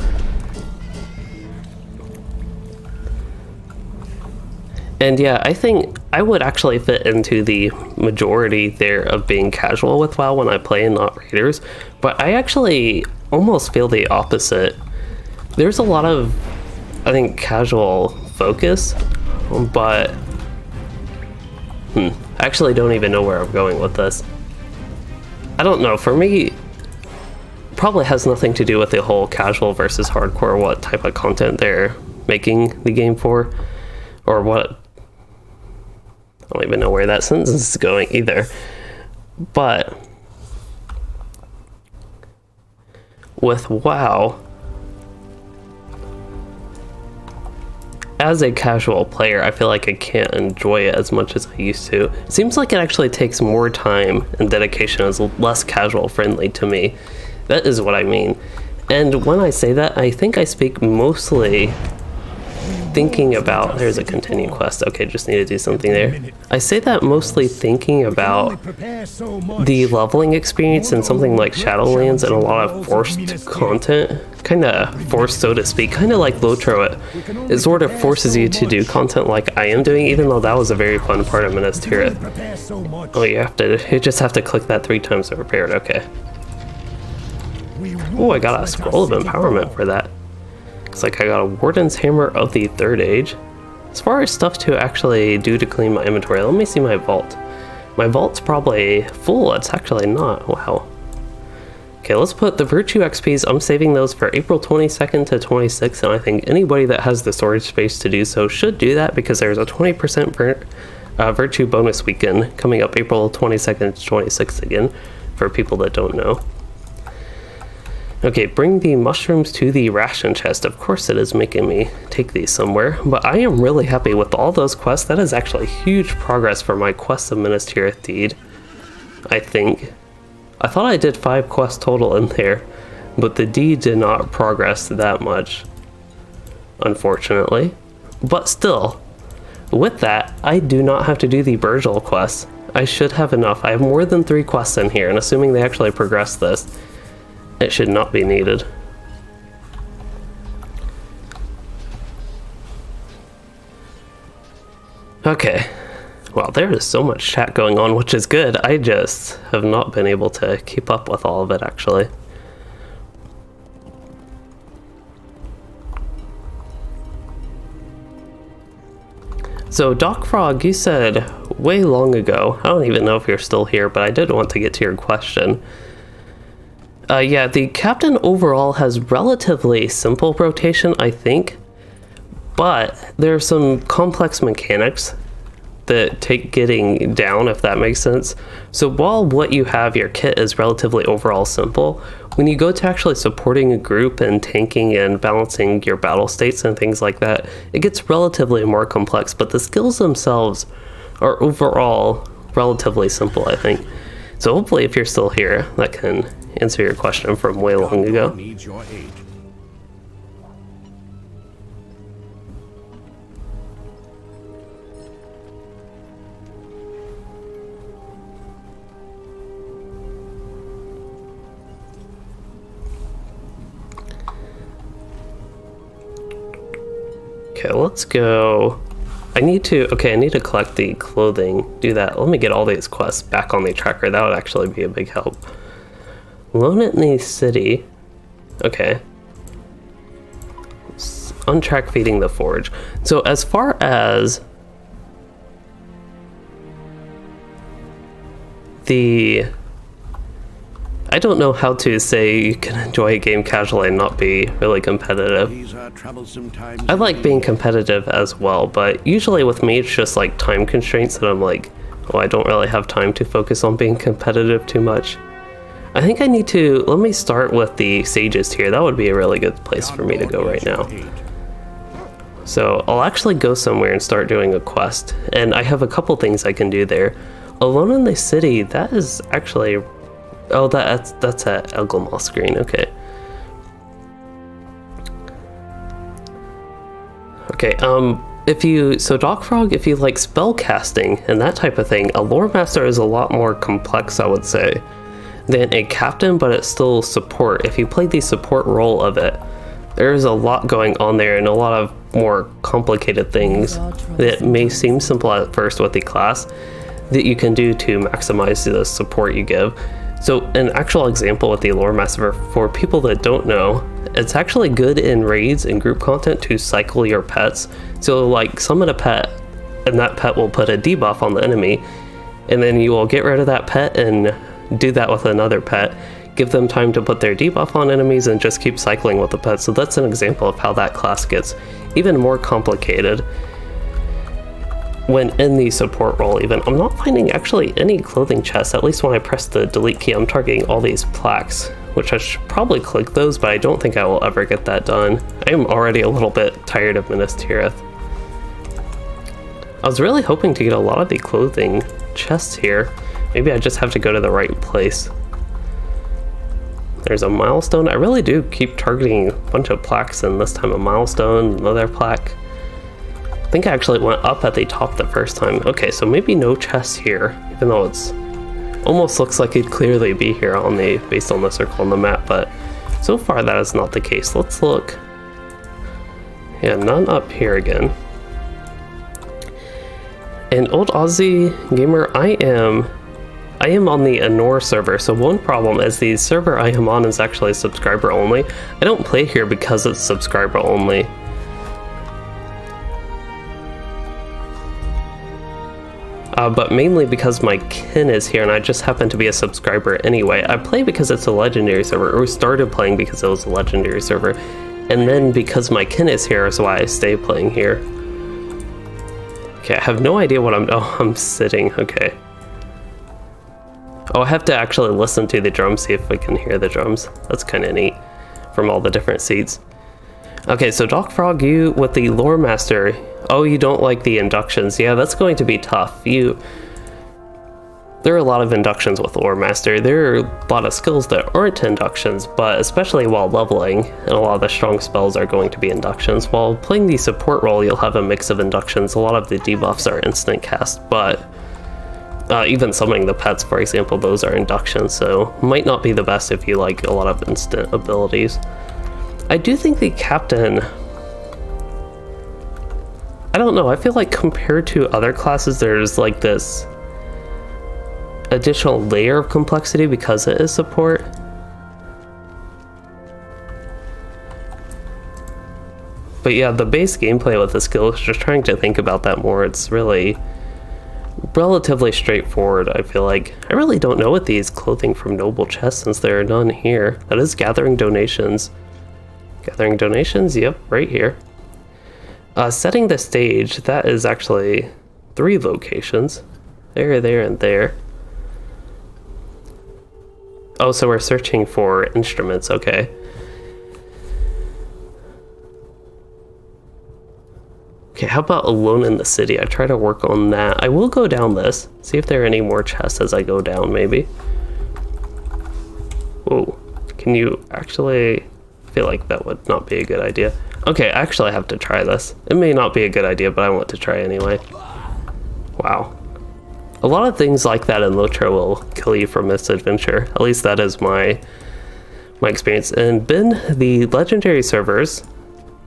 And yeah, I think I would actually fit into the majority there of being casual with WoW when I play and not raiders, but I actually almost feel the opposite. There's a lot of, I think, casual focus, but I actually don't even know where I'm going with this. I don't know, for me, probably has nothing to do with the whole casual versus hardcore, what type of content they're making the game for, or what. I don't even know where that sentence is going either. But with WoW, as a casual player, I feel like I can't enjoy it as much as I used to. It seems like it actually takes more time and dedication, is less casual friendly to me. That is what I mean. And when I say that, I think I speak mostly thinking about... There's a continue quest. Okay, just need to do something there. I say that mostly thinking about the leveling experience in something like Shadowlands and a lot of forced content. Kind of forced, so to speak. Kind of like LOTRO. It sort of forces you to do content like I am doing, even though that was a very fun part of Minas Tirith. Oh, you just have to click that 3 times to prepare it. Okay. Oh, I got a scroll of empowerment for that. Looks like I got a Warden's Hammer of the 3rd Age. As far as stuff to actually do to clean my inventory, let me see my vault. My vault's probably full. It's actually not. Wow. Okay, let's put the Virtue XPs. I'm saving those for April 22nd to 26th, and I think anybody that has the storage space to do so should do that because there's a 20% Virtue bonus weekend coming up April 22nd to 26th again for people that don't know. Okay, bring the mushrooms to the ration chest. Of course it is making me take these somewhere, but I am really happy with all those quests. That is actually huge progress for my Quest of Minas Tirith deed, I think. I thought I did 5 quests total in there, but the deed did not progress that much, unfortunately. But still, with that, I do not have to do the Virgil quest. I should have enough. I have more than 3 quests in here, and assuming they actually progress this, it should not be needed. Okay. Well, there is so much chat going on, which is good. I just have not been able to keep up with all of it, actually. So, Doc Frog, you said way long ago, I don't even know if you're still here, but I did want to get to your question. Yeah, the captain overall has relatively simple rotation, I think, but there are some complex mechanics that take getting down, if that makes sense. So while what you have, your kit, is relatively overall simple, when you go to actually supporting a group and tanking and balancing your battle states and things like that, it gets relatively more complex, but the skills themselves are overall relatively simple, I think. So hopefully if you're still here, that can answer your question from way long ago. Needs your aid. Okay, let's go. I need to collect the clothing, do that. Let me get all these quests back on the tracker. That would actually be a big help. Loan it in the city. Okay. Untrack feeding the forge. So as far as the... I don't know how to say you can enjoy a game casually and not be really competitive. These are troublesome times. I like being competitive as well, but usually with me it's just like time constraints that I'm like, oh, I don't really have time to focus on being competitive too much. I think I need to, let me start with the sages here. That would be a really good place for me to go right now. So I'll actually go somewhere and start doing a quest, and I have a couple things I can do there. Alone in the City, that is actually, oh, that's at Elgilmal screen, okay. Okay, so Doc Frog, if you like spell casting and that type of thing, a lore master is a lot more complex, I would say, than a captain, but it's still support. If you play the support role of it, there's a lot going on there and a lot of more complicated things that may seem simple at first with the class that you can do to maximize the support you give. So an actual example with the lore master, for people that don't know, it's actually good in raids and group content to cycle your pets. So like summon a pet, and that pet will put a debuff on the enemy, and then you will get rid of that pet and do that with another pet, give them time to put their debuff on enemies, and just keep cycling with the pet. So that's an example of how that class gets even more complicated when in the support role. Even I'm not finding actually any clothing chests, at least when I press the delete key. I'm targeting all these plaques, which I should probably click those, but I don't think I will ever get that done. I am already a little bit tired of Minas Tirith. I was really hoping to get a lot of the clothing chests here. Maybe I just have to go to the right place. There's a milestone. I really do keep targeting a bunch of plaques, and this time a milestone, another plaque. think I actually went up at the top the first time. Okay, so maybe no chests here, even though it's almost looks like it'd clearly be here on the based on the circle on the map, but so far that is not the case. Let's look. Yeah, none up here again. And Old Aussie Gamer, I am on the Anor server, so one problem is the server I am on is actually subscriber only. I don't play here because it's subscriber only. But mainly because my kin is here and I just happen to be a subscriber anyway. I play because it's a legendary server, or started playing because it was a legendary server, and then because my kin is here is why I stay playing here. Okay, I have no idea what I'm sitting, okay. Oh, I have to actually listen to the drums, see if we can hear the drums. That's kind of neat, from all the different seats. Okay, so Doc Frog, you with the Lore Master. Oh, you don't like the inductions. Yeah, that's going to be tough. There are a lot of inductions with Lore Master. There are a lot of skills that aren't inductions, but especially while leveling, and a lot of the strong spells are going to be inductions. While playing the support role, you'll have a mix of inductions. A lot of the debuffs are instant cast, but even summoning the pets, for example, those are inductions, so might not be the best if you like a lot of instant abilities. I do think the captain, I don't know, I feel like compared to other classes, there's like this additional layer of complexity because it is support. But yeah, the base gameplay with the skill is just trying to think about that more. It's really relatively straightforward, I feel like. I really don't know what these clothing from noble chests, since there are none here. That is gathering donations. Gathering donations, yep, right here. Setting the stage, that is actually 3 locations. There, there, and there. Oh, so we're searching for instruments, okay. Okay, how about Alone in the City? I try to work on that. I will go down this, see if there are any more chests as I go down, maybe. Whoa, can you actually... I feel like that would not be a good idea. Okay, I actually have to try this. It may not be a good idea, but I want to try anyway. Wow. A lot of things like that in LOTRO will kill you from misadventure. At least that is my experience. And in the legendary servers,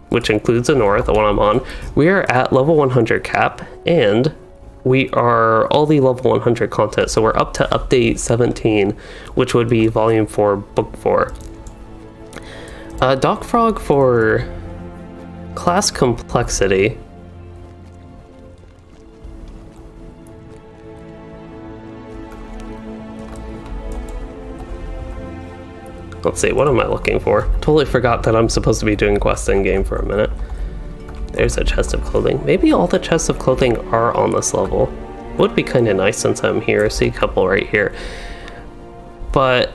which includes Anor, the one I'm on, we are at level 100 cap, and we are all the level 100 content. So we're up to update 17, which would be volume 4, book 4. Doc Frog for class complexity. Let's see, what am I looking for? Totally forgot that I'm supposed to be doing quests in game for a minute. There's a chest of clothing. Maybe all the chests of clothing are on this level. Would be kind of nice since I'm here. See a couple right here. But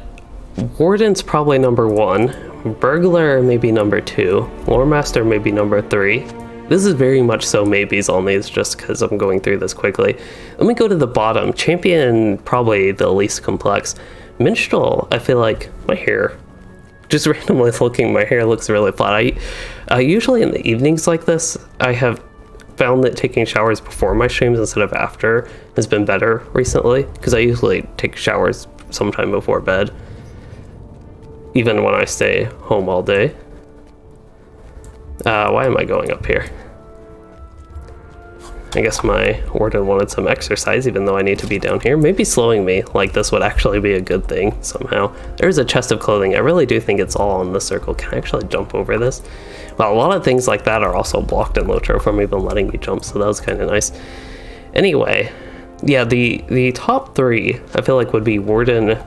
Warden's probably number 1. Burglar maybe number 2. Lore Master maybe number 3. This is very much so maybes on these just because I'm going through this quickly. Let me go to the bottom. Champion, probably the least complex. Minstrel, I feel like my hair, just randomly looking, my hair looks really flat. I usually in the evenings like this, I have found that taking showers before my streams instead of after has been better recently, because I usually take showers sometime before bed, even when I stay home all day. Why am I going up here? I guess my warden wanted some exercise, even though I need to be down here. Maybe slowing me like this would actually be a good thing somehow. There's a chest of clothing. I really do think it's all on the circle. Can I actually jump over this? Well, a lot of things like that are also blocked in LOTRO from even letting me jump, so that was kind of nice. Anyway, yeah, the top 3 I feel like would be Warden,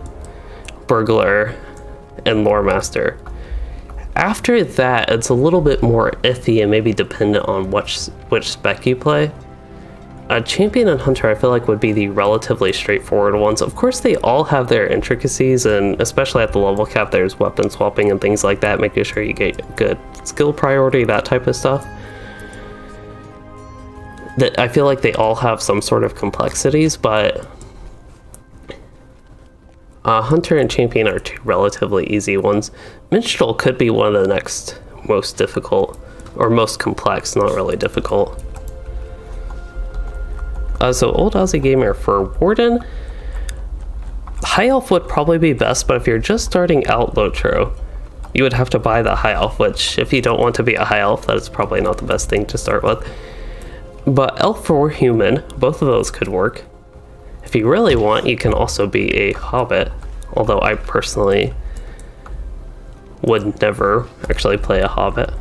Burglar, and Lore Master. After that, it's a little bit more iffy and maybe dependent on which spec you play. Champion and Hunter I feel like would be the relatively straightforward ones. Of course they all have their intricacies, and especially at the level cap there's weapon swapping and things like that, making sure you get good skill priority, that type of stuff. That I feel like they all have some sort of complexities, but Hunter and Champion are 2 relatively easy ones. Minstrel could be one of the next most difficult, or most complex, not really difficult. So Old Aussie Gamer for Warden. High Elf would probably be best, but if you're just starting out LOTRO, you would have to buy the High Elf, which if you don't want to be a High Elf, that is probably not the best thing to start with. But Elf or Human, both of those could work. If you really want, you can also be a Hobbit, although I personally would never actually play a Hobbit.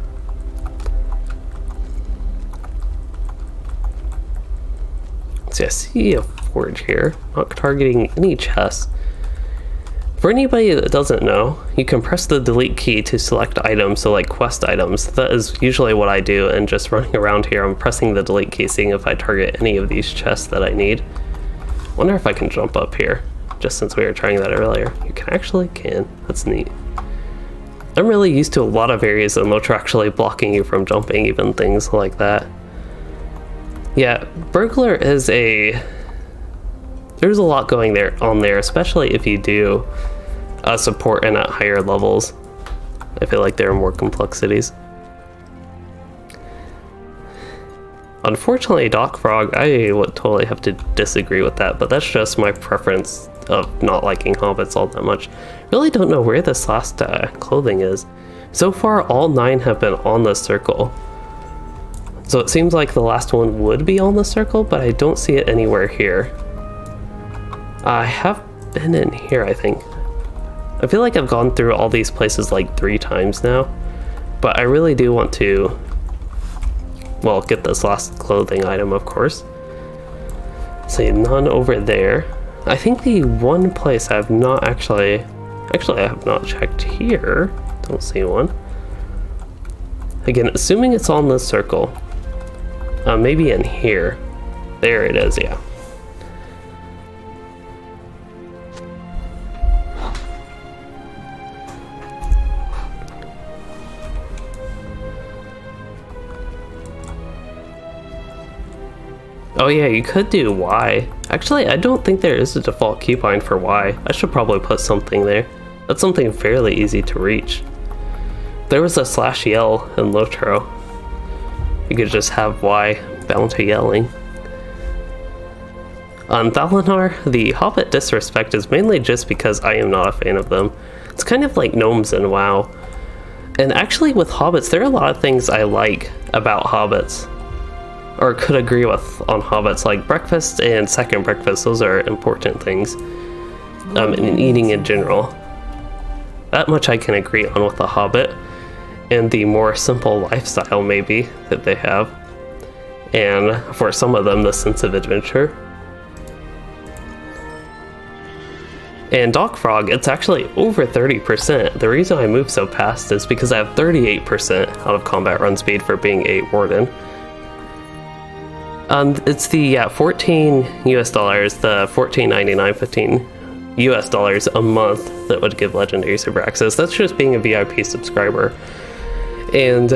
So I see a forge here, not targeting any chests. For anybody that doesn't know, you can press the delete key to select items, so like quest items. That is usually what I do, and just running around here, I'm pressing the delete key, seeing if I target any of these chests that I need. Wonder if I can jump up here, just since we were trying that earlier. You can. That's neat. I'm really used to a lot of areas in LOTRO actually blocking you from jumping, even things like that. Yeah, Burglar is there's a lot going on there, especially if you do support and at higher levels. I feel like there are more complexities. Unfortunately, Doc Frog, I would totally have to disagree with that, but that's just my preference of not liking hobbits all that much. Really don't know where this last clothing is. So far, all 9 have been on the circle. So it seems like the last one would be on the circle, but I don't see it anywhere here. I have been in here, I think. I feel like I've gone through all these places like 3 times now, but I really do want to, well, get this last clothing item, of course. See, none over there. I think the one place I have not actually I have not checked here. Don't see one. Again, assuming it's on this circle. Maybe in here. There it is, yeah. Oh yeah, you could do Y. Actually, I don't think there is a default keybind for Y. I should probably put something there. That's something fairly easy to reach. There was a /yell in LOTRO. You could just have Y bound to yelling. On Pelennor, the Hobbit disrespect is mainly just because I am not a fan of them. It's kind of like gnomes in WoW. And actually with Hobbits, there are a lot of things I like about Hobbits. Or could agree with on Hobbits, like breakfast and second breakfast. Those are important things in eating in general. That much I can agree on with the Hobbit, and the more simple lifestyle maybe that they have, and for some of them the sense of adventure. And Doc Frog, it's actually over 30%. The reason I move so fast is because I have 38% out of combat run speed for being a Warden. It's the $14 US, the $14.99, 15 US dollars a month that would give legendary super access. That's just being a VIP subscriber. And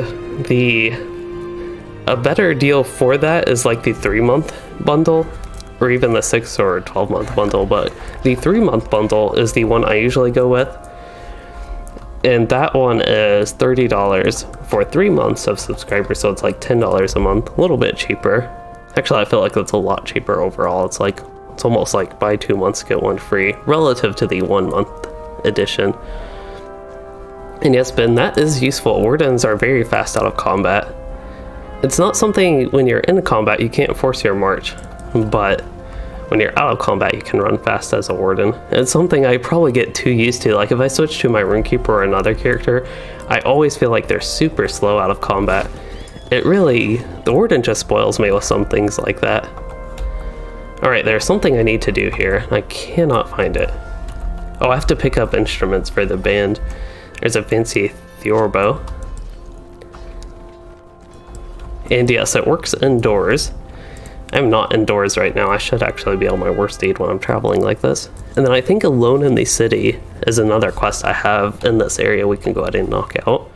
a better deal for that is like the 3-month bundle, or even the 6 or 12-month bundle, but the 3-month bundle is the one I usually go with. And that one is $30 for 3 months of subscribers, so it's like $10 a month, a little bit cheaper. Actually, I feel like that's a lot cheaper overall. It's almost like buy 2 months, get 1 free, relative to the 1-month edition. And yes, Ben, that is useful. Wardens are very fast out of combat. It's not something when you're in combat you can't force your march, but when you're out of combat you can run fast as a Warden. It's something I probably get too used to. Like if I switch to my Runekeeper or another character, I always feel like they're super slow out of combat. The Warden just spoils me with some things like that. Alright, there's something I need to do here. I cannot find it. Oh, I have to pick up instruments for the band. There's a fancy theorbo. And yes, it works indoors. I'm not indoors right now. I should actually be on my worst deed when I'm traveling like this. And then I think Alone in the City is another quest I have in this area we can go ahead and knock out.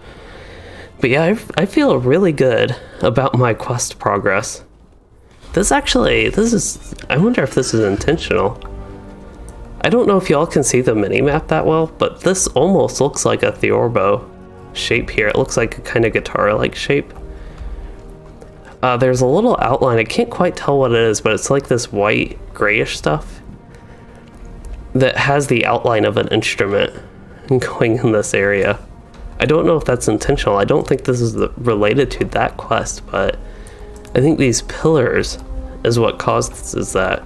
But yeah, I feel really good about my quest progress. I wonder if this is intentional. I don't know if y'all can see the mini-map that well, but this almost looks like a theorbo shape here. It looks like a kind of guitar-like shape. There's a little outline. I can't quite tell what it is, but it's like this white grayish stuff that has the outline of an instrument going in this area. I don't know if that's intentional. I don't think this is related to that quest, but I think these pillars is what causes that.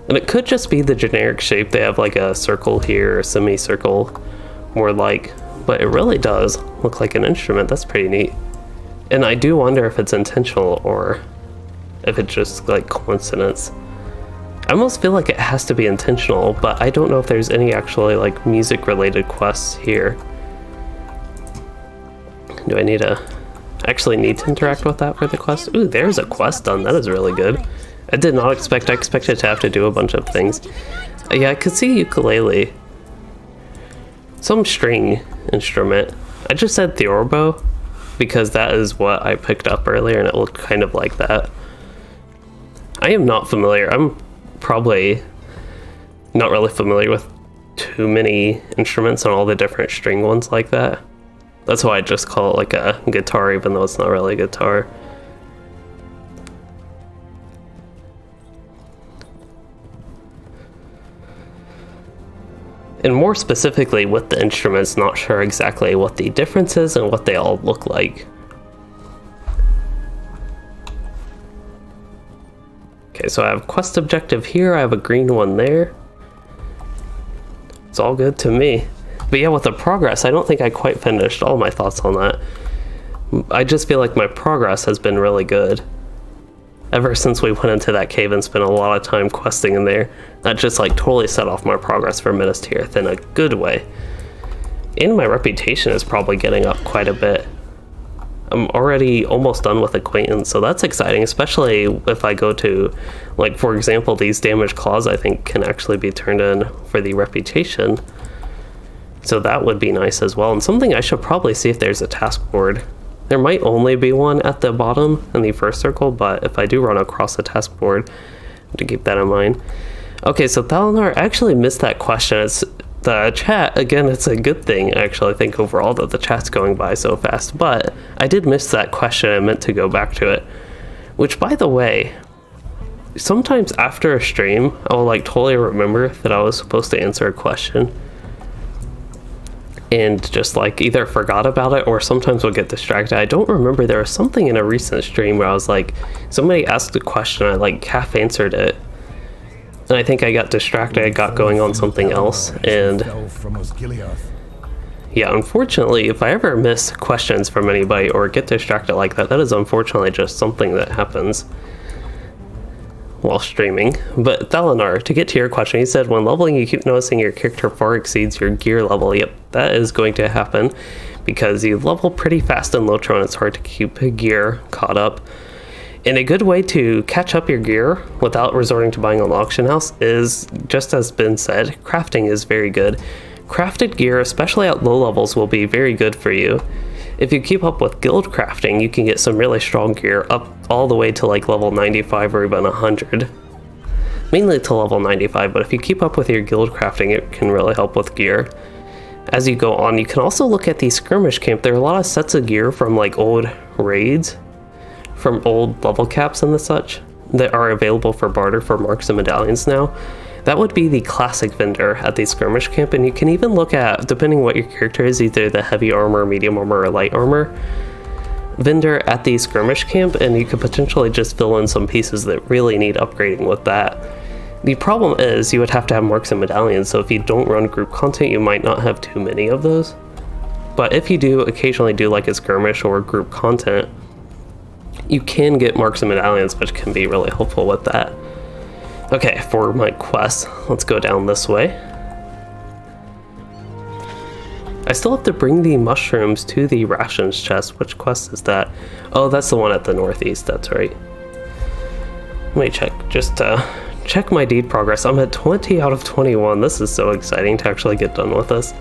And it could just be the generic shape. They have like a circle here, a semicircle, more like, but it really does look like an instrument. That's pretty neat. And I do wonder if it's intentional or if it's just like coincidence. I almost feel like it has to be intentional, but I don't know if there's any actually like music related quests here. Do I need to actually need to interact with that for the quest? Ooh, there's a quest done. That is really good. I did not expect. I expected to have to do a bunch of things. Yeah, I could see ukulele. Some string instrument. I just said theorbo because that is what I picked up earlier and it looked kind of like that. I am not familiar. I'm probably not really familiar with too many instruments and all the different string ones like that. That's why I just call it like a guitar, even though it's not really a guitar. And more specifically with the instruments, not sure exactly what the difference is and what they all look like. Okay, so I have quest objective here, I have a green one there. It's all good to me. But yeah, with the progress, I don't think I quite finished all my thoughts on that. I just feel like my progress has been really good. Ever since we went into that cave and spent a lot of time questing in there, that just like totally set off my progress for Minas Tirith in a good way. And my reputation is probably getting up quite a bit. I'm already almost done with acquaintance, so that's exciting, especially if I go to, like, for example, these damaged claws I think can actually be turned in for the reputation. So that would be nice as well, and something I should probably see if there's a task board. There might only be one at the bottom in the first circle, but if I do run across a task board, I have to keep that in mind. Okay, so Pelennor, I actually missed that question. It's the chat, again, it's a good thing, actually, I think overall that the chat's going by so fast, but I did miss that question. I meant to go back to it. Which, by the way, sometimes after a stream, I'll like totally remember that I was supposed to answer a question and just like either forgot about it or sometimes will get distracted. I don't remember, there was something in a recent stream where I was like, somebody asked a question, I like half answered it, and I think I got distracted, I got going on something else, and yeah, unfortunately, if I ever miss questions from anybody or get distracted like that, that is unfortunately just something that happens while streaming. But Pelennor, to get to your question, he said, when leveling, you keep noticing your character far exceeds your gear level. Yep, that is going to happen because you level pretty fast in LOTRO and it's hard to keep gear caught up. And a good way to catch up your gear without resorting to buying on the auction house is, just as Ben said, crafting is very good. Crafted gear, especially at low levels, will be very good for you. If you keep up with guild crafting, you can get some really strong gear up all the way to like level 95 or even 100. Mainly to level 95, but if you keep up with your guild crafting, it can really help with gear. As you go on, you can also look at the skirmish camp. There are a lot of sets of gear from like old raids, from old level caps and the such, that are available for barter for marks and medallions now. That would be the classic vendor at the skirmish camp, and you can even look at, depending what your character is, either the heavy armor, medium armor, or light armor vendor at the skirmish camp, and you could potentially just fill in some pieces that really need upgrading with that. The problem is you would have to have marks and medallions, so if you don't run group content, you might not have too many of those. But if you do occasionally do like a skirmish or group content, you can get marks and medallions, which can be really helpful with that. Okay, for my quest, let's go down this way. I still have to bring the mushrooms to the rations chest. Which quest is that? Oh, that's the one at the northeast, that's right. Let me check, just check my deed progress. I'm at 20 out of 21. This is so exciting to actually get done with this.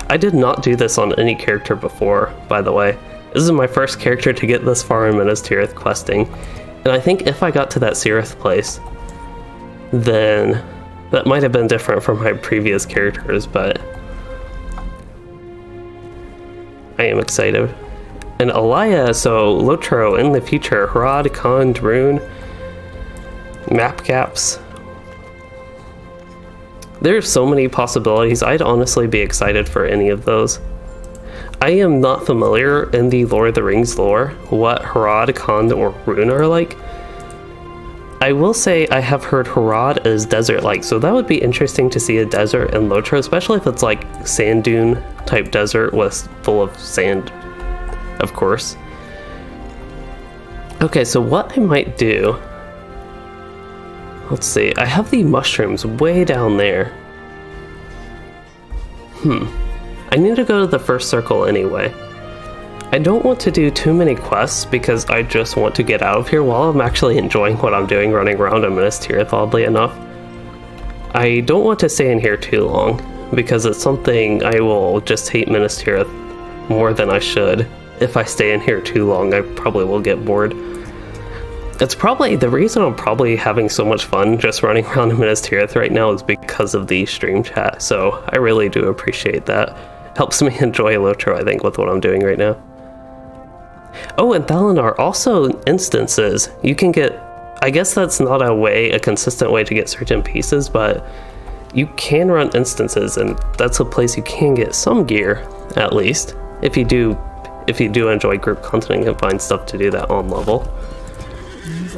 I did not do this on any character before, by the way. This is my first character to get this far in Minas Tirith questing. And I think if I got to that Tirith place, then that might have been different from my previous characters, but I am excited. And Alaya, so LOTRO in the future, Harad, Khan, Rune, map gaps. There's so many possibilities. I'd honestly be excited for any of those. I am not familiar in the Lord of the Rings lore what Harad, Khan, or Rune are like. I will say I have heard Harad is desert-like, so that would be interesting to see a desert in LOTRO, especially if it's like sand dune type desert with full of sand, of course. Okay, so what I might do, let's see, I have the mushrooms way down there. I need to go to the first circle anyway. I don't want to do too many quests because I just want to get out of here while I'm actually enjoying what I'm doing running around in Minas Tirith, oddly enough. I don't want to stay in here too long because it's something I will just hate Minas Tirith more than I should. If I stay in here too long, I probably will get bored. It's probably the reason I'm probably having so much fun just running around in Minas Tirith right now is because of the stream chat, so I really do appreciate that. Helps me enjoy LOTRO, I think, with what I'm doing right now. Oh, and Pelennor, also instances. You can get, I guess that's not a consistent way to get certain pieces, but you can run instances, and that's a place you can get some gear, at least. If you do enjoy group content and can find stuff to do that on level.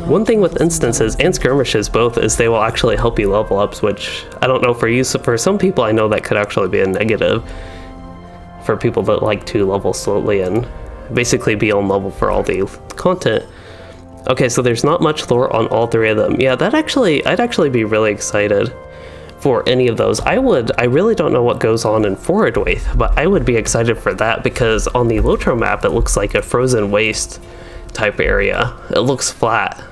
One thing with instances and skirmishes both is they will actually help you level ups, which I don't know for you. So for some people I know that could actually be a negative for people that like to level slowly and basically be on level for all the content. Okay, so there's not much lore on all three of them. Yeah, I'd actually be really excited for any of those. I really don't know what goes on in Wildwood, but I would be excited for that because on the LOTRO map it looks like a frozen waste type area. It looks flat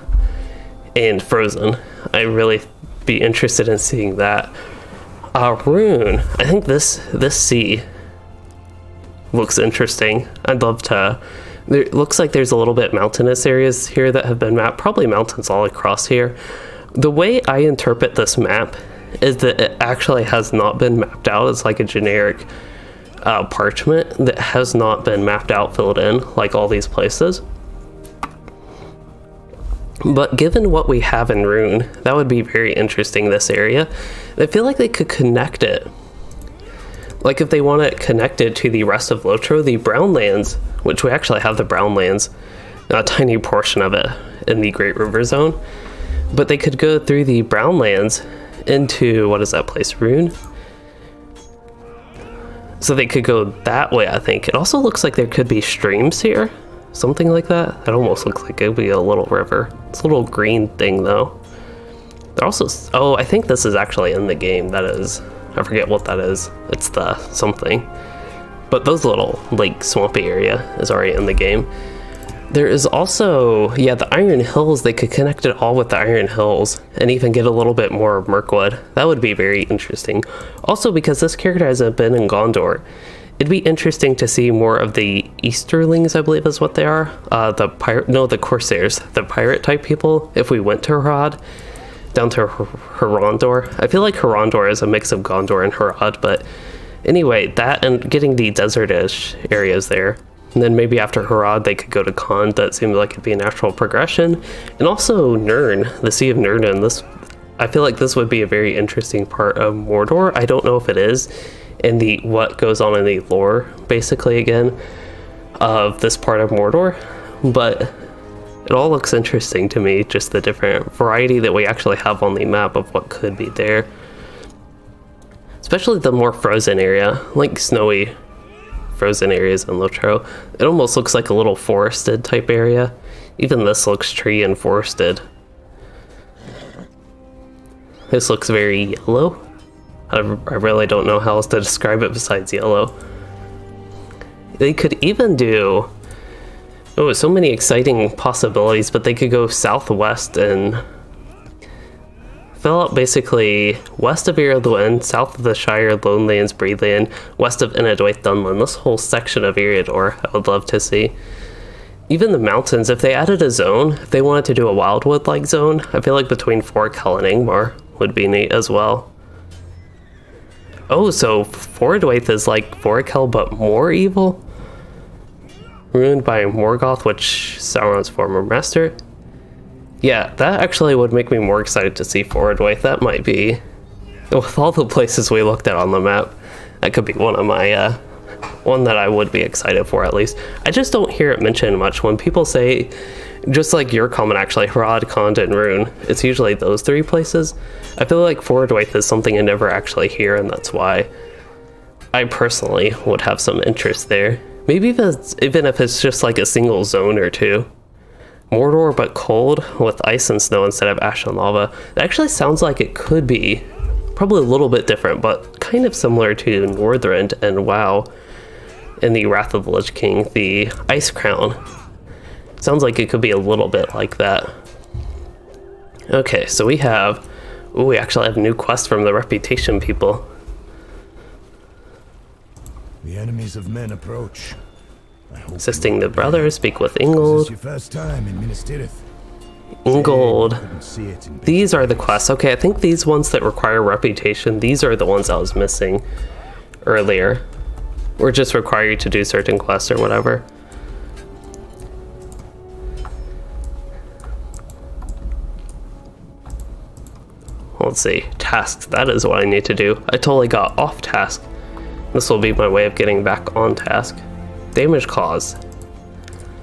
and frozen. I'd really be interested in seeing that. Rune, I think this sea looks interesting. I'd love to. It looks like there's a little bit mountainous areas here that have been mapped, probably mountains all across here. The way I interpret this map is that it actually has not been mapped out. It's like a generic parchment that has not been mapped out, filled in, like all these places. But given what we have in Rune, that would be very interesting, this area. I feel like they could connect it. Like if they want it connected to the rest of LOTRO, the Brownlands, which we actually have the Brownlands, a tiny portion of it in the Great River Zone. But they could go through the Brownlands into, what is that place, Rune? So they could go that way, I think. It also looks like there could be streams here. Something like that. It almost looks like it would be a little river. It's a little green thing though. They're also, oh, I think this is actually in the game. That is, I forget what that is. It's the something. But those little lake swampy area is already in the game. There is also, yeah, the Iron Hills. They could connect it all with the Iron Hills and even get a little bit more of Mirkwood. That would be very interesting. Also, because this character hasn't been in Gondor, it'd be interesting to see more of the Easterlings, I believe is what they are. The Corsairs, the pirate type people. If we went to Harad, down to Harondor. I feel like Harondor is a mix of Gondor and Harad, but anyway, that and getting the desert-ish areas there. And then maybe after Harad, they could go to Khan. That seemed like it'd be a natural progression. And also Nirn, the Sea of Nirn. I feel like this would be a very interesting part of Mordor. I don't know if it is in the what goes on in the lore, basically, again, of this part of Mordor. But it all looks interesting to me, just the different variety that we actually have on the map of what could be there. Especially the more frozen area, like snowy frozen areas in LOTRO. It almost looks like a little forested type area. Even this looks tree and forested. This looks very yellow. I really don't know how else to describe it besides yellow. They could even do, oh, so many exciting possibilities, but they could go southwest and fill out basically west of Eriadoin, south of the Shire, Lonelands, Breedland, west of Inadoith, Dunland. This whole section of Eriador I would love to see. Even the mountains, if they added a zone, if they wanted to do a Wildwood-like zone, I feel like between Forkel and Ingmar would be neat as well. Oh, so Wildwood is like Forkel but more evil? Ruined by Morgoth, which Sauron's former master. Yeah, that actually would make me more excited to see Forward Way. That might be, with all the places we looked at on the map, that could be one of my, one that I would be excited for at least. I just don't hear it mentioned much when people say, just like your comment actually, Hrad, Khand, and Rune, it's usually those three places. I feel like Forward Way is something I never actually hear, and that's why I personally would have some interest there. Maybe even if it's just like a single zone or two. Mordor but cold with ice and snow instead of ash and lava. That actually sounds like it could be probably a little bit different, but kind of similar to Northrend and WoW in the Wrath of the Lich King, the Ice Crown. Sounds like it could be a little bit like that. Okay, so we have... Ooh, we actually have a new quest from the Reputation people. The enemies of men approach. Assisting the brothers, speak with This is Ingold. your first time in Minas Tirith. Ingold. Couldn't see it in These are the quests. Okay, I think these ones that require reputation, these are the ones I was missing earlier. Or just require you to do certain quests or whatever. Let's see. Tasks. That is what I need to do. I totally got off task. This will be my way of getting back on task. Damage claws.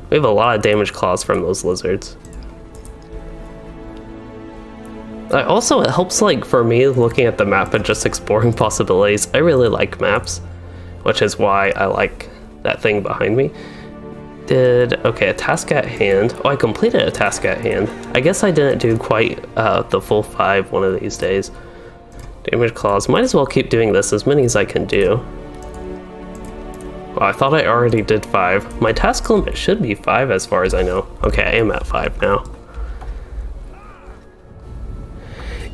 We have a lot of damage claws from those lizards. Also, it helps, like, for me, looking at the map and just exploring possibilities. I really like maps, which is why I like that thing behind me. Okay, a task at hand. Oh, I completed a task at hand. I guess I didn't do quite the full 5 one of these days. Damage claws. Might as well keep doing this, as many as I can do. Well, I thought I already did 5. My task limit should be 5 as far as I know. Okay, I am at 5 now.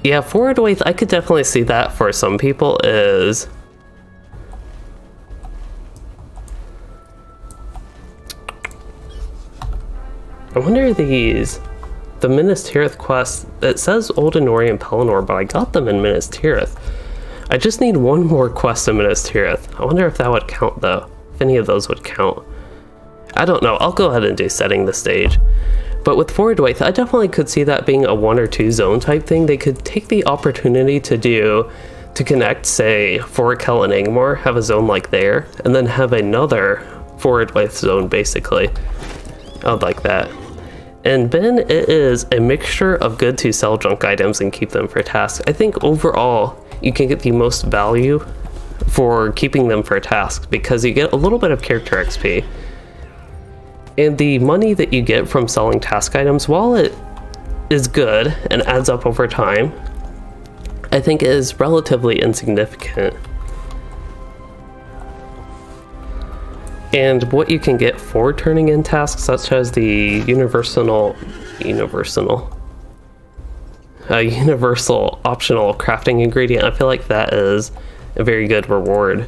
Yeah, Forward Way, I could definitely see that for some people is... I wonder the Minas Tirith quest, it says Old Anorien and Pelennor, but I got them in Minas Tirith. I just need one more quest in Minas Tirith. I wonder if that would count though, if any of those would count. I don't know, I'll go ahead and do setting the stage. But with Forward Way, I definitely could see that being a 1 or 2 zone type thing. They could take the opportunity to connect, say, Fort Kell and Angmar, have a zone like there, and then have another Forward Way zone basically. I would like that. And Ben, it is a mixture of good to sell junk items and keep them for tasks. I think overall, you can get the most value for keeping them for tasks because you get a little bit of character XP. And the money that you get from selling task items, while it is good and adds up over time, I think is relatively insignificant. And what you can get for turning in tasks, such as the universal optional crafting ingredient, I feel like that is a very good reward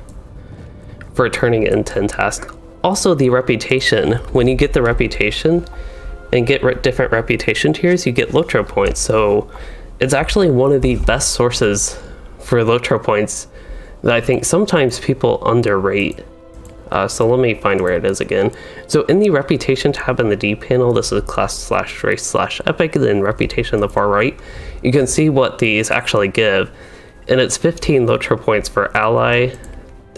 for turning in 10 tasks. Also, the reputation. When you get the reputation and get different reputation tiers, you get LOTRO points. So it's actually one of the best sources for LOTRO points that I think sometimes people underrate. So let me find where it is again. So in the reputation tab in the D panel, this is class/race/epic, and then reputation on the far right, you can see what these actually give. And it's 15 LOTRO points for ally,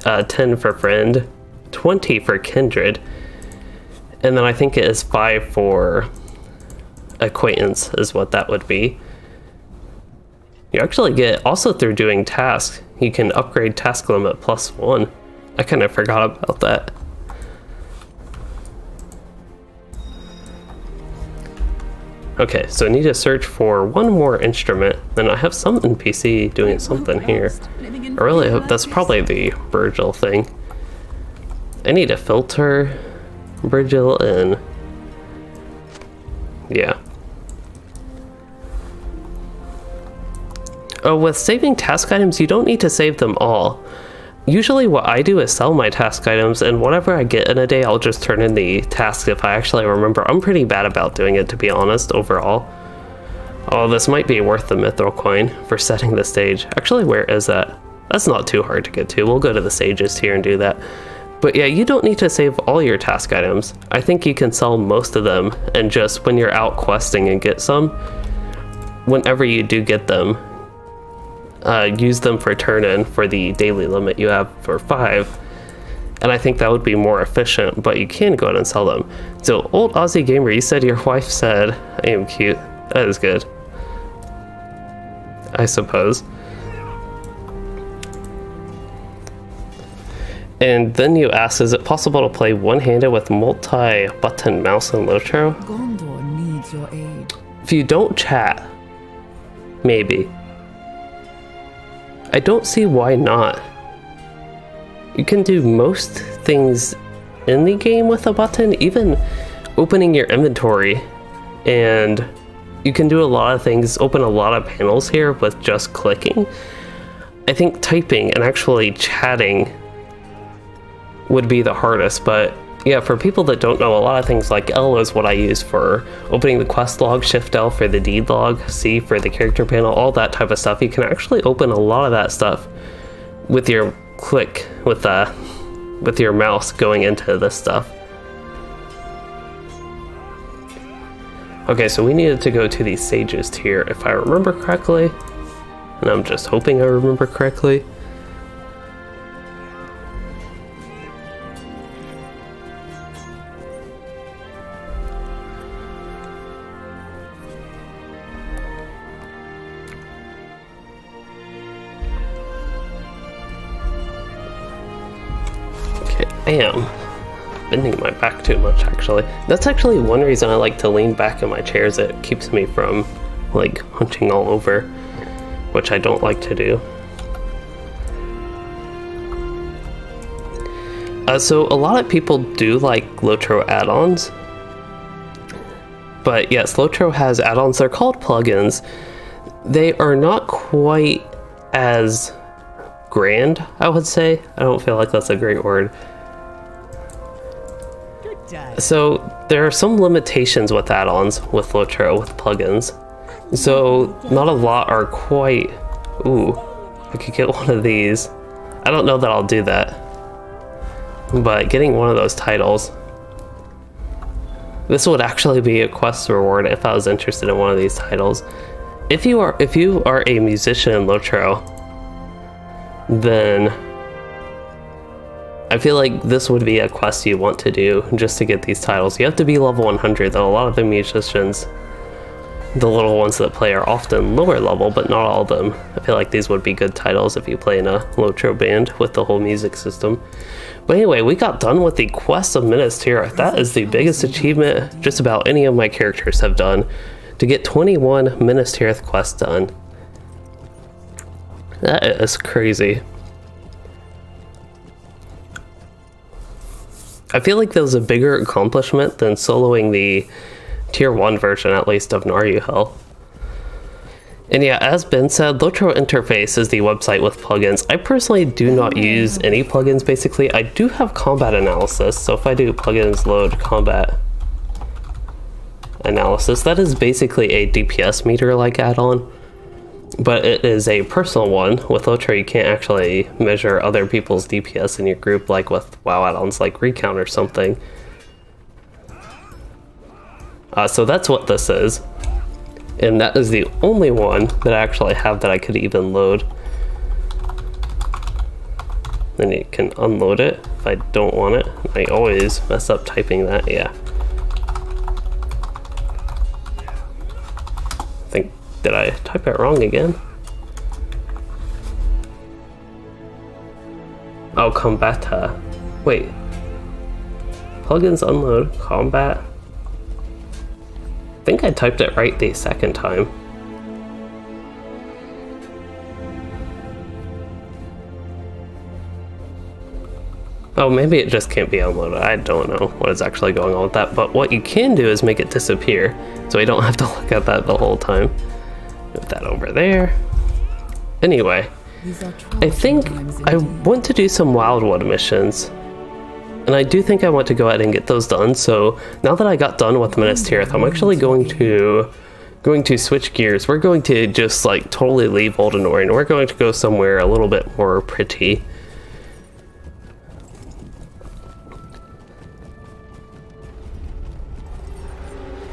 10 for friend, 20 for kindred, and then I think it is 5 for acquaintance is what that would be. You actually get, also through doing tasks, you can upgrade task limit +1. I kind of forgot about that. Okay, so I need to search for one more instrument, then I have some NPC doing something here. I really hope that's probably the Virgil thing. I need to filter Virgil in. Yeah. Oh, with saving task items, you don't need to save them all. Usually what I do is sell my task items, and whatever I get in a day, I'll just turn in the task if I actually remember. I'm pretty bad about doing it, to be honest, overall. Oh, this might be worth the mithril coin for setting the stage. Actually, where is that? That's not too hard to get to. We'll go to the sages here and do that. But yeah, you don't need to save all your task items. I think you can sell most of them, and just when you're out questing and get some, whenever you do get them, use them for turn-in for the daily limit you have for 5. And I think that would be more efficient, but you can go ahead and sell them. So, Old Aussie Gamer, you said your wife said, I am cute. That is good. I suppose. And then you asked, is it possible to play one-handed with multi-button mouse and LOTRO? Gondor needs your aid. If you don't chat, maybe. I don't see why not. You can do most things in the game with a button, even opening your inventory, and you can do a lot of things, open a lot of panels here with just clicking. I think typing and actually chatting would be the hardest, but yeah, for people that don't know, a lot of things like L is what I use for opening the quest log, Shift L for the deed log, C for the character panel, all that type of stuff. You can actually open a lot of that stuff with your click, with your mouse going into this stuff. Okay, so we needed to go to the Sages tier, if I remember correctly, and I'm just hoping I remember correctly. I am bending my back too much, actually. That's actually one reason I like to lean back in my chairs. It keeps me from, like, hunching all over, which I don't like to do. So a lot of people do like LOTRO add-ons. But yes, LOTRO has add-ons. They're called plugins. They are not quite as grand, I would say. I don't feel like that's a great word. So there are some limitations with add-ons with LOTRO, with plugins. So not a lot are quite... Ooh, I could get one of these. I don't know that I'll do that. But getting one of those titles... This would actually be a quest reward if I was interested in one of these titles. If you are a musician in LOTRO, then I feel like this would be a quest you want to do just to get these titles. You have to be level 100, though a lot of the musicians, the little ones that play, are often lower level, but not all of them. I feel like these would be good titles if you play in a LOTRO band with the whole music system. But anyway, we got done with the quest of Minas Tirith. That is the biggest achievement just about any of my characters have done, to get 21 Minas Tirith quests done. That is crazy. I feel like that was a bigger accomplishment than soloing the tier 1 version, at least, of Naruhel. And yeah, as Ben said, LOTRO interface is the website with plugins. I personally do not use any plugins, basically. I do have combat analysis, so if I do plugins load combat analysis, that is basically a DPS meter like add-on, but it is a personal one. With LOTRO, you can't actually measure other people's DPS in your group like with WoW add-ons like Recount or something. So that's what this is. And that is the only one that I actually have that I could even load. Then you can unload it if I don't want it. I always mess up typing that, yeah. Did I type it wrong again? Oh, Combata. Wait. Plugins unload, combat. I think I typed it right the second time. Oh, maybe it just can't be unloaded. I don't know what is actually going on with that. But what you can do is make it disappear, so you don't have to look at that the whole time. Move that over there. Anyway, I think I want to do some Wildwood missions. And I do think I want to go ahead and get those done. So now that I got done with Minas Tirith, I'm actually going to switch gears. We're going to just like totally leave Old Anorien. We're going to go somewhere a little bit more pretty.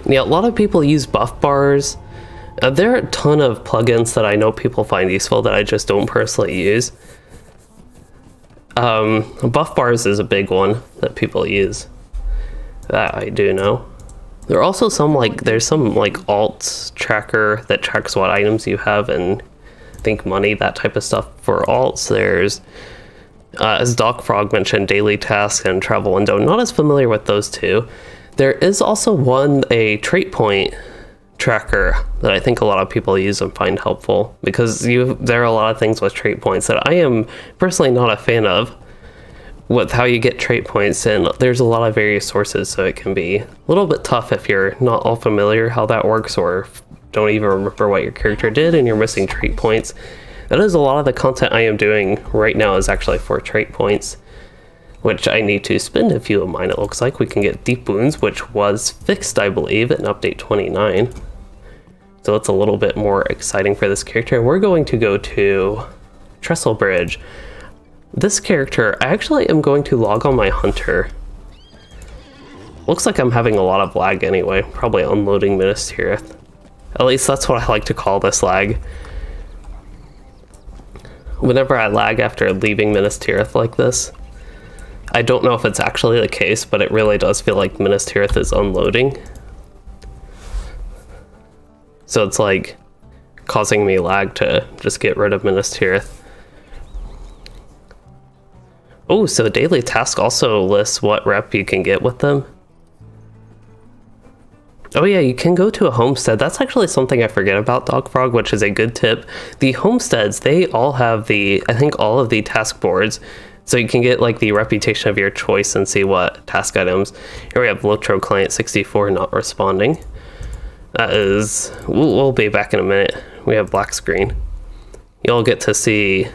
Yeah, a lot of people use buff bars. There are a ton of plugins that I know people find useful that I just don't personally use. Buff bars is a big one that people use. That I do know. There are also some there's some alts tracker that tracks what items you have and I think money, that type of stuff for alts. There's, as Doc Frog mentioned, daily tasks and travel window. Not as familiar with those two. There is also a trait point tracker that I think a lot of people use and find helpful because there are a lot of things with trait points that I am personally not a fan of with how you get trait points, and there's a lot of various sources, so it can be a little bit tough if you're not all familiar how that works or don't even remember what your character did and you're missing trait points. That is a lot of the content I am doing right now is actually for trait points, which I need to spend a few of mine. It looks like we can get deep wounds, which was fixed, I believe, in update 29. So it's a little bit more exciting for this character. We're going to go to Trestle Bridge. This character, I actually am going to log on my hunter. Looks like I'm having a lot of lag anyway, probably unloading Minas Tirith. At least that's what I like to call this lag. Whenever I lag after leaving Minas Tirith like this, I don't know if it's actually the case, but it really does feel like Minas Tirith is unloading. So it's like causing me lag to just get rid of Minas Tirith. Oh, so daily task also lists what rep you can get with them. Oh yeah, you can go to a homestead. That's actually something I forget about, Dog Frog, which is a good tip. The homesteads, they all have I think all of the task boards. So you can get the reputation of your choice and see what task items. Here we have LOTRO client 64 not responding. That is, we'll be back in a minute. We have black screen. You'll get to see,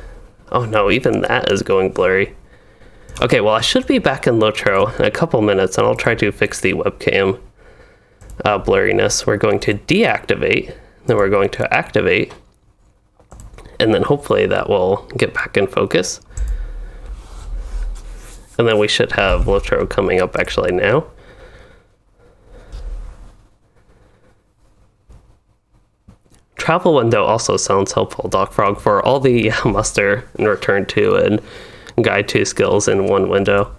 oh no, even that is going blurry. Okay, well I should be back in LOTRO in a couple minutes and I'll try to fix the webcam blurriness. We're going to deactivate, then we're going to activate, and then hopefully that will get back in focus. And then we should have LOTRO coming up actually now. Travel window also sounds helpful, Doc Frog, for all the muster and return to and guide to skills in one window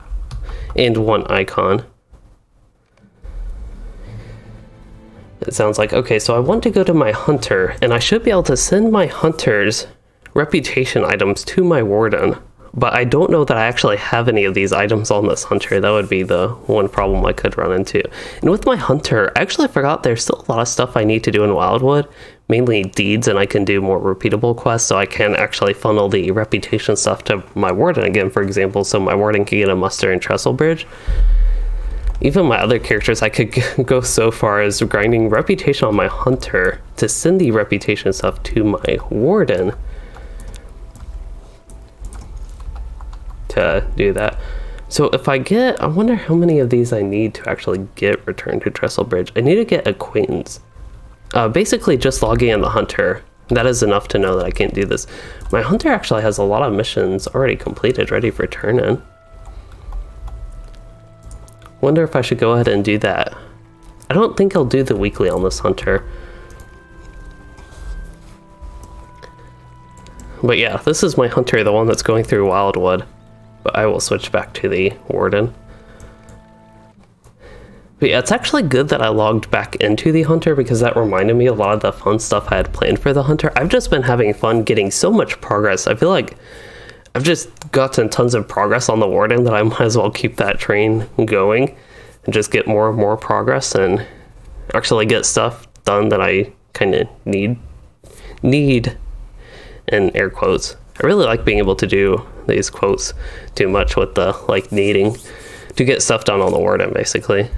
and one icon. It sounds like, okay, so I want to go to my hunter and I should be able to send my hunter's reputation items to my warden, but I don't know that I actually have any of these items on this hunter. That would be the one problem I could run into. And with my hunter, I actually forgot there's still a lot of stuff I need to do in Wildwood, mainly deeds, and I can do more repeatable quests, so I can actually funnel the reputation stuff to my warden again, for example, so my warden can get a muster in Trestle Bridge. Even my other characters, I could go so far as grinding reputation on my hunter to send the reputation stuff to my warden to do that. So if I wonder how many of these I need to actually get returned to Trestle Bridge. I need to get acquaintance. Basically just logging in the hunter. That is enough to know that I can't do this. My hunter actually has a lot of missions already completed, ready for turn in. Wonder if I should go ahead and do that. I don't think I'll do the weekly on this hunter. But yeah, this is my hunter, the one that's going through Wildwood. But I will switch back to the warden. But yeah, it's actually good that I logged back into the hunter because that reminded me a lot of the fun stuff I had planned for the hunter. I've just been having fun getting so much progress. I feel like I've just gotten tons of progress on the warden that I might as well keep that train going and just get more and more progress and actually get stuff done that I kind of need in air quotes. I really like being able to do these quotes too much with the needing to get stuff done on the warden basically.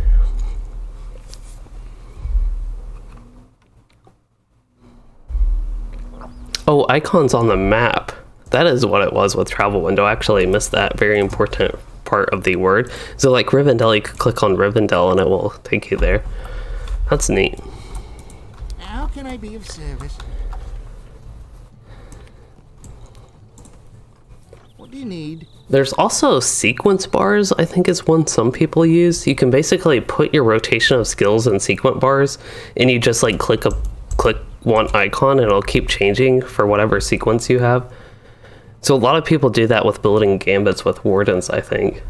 Oh, icons on the map. That is what it was with travel window. I actually missed that very important part of the word. So Rivendell, you could click on Rivendell and it will take you there. That's neat. How can I be of service? What do you need? There's also sequence bars, I think is one some people use. You can basically put your rotation of skills in sequence bars, and you just like click one icon and it'll keep changing for whatever sequence you have. So a lot of people do that with building gambits with wardens, I think.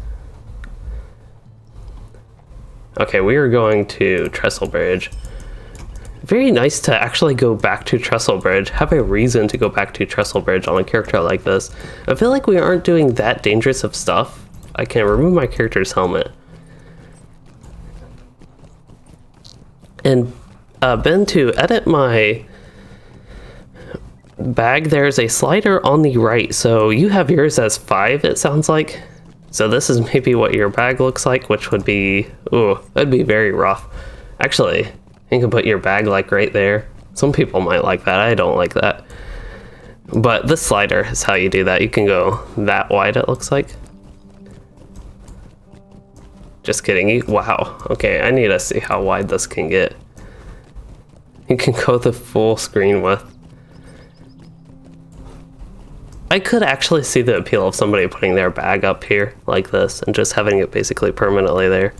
Okay, we are going to Trestlebridge. Very nice to actually go back to Trestlebridge, have a reason to go back to Trestlebridge on a character like this. I feel like we aren't doing that dangerous of stuff. I can remove my character's helmet. And Ben, to edit my bag, there's a slider on the right. So you have yours as 5, it sounds like. So this is maybe what your bag looks like, which would be, ooh, that'd be very rough. Actually, you can put your bag like right there. Some people might like that. I don't like that. But this slider is how you do that. You can go that wide, it looks like. Just kidding. Wow. Okay, I need to see how wide this can get. You can go the full screen width. I could actually see the appeal of somebody putting their bag up here like this and just having it basically permanently there.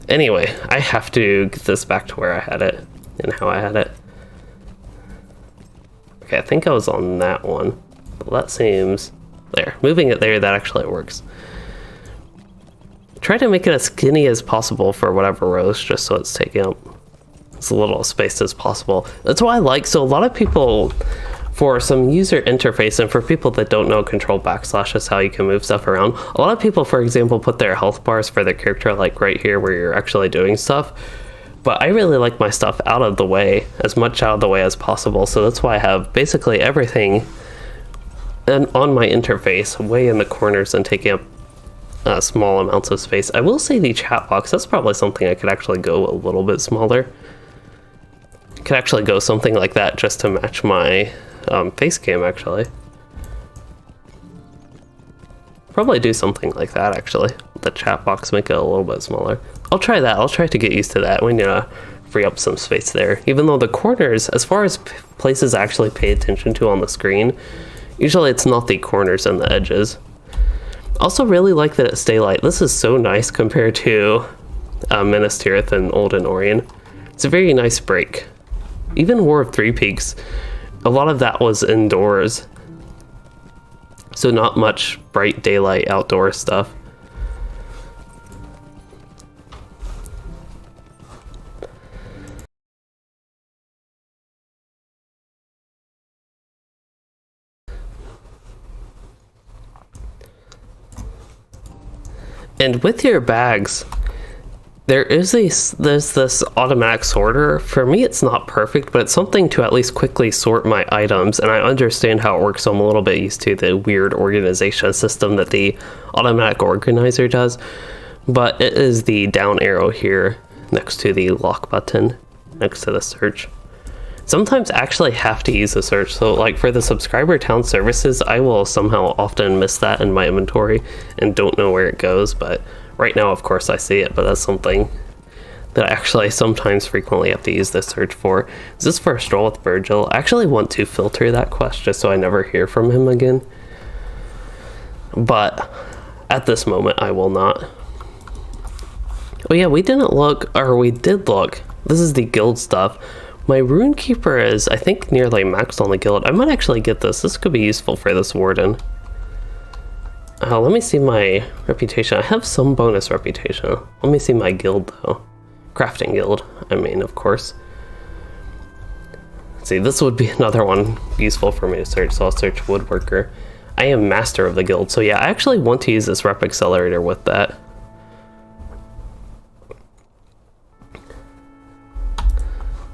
Anyway, I have to get this back to where I had it and how I had it. Okay, I think I was on that one. Well, that seems... there. Moving it there, that actually works. Try to make it as skinny as possible for whatever rows, just so it's taking up as little space as possible. That's what I like. So a lot of people... for some user interface, and for people that don't know, control backslash is how you can move stuff around. A lot of people, for example, put their health bars for their character like right here where you're actually doing stuff. But I really like my stuff out of the way, as much out of the way as possible. So that's why I have basically everything on my interface way in the corners and taking up small amounts of space. I will say the chat box, that's probably something I could actually go a little bit smaller. Could actually go something like that just to match my face cam, actually. Probably do something like that, actually. The chat box, make it a little bit smaller. I'll try that. I'll try to get used to that. We need to free up some space there. Even though the corners, as far as places I actually pay attention to on the screen, usually it's not the corners and the edges. Also really like that it's daylight. This is so nice compared to Minas Tirith and Old Anorien. It's a very nice break. Even War of Three Peaks, a lot of that was indoors. So not much bright daylight outdoor stuff. And with your bags, there's this automatic sorter. For me, it's not perfect, but it's something to at least quickly sort my items, and I understand how it works, so I'm a little bit used to the weird organization system that the automatic organizer does. But it is the down arrow here next to the lock button, next to the search. Sometimes I actually have to use the search, so like for the subscriber town services, I will somehow often miss that in my inventory and don't know where it goes, but right now, of course, I see it, but that's something that I actually sometimes frequently have to use this search for. Is this for a stroll with Virgil? I actually want to filter that quest just so I never hear from him again. But at this moment, I will not. Oh yeah, we didn't look, or we did look. This is the guild stuff. My Runekeeper is, I think, nearly maxed on the guild. I might actually get this. This could be useful for this Warden. Let me see my reputation. I have some bonus reputation. Let me see my guild, though. Crafting guild, I mean, of course. Let's see, this would be another one useful for me to search, so I'll search Woodworker. I am master of the guild, so yeah, I actually want to use this rep accelerator with that.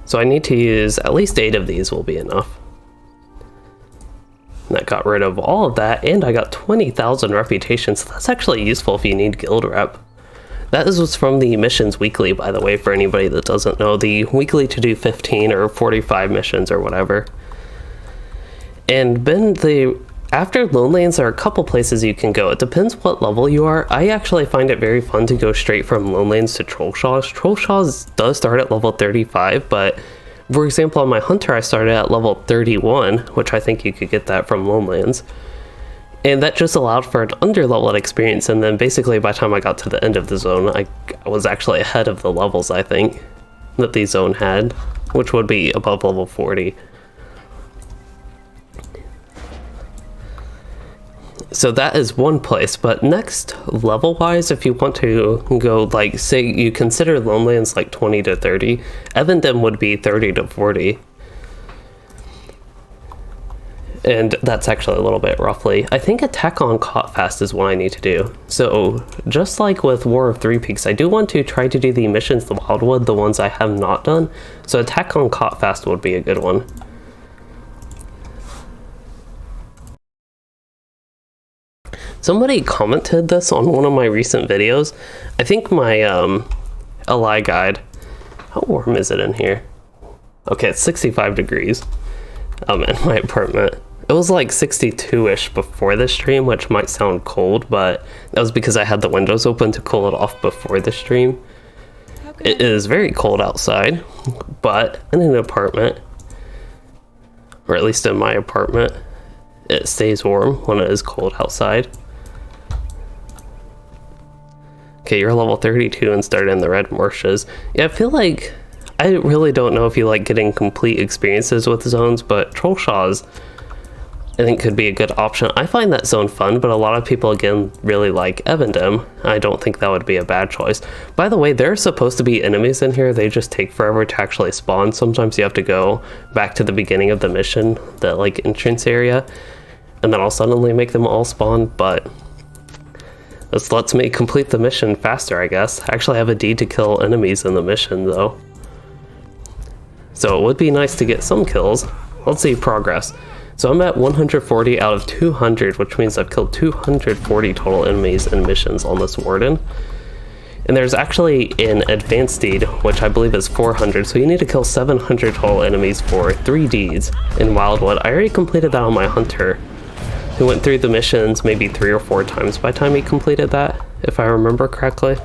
So I need to use at least 8 of these will be enough. And that got rid of all of that, and I got 20,000 reputation, so that's actually useful if you need guild rep. That was from the missions weekly, by the way, for anybody that doesn't know. The weekly to do 15 or 45 missions or whatever. And after Lonelands, there are a couple places you can go. It depends what level you are. I actually find it very fun to go straight from Lonelands to Trollshaws. Trollshaws does start at level 35, but for example, on my Hunter, I started at level 31, which I think you could get that from Lonelands. And that just allowed for an underleveled experience, and then basically by the time I got to the end of the zone, I was actually ahead of the levels, I think, that the zone had, which would be above level 40. So that is one place, but next, level-wise, if you want to go, like, say you consider Lonelands like 20 to 30, Evandem would be 30 to 40. And that's actually a little bit roughly. I think Attack on Caught is what I need to do. So, just like with War of Three Peaks, I do want to try to do the missions, the Wildwood, the ones I have not done. So Attack on Caught would be a good one. Somebody commented this on one of my recent videos. I think my Ally guide. How warm is it in here? Okay, it's 65 degrees in my apartment. It was like 62-ish before the stream, which might sound cold, but that was because I had the windows open to cool it off before the stream. It is very cold outside, but in an apartment, or at least in my apartment, it stays warm when it is cold outside. Okay, you're level 32 and started in the Red Marshes. Yeah, I feel like, I really don't know if you like getting complete experiences with zones, but Trollshaws, I think, could be a good option. I find that zone fun, but a lot of people, again, really like Evandem. I don't think that would be a bad choice. By the way, there are supposed to be enemies in here. They just take forever to actually spawn. Sometimes you have to go back to the beginning of the mission, the like entrance area, and then I'll suddenly make them all spawn, but this lets me complete the mission faster, I guess. I actually have a deed to kill enemies in the mission, though. So it would be nice to get some kills. Let's see progress. So I'm at 140 out of 200, which means I've killed 240 total enemies and missions on this Warden. And there's actually an advanced deed, which I believe is 400, so you need to kill 700 total enemies for 3 deeds in Wildwood. I already completed that on my Hunter, who went through the missions maybe 3 or 4 times by the time he completed that, if I remember correctly.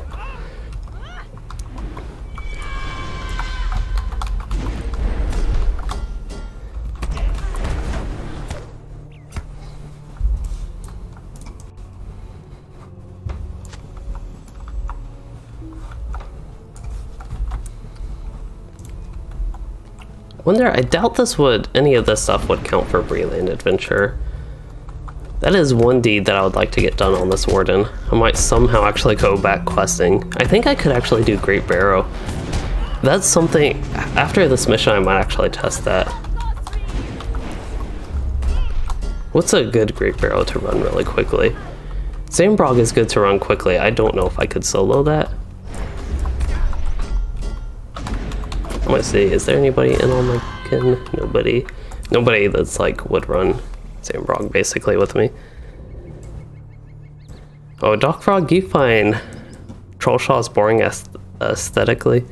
Wonder, I doubt any of this stuff would count for Breland Adventure. That is one deed that I would like to get done on this Warden. I might somehow actually go back questing. I think I could actually do Great Barrow. That's something, after this mission I might actually test that. What's a good Great Barrow to run really quickly? Sambrog is good to run quickly. I don't know if I could solo that. I might see, is there anybody in on my kin? Nobody. Nobody that's like would run Sambrog basically with me. Oh, Dockfrog, you find Trollshaws boring aesthetically?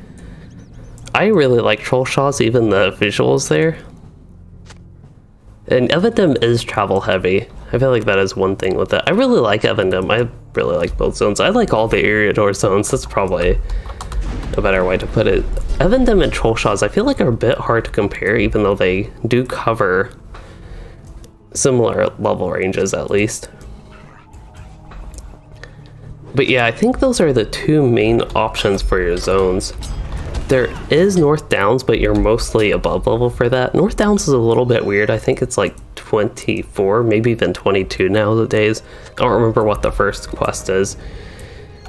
I really like Trollshaws, even the visuals there. And Evandem is travel heavy. I feel like that is one thing with it. I really like Evandem. I really like both zones. I like all the Eriador zones. That's probably a better way to put it. Evandem and Trollshaws I feel like are a bit hard to compare, even though they do cover similar level ranges at least. But yeah, I think those are the 2 main options for your zones. There is North Downs, but you're mostly above level for that. North Downs is a little bit weird. I think it's like 24, maybe even 22 nowadays. I don't remember what the first quest is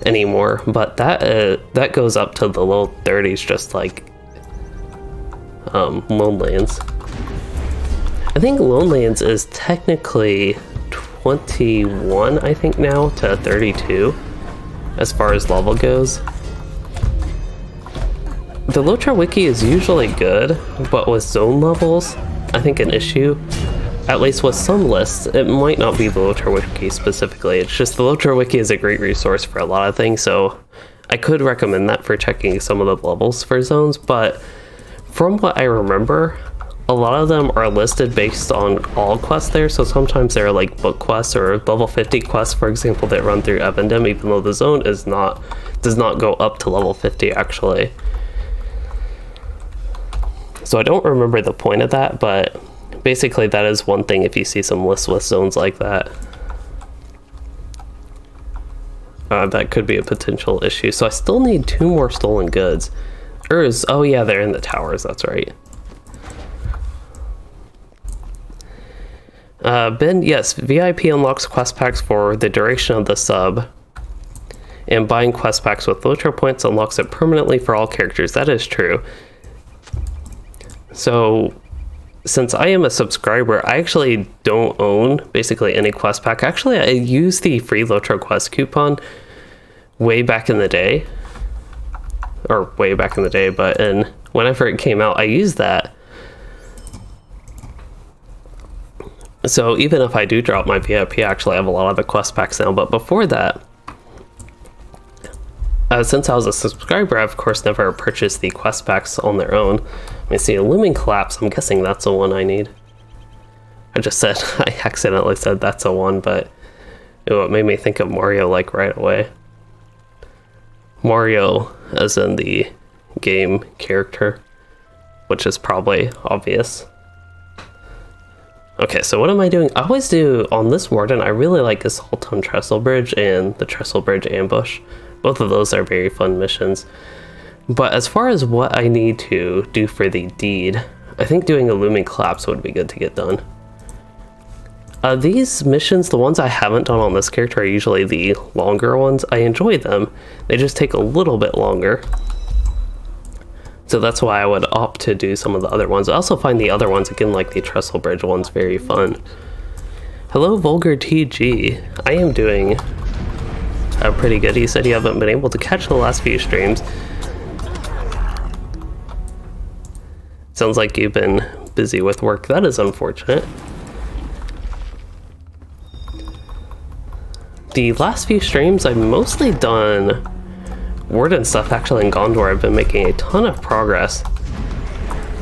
anymore, but that goes up to the low 30s, just like Lonelands. I think Lonelands is technically 21, I think now, to 32 as far as level goes. The LOTRO wiki is usually good, but with zone levels, I think an issue. At least with some lists, it might not be the LOTRO wiki specifically. It's just the LOTRO wiki is a great resource for a lot of things, so I could recommend that for checking some of the levels for zones, but from what I remember, a lot of them are listed based on all quests there, so sometimes they're like book quests or level 50 quests, for example, that run through Evandem, even though the zone does not go up to level 50 actually. So I don't remember the point of that, but basically that is one thing if you see some lists with zones like that. That could be a potential issue. So I still need 2 more stolen goods. Oh yeah, they're in the towers, that's right. Ben, yes, VIP unlocks quest packs for the duration of the sub. And buying quest packs with LOTRO points unlocks it permanently for all characters. That is true. So, since I am a subscriber, I actually don't own basically any quest pack. Actually, I used the free LOTRO quest coupon way back in the day. Or way back in the day, but whenever it came out, I used that. So even if I do drop my VIP, I actually have a lot of the quest packs now. But before that, since I was a subscriber, I of course never purchased the quest packs on their own. Let me see, a Looming Collapse, I'm guessing that's the one I need. I accidentally said that's a one, but it made me think of Mario like right away. Mario as in the game character, which is probably obvious. Okay, so what am I doing? I always do, on this Warden, I really like Assault on Trestle Bridge and the Trestle Bridge Ambush. Both of those are very fun missions. But as far as what I need to do for the deed, I think doing a Looming Collapse would be good to get done. These missions, the ones I haven't done on this character, are usually the longer ones. I enjoy them. They just take a little bit longer. So that's why I would opt to do some of the other ones. I also find the other ones, again, like the Trestle Bridge ones, very fun. Hello, Vulgar TG. I am doing pretty good. You said you haven't been able to catch the last few streams. Sounds like you've been busy with work. That is unfortunate. The last few streams, I've mostly done Warden stuff actually in Gondor. I've been making a ton of progress.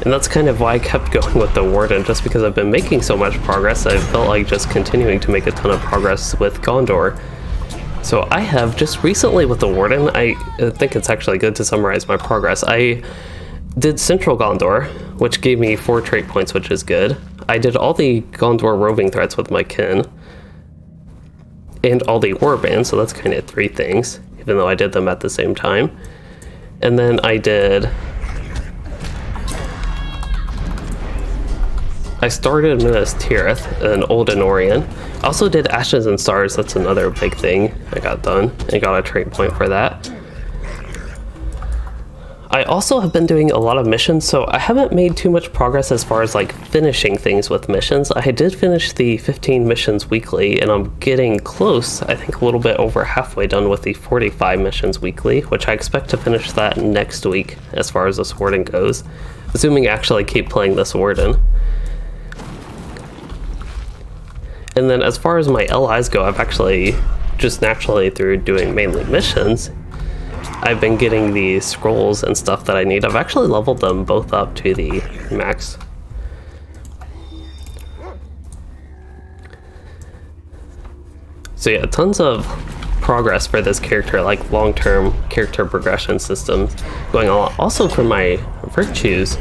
And that's kind of why I kept going with the Warden, just because I've been making so much progress, I felt like just continuing to make a ton of progress with Gondor. So I have just recently with the Warden, I think it's actually good to summarize my progress. I did Central Gondor, which gave me 4 trait points, which is good. I did all the Gondor roving threats with my kin. And all the warbands, so that's kind of 3 things, even though I did them at the same time. And then I started Minas Tirith and Old Anorien. I also did Ashes and Stars, that's another big thing I got done, and got a trait point for that. I also have been doing a lot of missions, so I haven't made too much progress as far as like finishing things with missions. I did finish the 15 missions weekly, and I'm getting close, I think a little bit over halfway done with the 45 missions weekly, which I expect to finish that next week as far as this Warden goes, assuming I actually keep playing this Warden. And then as far as my LIs go, I've actually just naturally through doing mainly missions, I've been getting the scrolls and stuff that I need. I've actually leveled them both up to the max. So yeah, tons of progress for this character, like long-term character progression systems going on. Also for my virtues,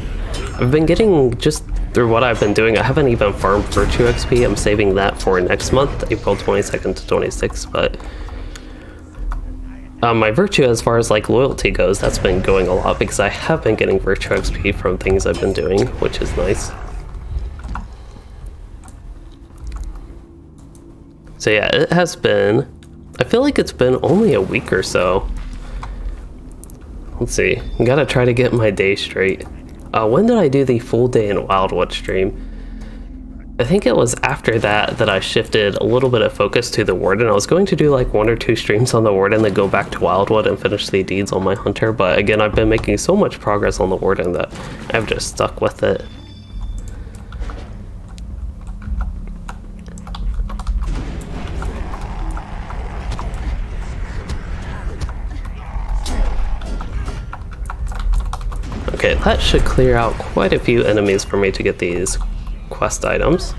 I've been getting, just through what I've been doing, I haven't even farmed virtue XP. I'm saving that for next month, April 22nd to 26th, but my virtue as far as like loyalty goes, that's been going a lot because I have been getting virtue XP from things I've been doing, which is nice. So yeah, it has been, I feel like it's been only a week or so. Let's see, I gotta try to get my day straight. When did I do the full day in Wildwood stream? I think it was after that I shifted a little bit of focus to the Warden. I was going to do like 1 or 2 streams on the Warden, then go back to Wildwood and finish the deeds on my Hunter, but again, I've been making so much progress on the Warden that I've just stuck with it. Okay, that should clear out quite a few enemies for me to get these quest items.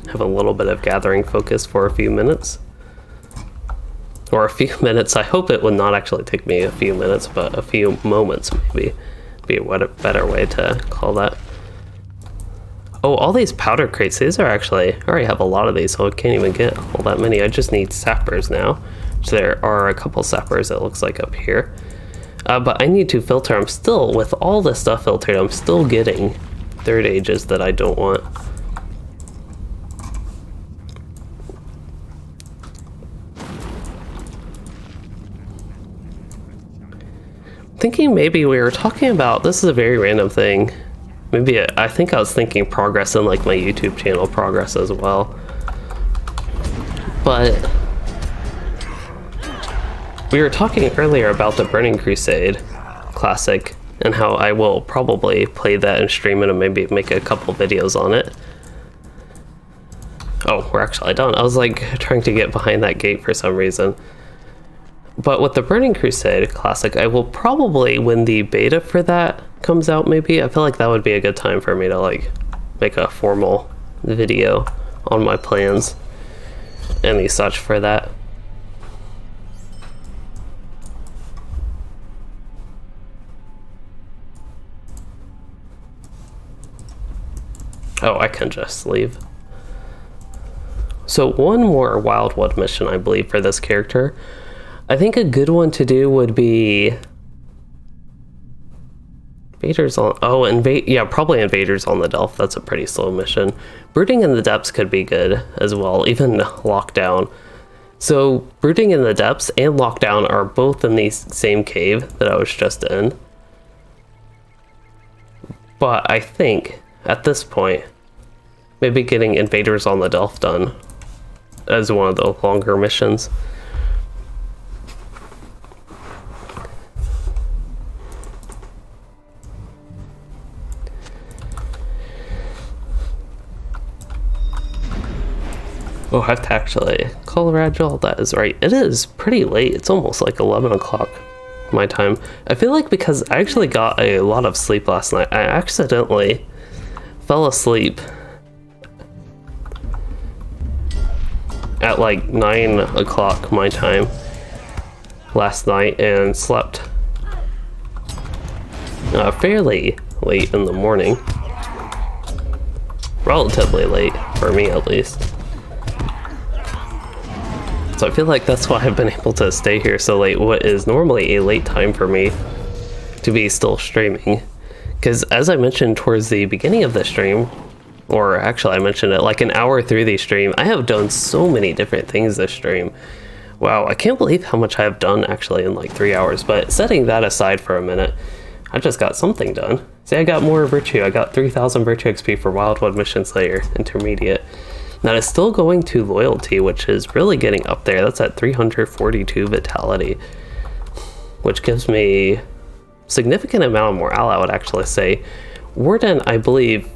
Have a little bit of gathering focus for a few minutes. Or a few minutes. I hope it would not actually take me a few minutes, but a few moments maybe be a better way to call that. Oh, all these powder crates, these are actually, I already have a lot of these, so I can't even get all that many. I just need sappers now. So there are a couple sappers, it looks like, up here. But I need to filter. I'm still, with all this stuff filtered, I'm still getting third ages that I don't want. Thinking maybe we were talking about, this is a very random thing. Maybe I think I was thinking progress in like my YouTube channel progress as well. But we were talking earlier about the Burning Crusade Classic and how I will probably play that and stream it and maybe make a couple videos on it. Oh, we're actually done. I was like trying to get behind that gate for some reason. But with the Burning Crusade Classic, I will probably, when the beta for that comes out maybe, I feel like that would be a good time for me to like make a formal video on my plans and the such for that. Oh, I can just leave. So one more Wildwood mission, I believe, for this character. I think a good one to do would be Invaders on... Oh, yeah, probably Invaders on the Delph. That's a pretty slow mission. Brooding in the Depths could be good as well, even Lockdown. So Brooding in the Depths and Lockdown are both in the same cave that I was just in. But I think, at this point, maybe getting Invaders on the Delph done as one of the longer missions. Oh, I have to actually call Ragdoll. That is right. It is pretty late. It's almost like 11 o'clock my time. I feel like because I actually got a lot of sleep last night, I accidentally fell asleep at like 9 o'clock my time last night and slept fairly late in the morning. Relatively late, for me at least. So I feel like that's why I've been able to stay here so late, what is normally a late time for me to be still streaming. Because as I mentioned towards the beginning of the stream, or actually I mentioned it like an hour through the stream, I have done so many different things this stream. Wow, I can't believe how much I have done actually in like 3 hours, but setting that aside for a minute, I just got something done. See, I got more virtue. I got 3,000 virtue XP for Wildwood Mission Slayer Intermediate. That is still going to loyalty, which is really getting up there. That's at 342 vitality, which gives me significant amount of morale, I would actually say. Warden, I believe,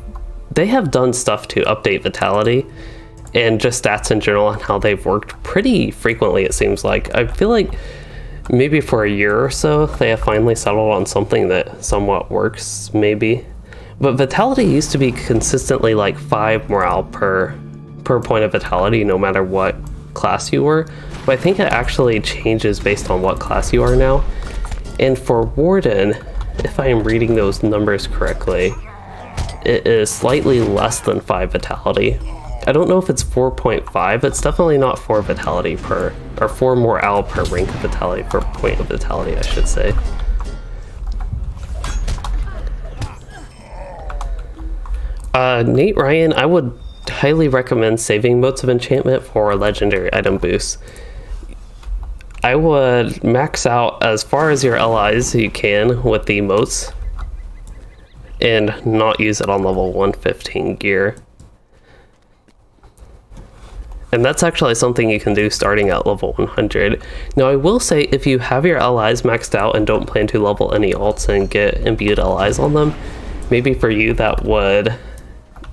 they have done stuff to update vitality and just stats in general and how they've worked pretty frequently, it seems like. I feel like maybe for a year or so, they have finally settled on something that somewhat works, maybe. But vitality used to be consistently like 5 morale per point of vitality, no matter what class you were. But I think it actually changes based on what class you are now. And for Warden, if I am reading those numbers correctly, it is slightly less than 5 vitality. I don't know if it's 4.5. It's definitely not 4 vitality per, or 4 morale per rank of vitality, per point of vitality, I should say. Nate Ryan, I would highly recommend saving motes of enchantment for legendary item boosts. I would max out as far as your allies you can with the motes and not use it on level 115 gear. And that's actually something you can do starting at level 100. Now I will say, if you have your allies maxed out and don't plan to level any alts and get imbued allies on them, maybe for you that would...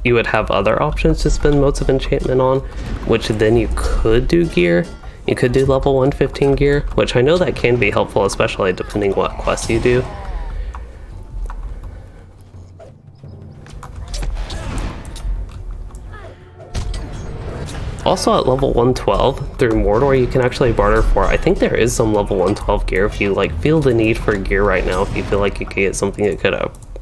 you would have other options to spend motes of enchantment on, which then you could do gear. You could do level 115 gear, which I know that can be helpful, especially depending what quests you do. Also at level 112 through Mordor, you can actually barter for, I think there is some level 112 gear if you like feel the need for gear right now, if you feel like you could get something that could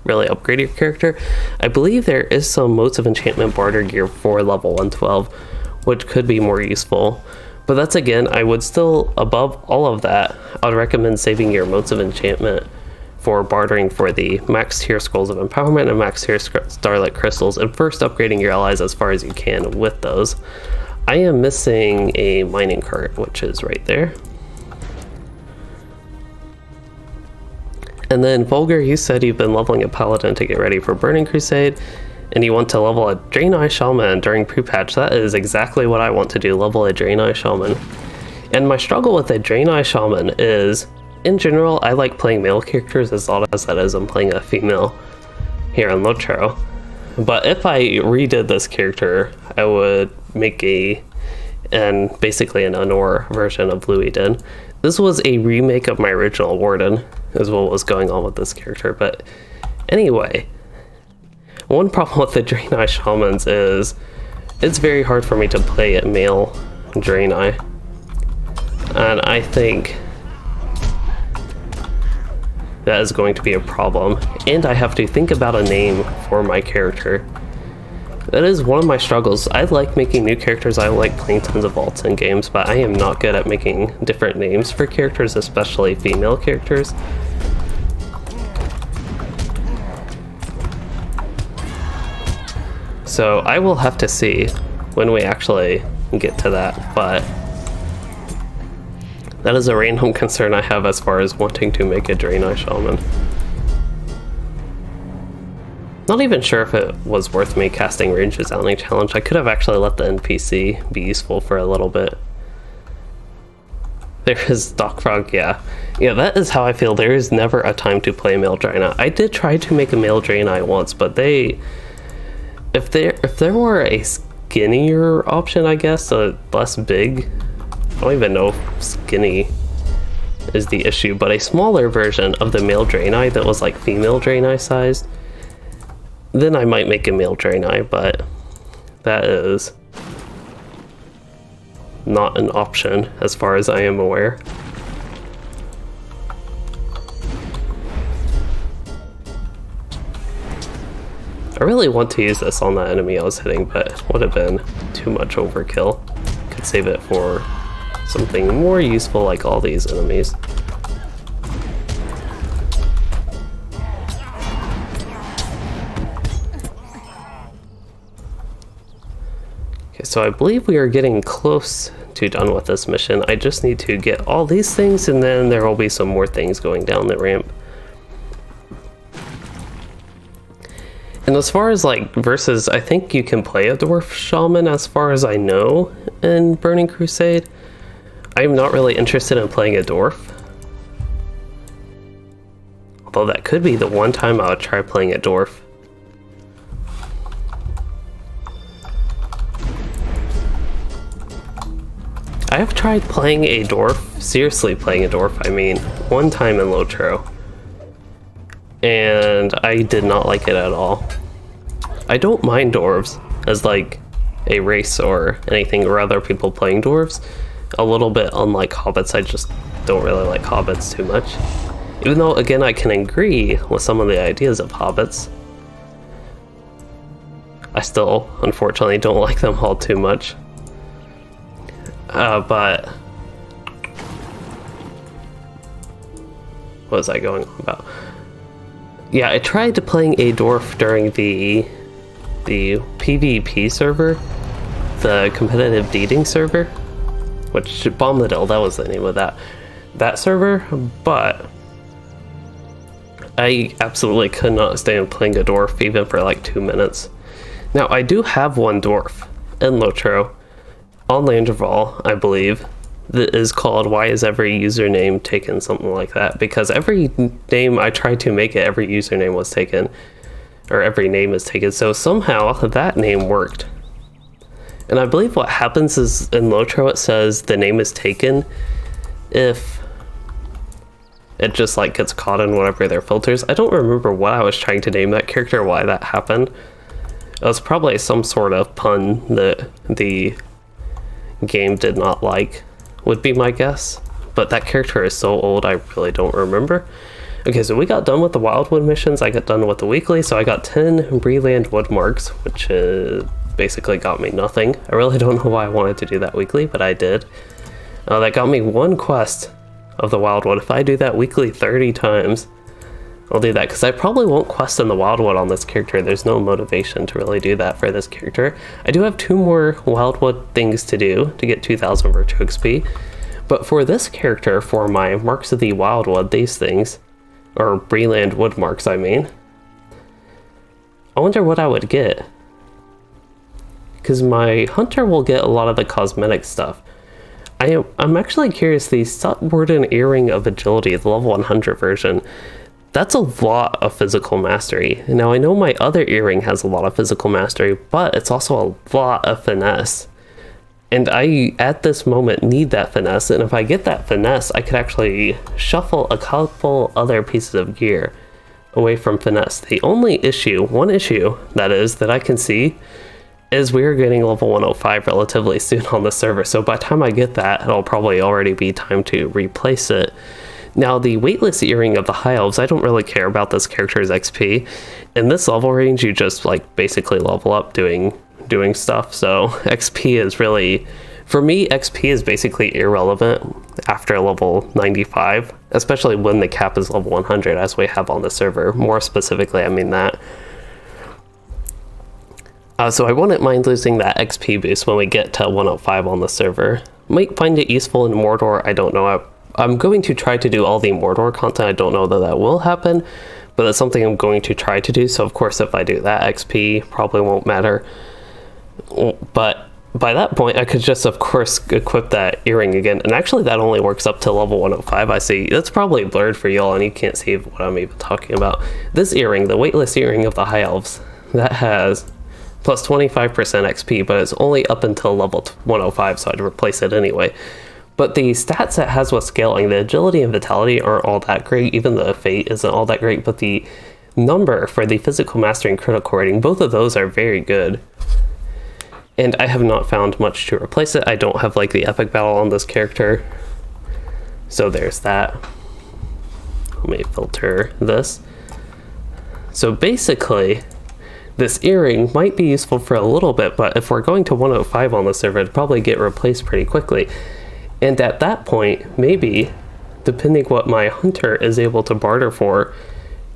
really upgrade your character. I believe there is some modes of enchantment barter gear for level 112, which could be more useful. But that's, again, I would still, above all of that, I would recommend saving your modes of enchantment for bartering for the max tier Scrolls of Empowerment and max tier Starlight Crystals, and first upgrading your allies as far as you can with those. I am missing a mining cart, which is right there. And then Volgar, you said you've been leveling a Paladin to get ready for Burning Crusade, and you want to level a Draenei Shaman during pre-patch. That is exactly what I want to do, level a Draenei Shaman. And my struggle with a Draenei Shaman is, in general, I like playing male characters, as odd as that is. I'm playing a female here in LOTRO. But if I redid this character, I would make basically an Anor version of Luiden. This was a remake of my original Warden, is what was going on with this character. But anyway, one problem with the Draenei Shamans is it's very hard for me to play at male Draenei. And I think that is going to be a problem. And I have to think about a name for my character. That is one of my struggles. I like making new characters, I like playing tons of vaults in games, but I am not good at making different names for characters, especially female characters. So I will have to see when we actually get to that, but that is a random concern I have as far as wanting to make a Draenei Shaman. Not even sure if it was worth me casting Range Resounding Challenge. I could have actually let the NPC be useful for a little bit. There is Dockfrog, yeah. Yeah, that is how I feel. There is never a time to play male Draenei. I did try to make a male Draenei once, but if there were a skinnier option, I guess, less big, I don't even know if skinny is the issue, but a smaller version of the male Draenei that was like female Draenei sized, then I might make a male Draenei, but that is not an option as far as I am aware. I really want to use this on that enemy I was hitting, but it would have been too much overkill. Could save it for something more useful like all these enemies. Okay, so I believe we are getting close to done with this mission. I just need to get all these things, and then there will be some more things going down the ramp. And as far as like versus, I think you can play a Dwarf Shaman as far as I know in Burning Crusade. I'm not really interested in playing a Dwarf. Although that could be the one time I would try playing a Dwarf. I have tried playing a Dwarf, seriously playing a Dwarf, I mean, one time in LOTRO. And I did not like it at all. I don't mind dwarves as like a race or anything, or other people playing dwarves. A little bit unlike hobbits, I just don't really like hobbits too much. Even though, again, I can agree with some of the ideas of hobbits, I still, unfortunately, don't like them all too much. But what was I going on about? Yeah, I tried playing a dwarf during the PvP server, the competitive dating server, which Bombadil, that was the name of that server, but I absolutely could not stand playing a dwarf even for like 2 minutes. Now, I do have one dwarf in LOTRO on Landreval, I believe, that is called Why Is Every Username Taken, something like that, because every name I tried to make it, every username was taken, or every name is taken, so somehow that name worked. And I believe what happens is in LOTRO it says the name is taken if it just like gets caught in whatever their filters. I don't remember what I was trying to name that character, why that happened. It was probably some sort of pun that the game did not like, would be my guess. But that character is so old I really don't remember. Okay, so we got done with the Wildwood missions. I got done with the weekly, so I got 10 Breland wood marks, which basically got me nothing. I really don't know why I wanted to do that weekly, but I did. That got me 1 quest of the Wildwood. If I do that weekly 30 times, I'll do that, because I probably won't quest in the Wildwood on this character. There's no motivation to really do that for this character. I do have 2 more Wildwood things to do to get 2,000 Virtue XP, but for this character, for my Marks of the Wildwood, these things, or Breland wood marks, I mean, I wonder what I would get, because my hunter will get a lot of the cosmetic stuff. I'm actually curious, the Warden Earring of Agility, the level 100 version, that's a lot of physical mastery. Now, I know my other earring has a lot of physical mastery, but it's also a lot of finesse. And I, at this moment, need that finesse, and if I get that finesse, I could actually shuffle a couple other pieces of gear away from finesse. The only issue, one issue, that I can see, is we're getting level 105 relatively soon on the server, so by the time I get that, it'll probably already be time to replace it. Now, the weightless earring of the High Elves, I don't really care about this character's XP. In this level range, you just like basically level up doing stuff, so XP is really, for me, XP is basically irrelevant after level 95, especially when the cap is level 100, as we have on the server. More specifically, I mean that. So I wouldn't mind losing that XP boost when we get to 105 on the server. Might find it useful in Mordor, I don't know. I'm going to try to do all the Mordor content. I don't know that will happen, but that's something I'm going to try to do. So of course, if I do that, XP probably won't matter. But by that point, I could just, of course, equip that earring again. And actually, that only works up to level 105. I see. That's probably blurred for y'all, and you can't see what I'm even talking about. This earring, the weightless earring of the High Elves, that has plus 25% XP, but it's only up until level 105, so I'd replace it anyway. But the stats it has with scaling, the agility and vitality aren't all that great, even the fate isn't all that great, but the number for the physical mastery and critical rating, both of those are very good. And I have not found much to replace it. I don't have like the epic battle on this character, so there's that. Let me filter this. So basically, this earring might be useful for a little bit, but if we're going to 105 on the server, it'd probably get replaced pretty quickly. And at that point, maybe, depending what my hunter is able to barter for,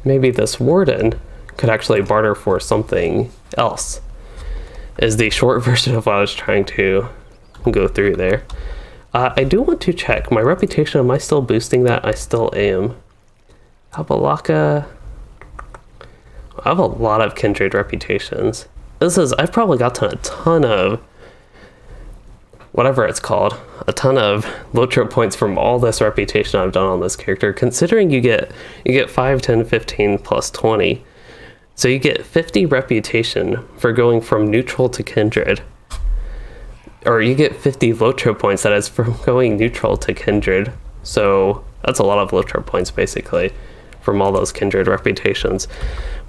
maybe this Warden could actually barter for something else, is the short version of what I was trying to go through there. I do want to check my reputation. Am I still boosting that? I still am. Abalaka. I have a lot of kindred reputations. I've probably gotten a ton of whatever it's called, a ton of LOTRO points from all this reputation I've done on this character, considering you get 5, 10, 15 plus 20. So you get 50 reputation for going from neutral to kindred. Or you get 50 LOTRO points, that is, from going neutral to kindred. So that's a lot of LOTRO points, basically, from all those kindred reputations.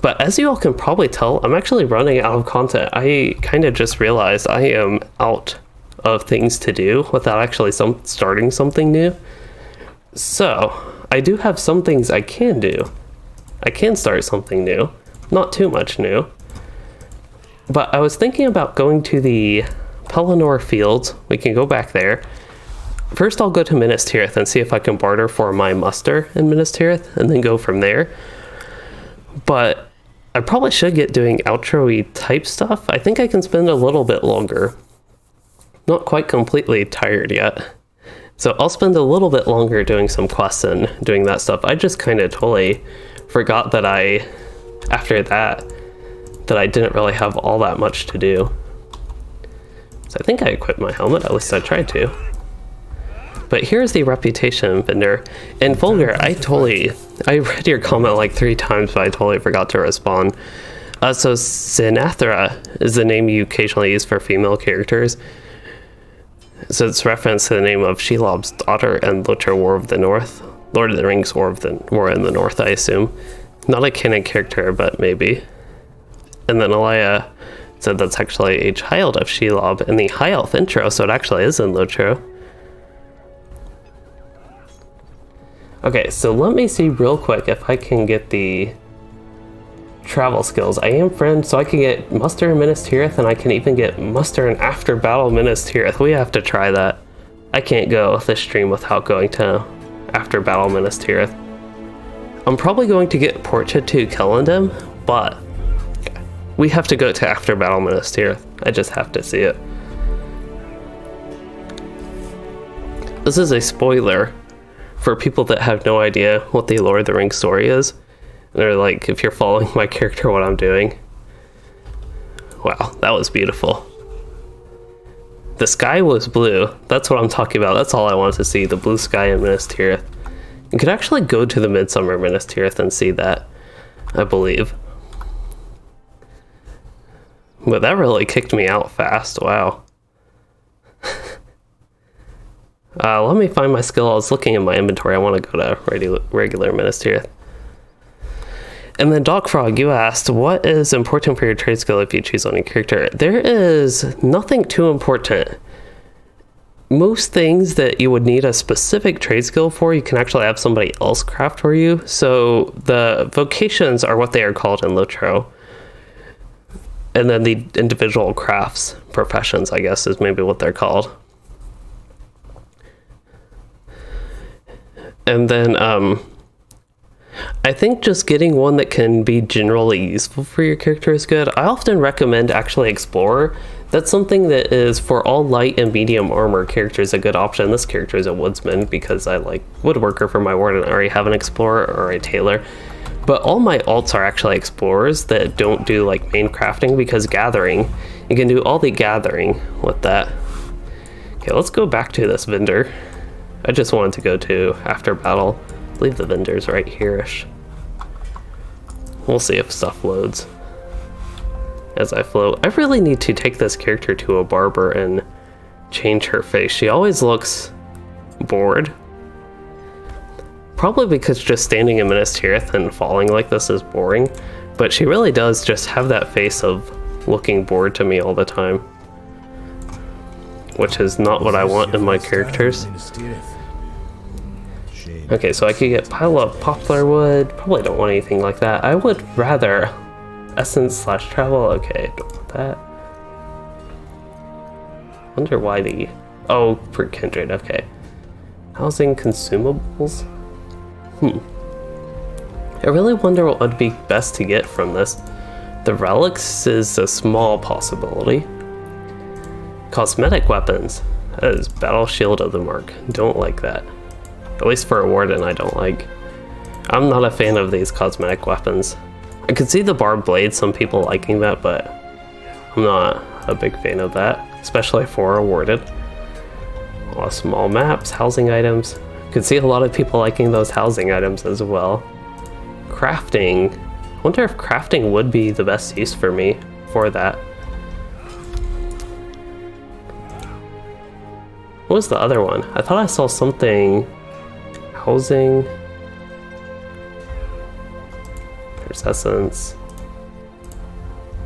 But as you all can probably tell, I'm actually running out of content. I kind of just realized I am out of things to do without actually starting something new. So I do have some things I can do. I can start something new, not too much new. But I was thinking about going to the Pelennor Fields. We can go back there. First, I'll go to Minas Tirith and see if I can barter for my muster in Minas Tirith, and then go from there. But I probably should get doing outro-y type stuff. I think I can spend a little bit longer. Not quite completely tired yet. So I'll spend a little bit longer doing some quests and doing that stuff. I just kind of totally forgot that after that I didn't really have all that much to do. So I think I equipped my helmet, at least I tried to. But here's the reputation vendor. And Vulgar, I read your comment like 3 times, but I totally forgot to respond. So Sinathra is the name you occasionally use for female characters. So it's reference to the name of Shelob's daughter and LOTRO War of the North. Lord of the Rings War in the North, I assume. Not a canon character, but maybe. And then Elia said that's actually a child of Shelob in the High Elf intro, so it actually is in LOTRO. Okay, so let me see real quick if I can get the travel skills. I am friend, so I can get muster in Minas Tirith, and I can even get muster in after battle Minas Tirith. We have to try that. I can't go this stream without going to after battle Minas Tirith. I'm probably going to get Portrait to Kellendam, but we have to go to after battle Minas Tirith. I just have to see it. This is a spoiler for people that have no idea what the Lord of the Rings story is. They're like, if you're following my character, what I'm doing. Wow, that was beautiful. The sky was blue. That's what I'm talking about. That's all I wanted to see, the blue sky in Minas Tirith. You could actually go to the Midsummer Minas Tirith and see that, I believe. But that really kicked me out fast, wow. Let me find my skill. I was looking in my inventory. I want to go to regular Minas Tirith. And then Doc Frog, you asked, what is important for your trade skill if you choose on your character? There is nothing too important. Most things that you would need a specific trade skill for, you can actually have somebody else craft for you. So the vocations are what they are called in LOTRO. And then the individual crafts, professions, I guess, is maybe what they're called. And then I think just getting one that can be generally useful for your character is good. I often recommend actually Explorer. That's something that is for all light and medium armor characters a good option. This character is a woodsman because I like woodworker for my warden. I already have an explorer or a tailor. But all my alts are actually explorers that don't do like main crafting, because gathering, you can do all the gathering with that. Okay, let's go back to this vendor. I just wanted to go to after battle. I believe the vendor's right here-ish. We'll see if stuff loads as I float. I really need to take this character to a barber and change her face. She always looks bored. Probably because just standing in Minas Tirith and falling like this is boring. But she really does just have that face of looking bored to me all the time. Which is not what I want in my characters. Okay, so I could get pile of poplar wood. Probably don't want anything like that. I would rather essence/travel. Okay, don't want that. Wonder why the... Oh, for kindred, okay. Housing consumables? I really wonder what would be best to get from this. The relics is a small possibility. Cosmetic weapons. That is Battle Shield of the Mark. Don't like that. At least for a warden, I don't like. I'm not a fan of these cosmetic weapons. I could see the barbed blade, some people liking that, but I'm not a big fan of that, especially for a warden. A lot of small maps, housing items. Could see a lot of people liking those housing items as well. Crafting. I wonder if crafting would be the best use for me for that. What was the other one? I thought I saw something... Housing. There's essence.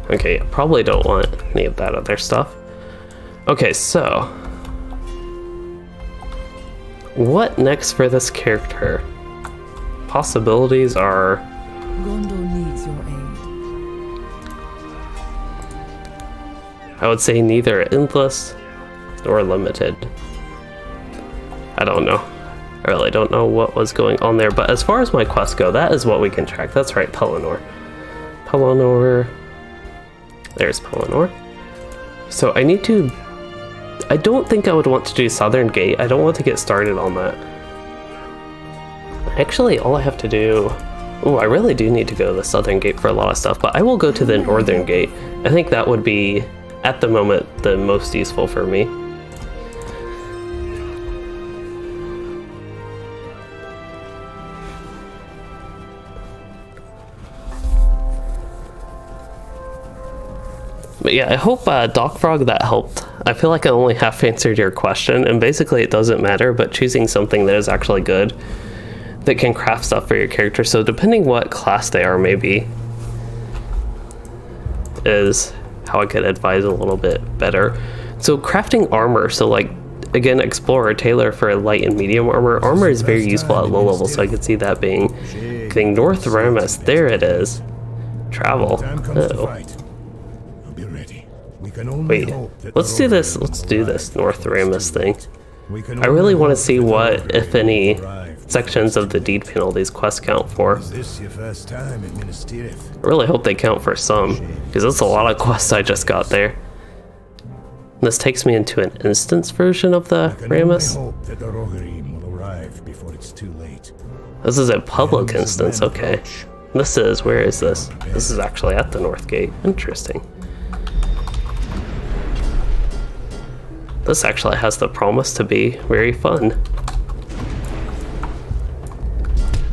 Okay, I probably don't want any of that other stuff. Okay, so... what next for this character? Possibilities are... Gondor needs your aid. I would say neither endless nor limited. I don't know. I really don't know what was going on there, but as far as my quests go, that is what we can track. That's right, Pelennor. Pelennor. There's Pelennor. So I need to... I don't think I would want to do Southern Gate. I don't want to get started on that. Actually, all I have to do... Oh, I really do need to go to the Southern Gate for a lot of stuff, but I will go to the Northern Gate. I think that would be, at the moment, the most useful for me. But yeah, I hope Doc Frog that helped. I feel like I only half answered your question, and basically it doesn't matter, but choosing something that is actually good, that can craft stuff for your character, so depending what class they are maybe, is how I could advise a little bit better. So crafting armor, so like again, Explorer, tailor for light and medium armor. Armor is very useful at low level, so I could see that being thing. North Ramus, there it is. Travel. Oh. I'll be ready. We can only Wait, hope that let's do this. Let's do this North Ramus thing. I really want to see what, if any, sections of the deed panel these quests count for. Is this your first time in Minas Tirith? I really hope they count for some, because that's a lot of quests I just got there. This takes me into an instance version of the Ramus. Hope that the Rohirrim will arrive before it's too late. This is a public instance, okay. This is, where is this? This is actually at the North Gate. Interesting. This actually has the promise to be very fun.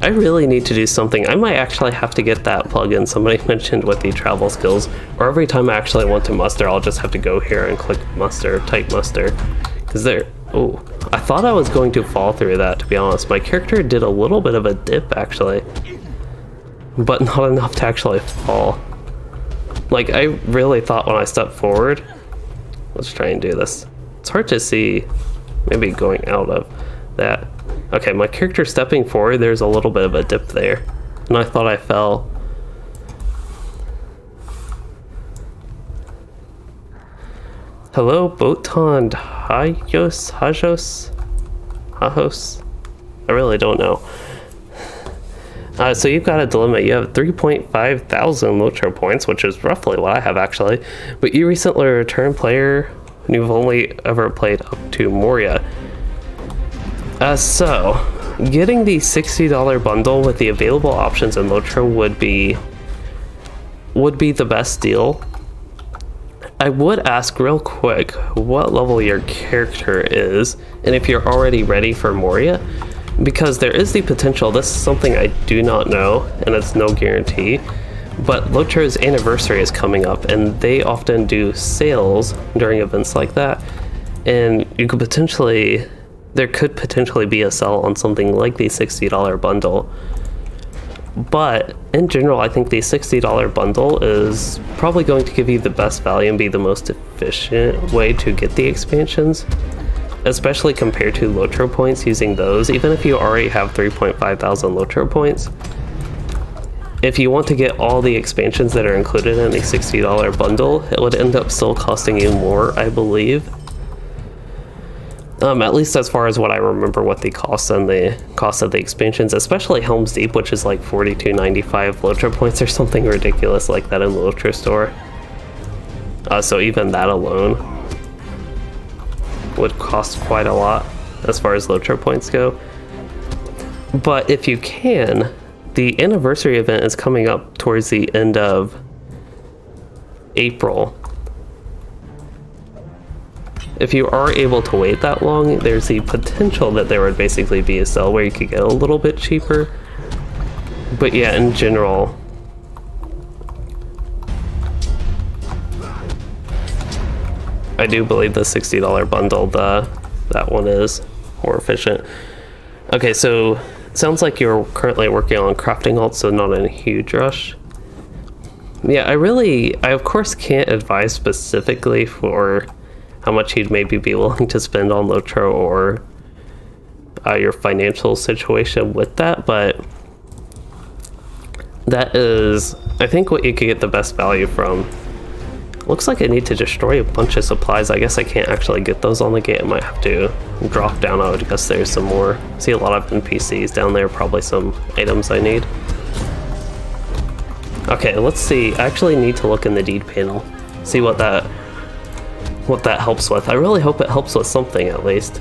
I really need to do something. I might actually have to get that plugin somebody mentioned with the travel skills, or every time I actually want to muster, I'll just have to go here and click muster, type muster. Because there, oh, I thought I was going to fall through that, to be honest. My character did a little bit of a dip, actually, but not enough to actually fall. Like, I really thought when I stepped forward, let's try and do this. It's hard to see, maybe going out of that. Okay, my character stepping forward, there's a little bit of a dip there. And I thought I fell. Hello, Botond Hajos? Hajos? I really don't know. So you've got a dilemma. You have 3,500 LOTRO points, which is roughly what I have actually. But you recently returned player and you've only ever played up to Moria. So, getting the $60 bundle with the available options in LOTRO would be the best deal. I would ask real quick what level your character is, and if you're already ready for Moria, because there is the potential, this is something I do not know, and it's no guarantee, but LOTRO's anniversary is coming up, and they often do sales during events like that, and you could potentially... There could potentially be a sell on something like the $60 bundle. But in general, I think the $60 bundle is probably going to give you the best value and be the most efficient way to get the expansions, especially compared to LOTRO points using those. Even if you already have 3,500 LOTRO points, if you want to get all the expansions that are included in the $60 bundle, it would end up still costing you more, I believe. At least as far as what I remember what the cost and the cost of the expansions, especially Helm's Deep, which is like 42.95 LOTRO points or something ridiculous like that in the LOTRO store. So even that alone would cost quite a lot as far as LOTRO points go. But if you can, the anniversary event is coming up towards the end of April. If you are able to wait that long, there's the potential that there would basically be a sale where you could get a little bit cheaper. But yeah, in general, I do believe the $60 bundle, that one is more efficient. Okay, so it sounds like you're currently working on crafting alts, so not in a huge rush. Yeah, I of course can't advise specifically for how much you'd maybe be willing to spend on LOTRO or your financial situation with that, but that is, I think, what you could get the best value from. Looks like I need to destroy a bunch of supplies. I guess I can't actually get those on the gate. I might have to drop down. I would guess there's some more. See a lot of NPCs down there, probably some items I need. Okay, let's see. I actually need to look in the deed panel, see what that helps with. I really hope it helps with something at least.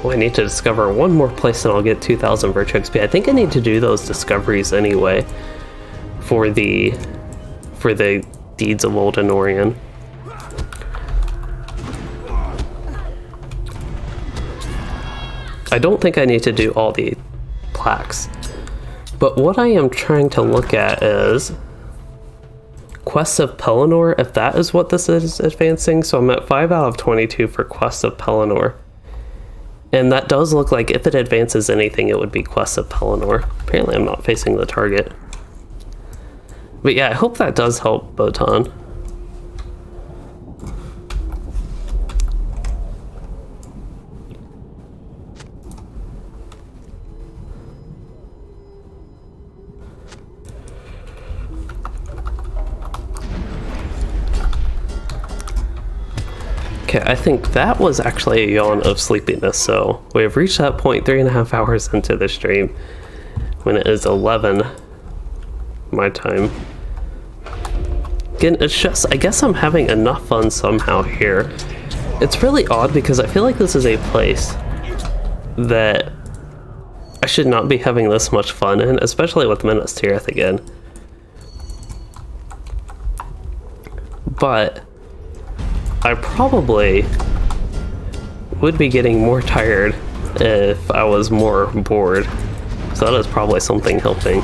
Oh, I need to discover one more place and I'll get 2,000 Virtue XP. I think I need to do those discoveries anyway for the deeds of Old Anorien. I don't think I need to do all the plaques, but what I am trying to look at is Quests of Pelennor, if that is what this is advancing. So I'm at 5 out of 22 for Quests of Pelennor. And that does look like if it advances anything, it would be Quests of Pelennor. Apparently I'm not facing the target. But yeah, I hope that does help, Botan. Okay, I think that was actually a yawn of sleepiness, so we have reached that point 3.5 hours into the stream when it is 11 my time. Again, it's just, I guess I'm having enough fun somehow here. It's really odd because I feel like this is a place that I should not be having this much fun in, especially with Minas Tirith again. But I probably would be getting more tired if I was more bored. So that is probably something helping.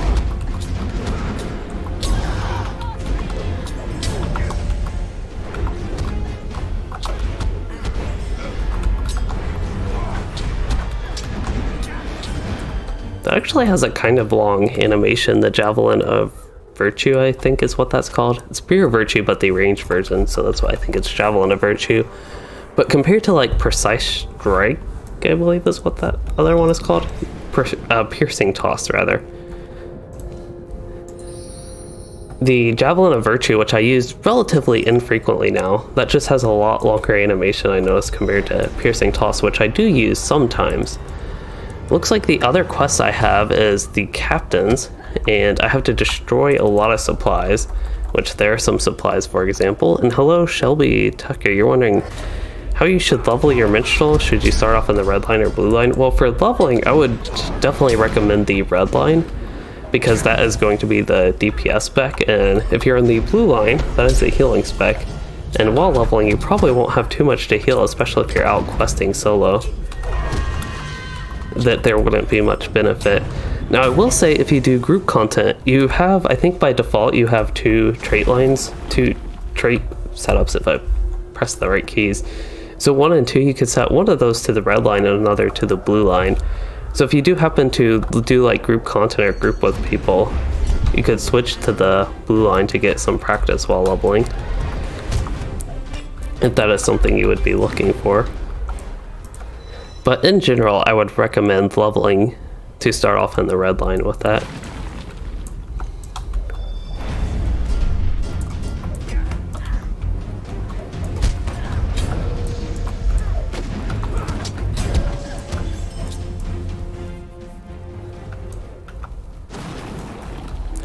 That actually has a kind of long animation, the Javelin of Virtue, I think is what that's called. It's Spear of Virtue, but the ranged version, so that's why I think it's Javelin of Virtue. But compared to like Precise Strike, I believe is what that other one is called. Piercing Toss, rather. The Javelin of Virtue, which I use relatively infrequently now, that just has a lot longer animation, I noticed, compared to Piercing Toss, which I do use sometimes. Looks like the other quest I have is the Captains, and I have to destroy a lot of supplies, which there are some supplies, for example. And hello, Shelby Tucker, you're wondering how you should level your minstrel. Should you start off in the red line or blue line? Well, for leveling, I would definitely recommend the red line, because that is going to be the DPS spec, and if you're in the blue line, that is the healing spec. And while leveling, you probably won't have too much to heal, especially if you're out questing solo. That there wouldn't be much benefit. Now I will say, if you do group content, you have, I think by default, you have 2 trait lines, 2 trait setups if I press the right keys. So 1 and 2, you could set one of those to the red line and another to the blue line. So if you do happen to do like group content or group with people, you could switch to the blue line to get some practice while leveling, if that is something you would be looking for. But in general, I would recommend leveling to start off in the red line with that.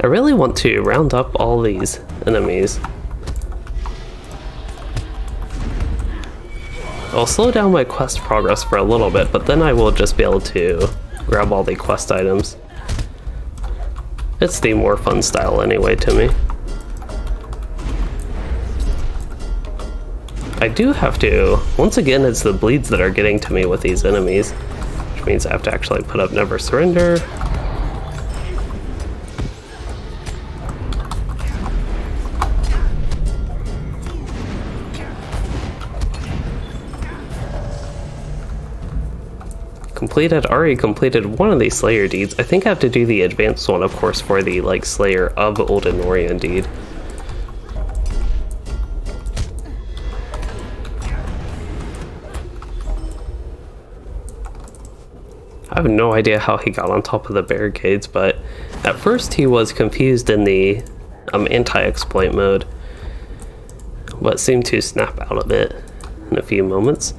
I really want to round up all these enemies. I'll slow down my quest progress for a little bit, but then I will just be able to grab all the quest items. It's the more fun style anyway to me. I do have to, once again, it's the bleeds that are getting to me with these enemies, which means I have to actually put up Never Surrender. Already completed one of these Slayer deeds. I think I have to do the advanced one, of course, for the like Slayer of Old Anorien deed. I have no idea how he got on top of the barricades, but at first he was confused in the anti-exploit mode, but seemed to snap out of it in a few moments.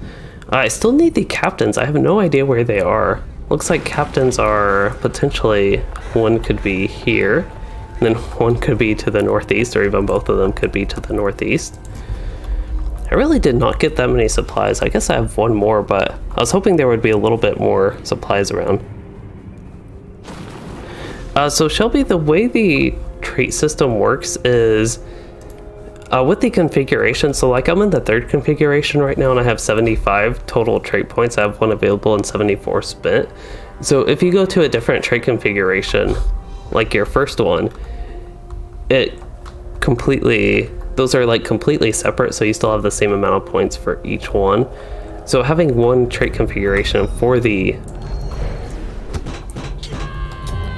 I still need the Captains. I have no idea where they are. Looks like Captains are potentially, one could be here, and then one could be to the northeast, or even both of them could be to the northeast. I really did not get that many supplies. I guess I have one more, but I was hoping there would be a little bit more supplies around. So Shelby, the way the trait system works is with the configuration, so like I'm in the 3rd configuration right now and I have 75 total trait points. I have one available and 74 spent. So if you go to a different trait configuration, like your first one, it completely, those are like completely separate, so you still have the same amount of points for each one. So having one trait configuration for the,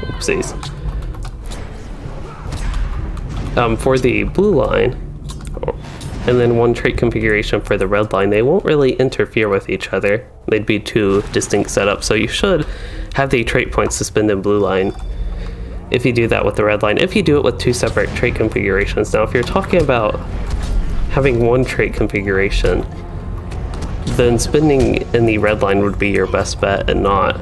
oopsies, for the blue line, and then one trait configuration for the red line, they won't really interfere with each other. They'd be 2 distinct setups, so you should have the trait points to spend in blue line if you do that with the red line, if you do it with 2 separate trait configurations. Now if you're talking about having one trait configuration then spending in the red line would be your best bet and not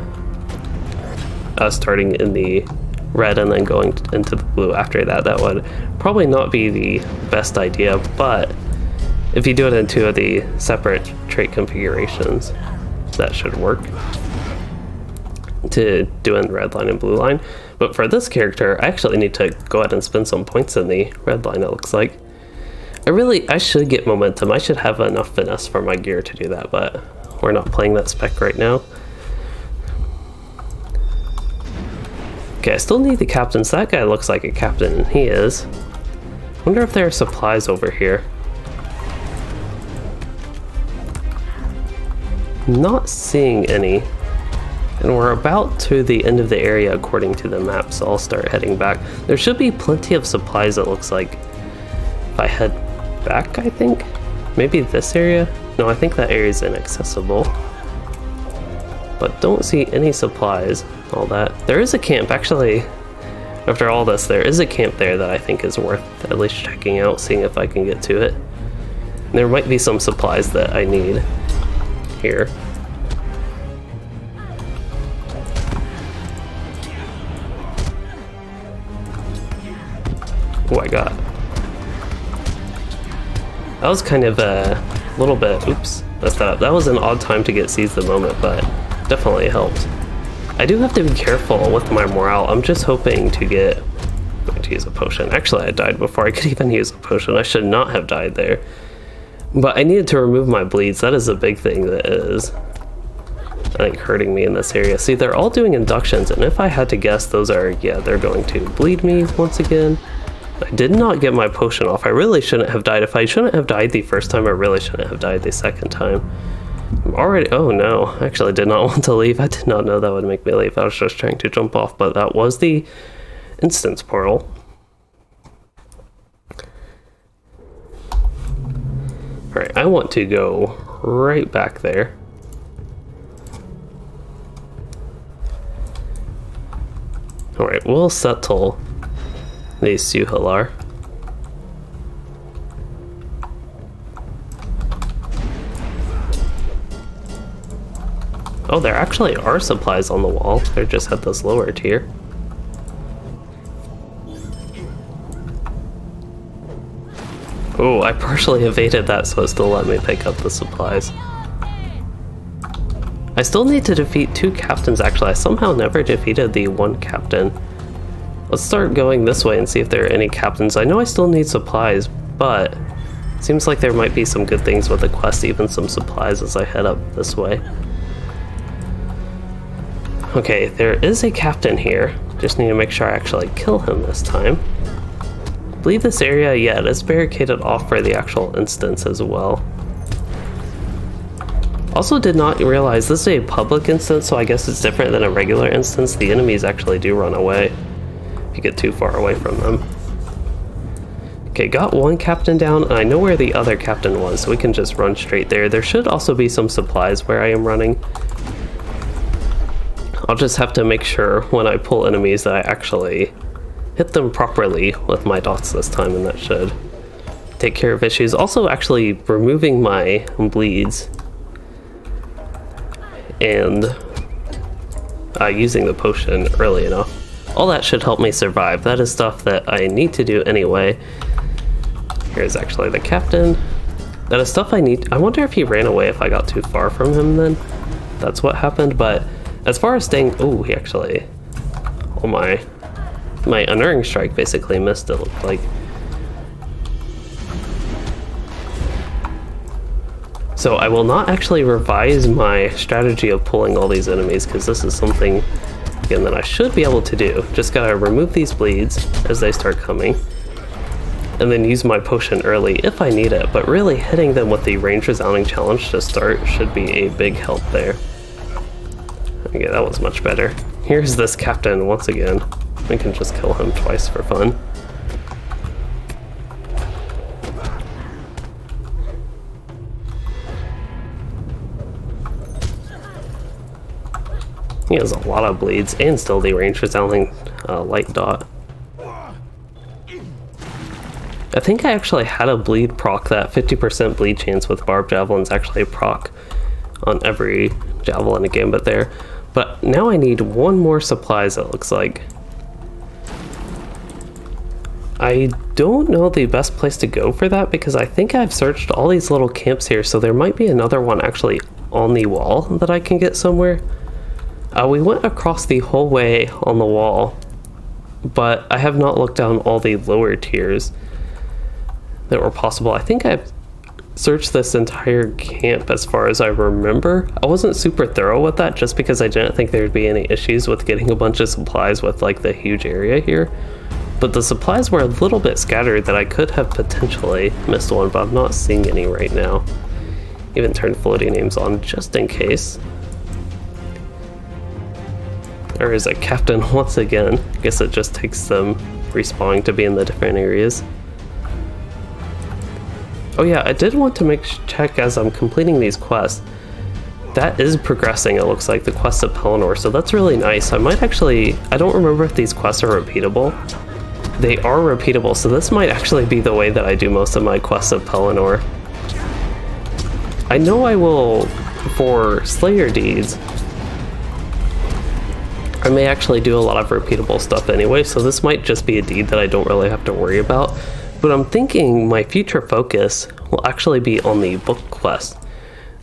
starting in the red and then going into the blue after that. That would probably not be the best idea, but if you do it in two of the separate trait configurations, that should work to do in red line and blue line. But for this character, I actually need to go ahead and spend some points in the red line, it looks like. I should get momentum. I should have enough finesse for my gear to do that, but we're not playing that spec right now. Okay, I still need the captains. That guy looks like a captain, and he is. Wonder if there are supplies over here. Not seeing any. And we're about to the end of the area according to the map, so I'll start heading back. There should be plenty of supplies, it looks like. If I head back, I think? Maybe this area? No, I think that area is inaccessible. But don't see any supplies, all that. There is a camp, actually. After all this, there is a camp there that I think is worth at least checking out, seeing if I can get to it. And there might be some supplies that I need here. Oh, I got. That was kind of a little bit, oops, messed that up. That was an odd time to get seize the moment, but definitely helped. I do have to be careful with my morale. I'm just hoping to get, I'm going to use a potion. Actually, I died before I could even use a potion. I should not have died there. But I needed to remove my bleeds. That is a big thing that is, I think, hurting me in this area. See, they're all doing inductions, and if I had to guess, those are, yeah, they're going to bleed me once again. I did not get my potion off. I really shouldn't have died. If I shouldn't have died the first time, I really shouldn't have died the second time. I'm already, oh no, I actually did not want to leave. I did not know that would make me leave. I was just trying to jump off, but that was the instance portal. Alright, I want to go right back there. Alright, we'll settle these Suhalar. Oh, there actually are supplies on the wall. They're just at this lower tier. Oh, I partially evaded that so it still let me pick up the supplies. I still need to defeat 2 captains actually. I somehow never defeated the 1 captain. Let's start going this way and see if there are any captains. I know I still need supplies, but it seems like there might be some good things with the quest, even some supplies as I head up this way. Okay, there is a captain here. Just need to make sure I actually kill him this time. I believe this area, yeah, it is barricaded off for the actual instance as well. Also did not realize this is a public instance, so I guess it's different than a regular instance. The enemies actually do run away if you get too far away from them. Okay, got 1 captain down, and I know where the other captain was, so we can just run straight there. There should also be some supplies where I am running. I'll just have to make sure when I pull enemies that I actually hit them properly with my dots this time, and that should take care of issues. Also, actually removing my bleeds and using the potion early enough. All that should help me survive. That is stuff that I need to do anyway. Here's actually the captain. That is stuff I need. I wonder if he ran away if I got too far from him then. That's what happened, but as far as staying, oh, he actually, oh my unerring strike basically missed, it looked like. So I will not actually revise my strategy of pulling all these enemies, because this is something, again, that I should be able to do. Just gotta remove these bleeds as they start coming, and then use my potion early if I need it, but really hitting them with the range resounding challenge to start should be a big help there. Okay, that was much better. Here's this captain once again. We can just kill him twice for fun. He has a lot of bleeds and still the range resounding light dot. I think I actually had a bleed proc. That 50% bleed chance with barbed javelins actually proc on every javelin a game, but now I need one more supplies, it looks like. I don't know the best place to go for that because I think I've searched all these little camps here, so there might be another one actually on the wall that I can get somewhere. We went across the whole way on the wall, but I have not looked down all the lower tiers that were possible. I think I've searched this entire camp as far as I remember. I wasn't super thorough with that just because I didn't think there'd be any issues with getting a bunch of supplies with like the huge area here. But the supplies were a little bit scattered that I could have potentially missed one, but I'm not seeing any right now. Even turned floating names on just in case. There is a captain once again. I guess it just takes them respawning to be in the different areas. Oh yeah, I did want to check as I'm completing these quests. That is progressing, it looks like, the quest of Pelennor, so that's really nice. I might actually, I don't remember if these quests are repeatable. They are repeatable, so this might actually be the way that I do most of my quests of Pelennor. I know I will, for Slayer deeds, I may actually do a lot of repeatable stuff anyway, so this might just be a deed that I don't really have to worry about. But I'm thinking my future focus will actually be on the book quest.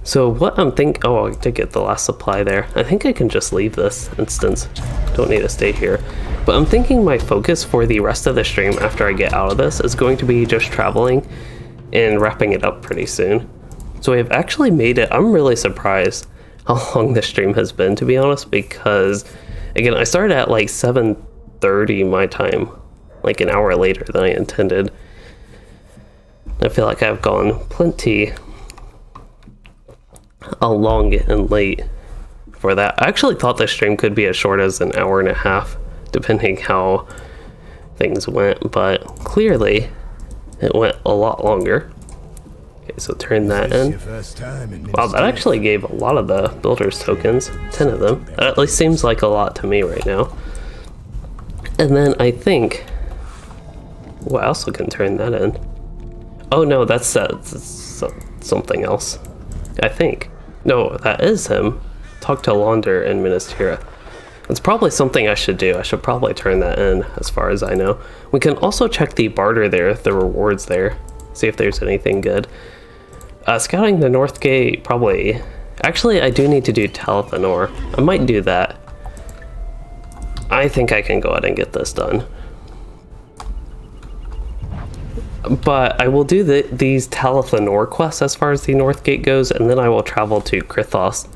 So what I'm thinking, oh, I did get the last supply there. I think I can just leave this instance. Don't need to stay here. But I'm thinking my focus for the rest of the stream after I get out of this is going to be just traveling and wrapping it up pretty soon. So I've actually made it. I'm really surprised how long this stream has been, to be honest, because again, I started at like 7:30 my time, like an hour later than I intended. I feel like I've gone plenty long and late for that. I actually thought this stream could be as short as an hour and a half, depending how things went, but clearly it went a lot longer. Okay, so turn that in. Wow, that actually gave a lot of the builders tokens, 10 of them. That at least seems like a lot to me right now. And then I think, well, I also can turn that in. Oh no, that's something else, I think. No, that is him. Talk to Londer in Minas Tirith. It's probably something I should do. I should probably turn that in, as far as I know. We can also check the barter there, the rewards there, see if there's anything good. Scouting the North Gate, probably. Actually, I do need to do Talath Anor. I might do that. I think I can go ahead and get this done. But I will do these Talath Anor quests as far as the North Gate goes, and then I will travel to Krithos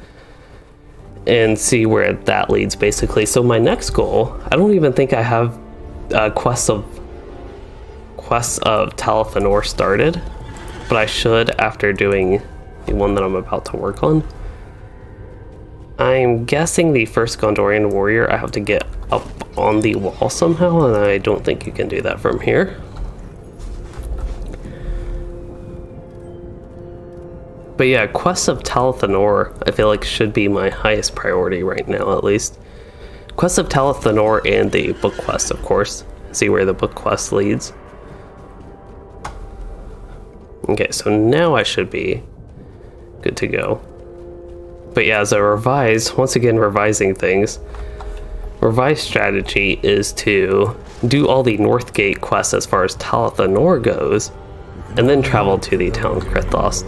and see where that leads, basically. So my next goal, I don't even think I have quests of Talath Anor started, but I should after doing the one that I'm about to work on. I'm guessing the first Gondorian warrior I have to get up on the wall somehow, and I don't think you can do that from here. But yeah, quests of Talath Anor, I feel like should be my highest priority right now, at least. Quests of Talath Anor and the book quest, of course. See where the book quest leads. Okay, so now I should be good to go. But yeah, as I revise, once again revising things, revised strategy is to do all the Northgate quests as far as Talath Anor goes, and then travel to the town of Krithos.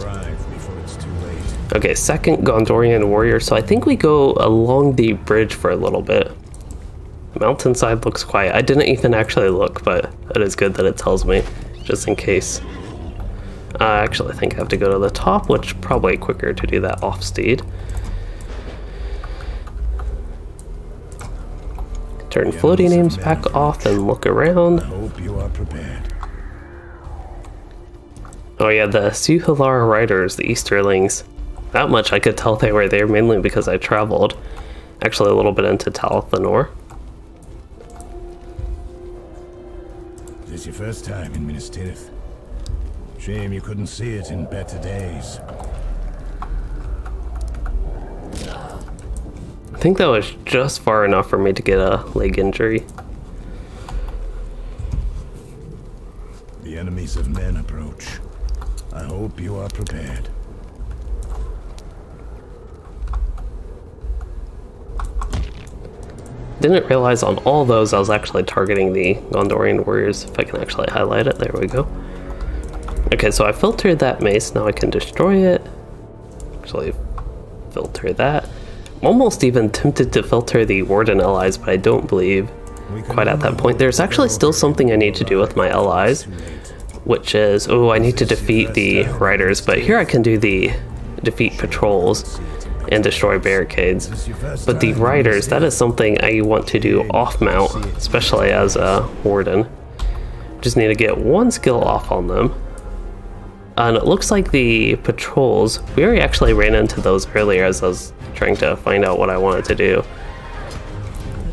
Okay, second Gondorian warrior, so I think we go along the bridge for a little bit. Mountainside looks quiet. I didn't even actually look, but it is good that it tells me, just in case. I actually think I have to go to the top, which probably quicker to do that off steed. Turn floating names back off and look around. Hope you are prepared. Oh yeah, the Suhalar riders, the Easterlings. That much I could tell they were there mainly because I traveled actually a little bit into Talath Anor. Is this your first time in Minas Tirith? Shame you couldn't see it in better days. I think that was just far enough for me to get a leg injury. The enemy's armies of men approach. I hope you are prepared. Didn't realize on all those I was actually targeting the Gondorian warriors. If I can actually highlight it, there we go. Okay, so I filtered that mace, now I can destroy it. Actually, filter that. I'm almost even tempted to filter the Warden allies, but I don't believe quite at that point. There's actually still something I need to do with my allies, which is, oh, I need to defeat the riders, but here I can do the defeat patrols and destroy barricades. But the riders, that is something I want to do off-mount, especially as a Warden. Just need to get one skill off on them. And it looks like the patrols, we already actually ran into those earlier as I was trying to find out what I wanted to do.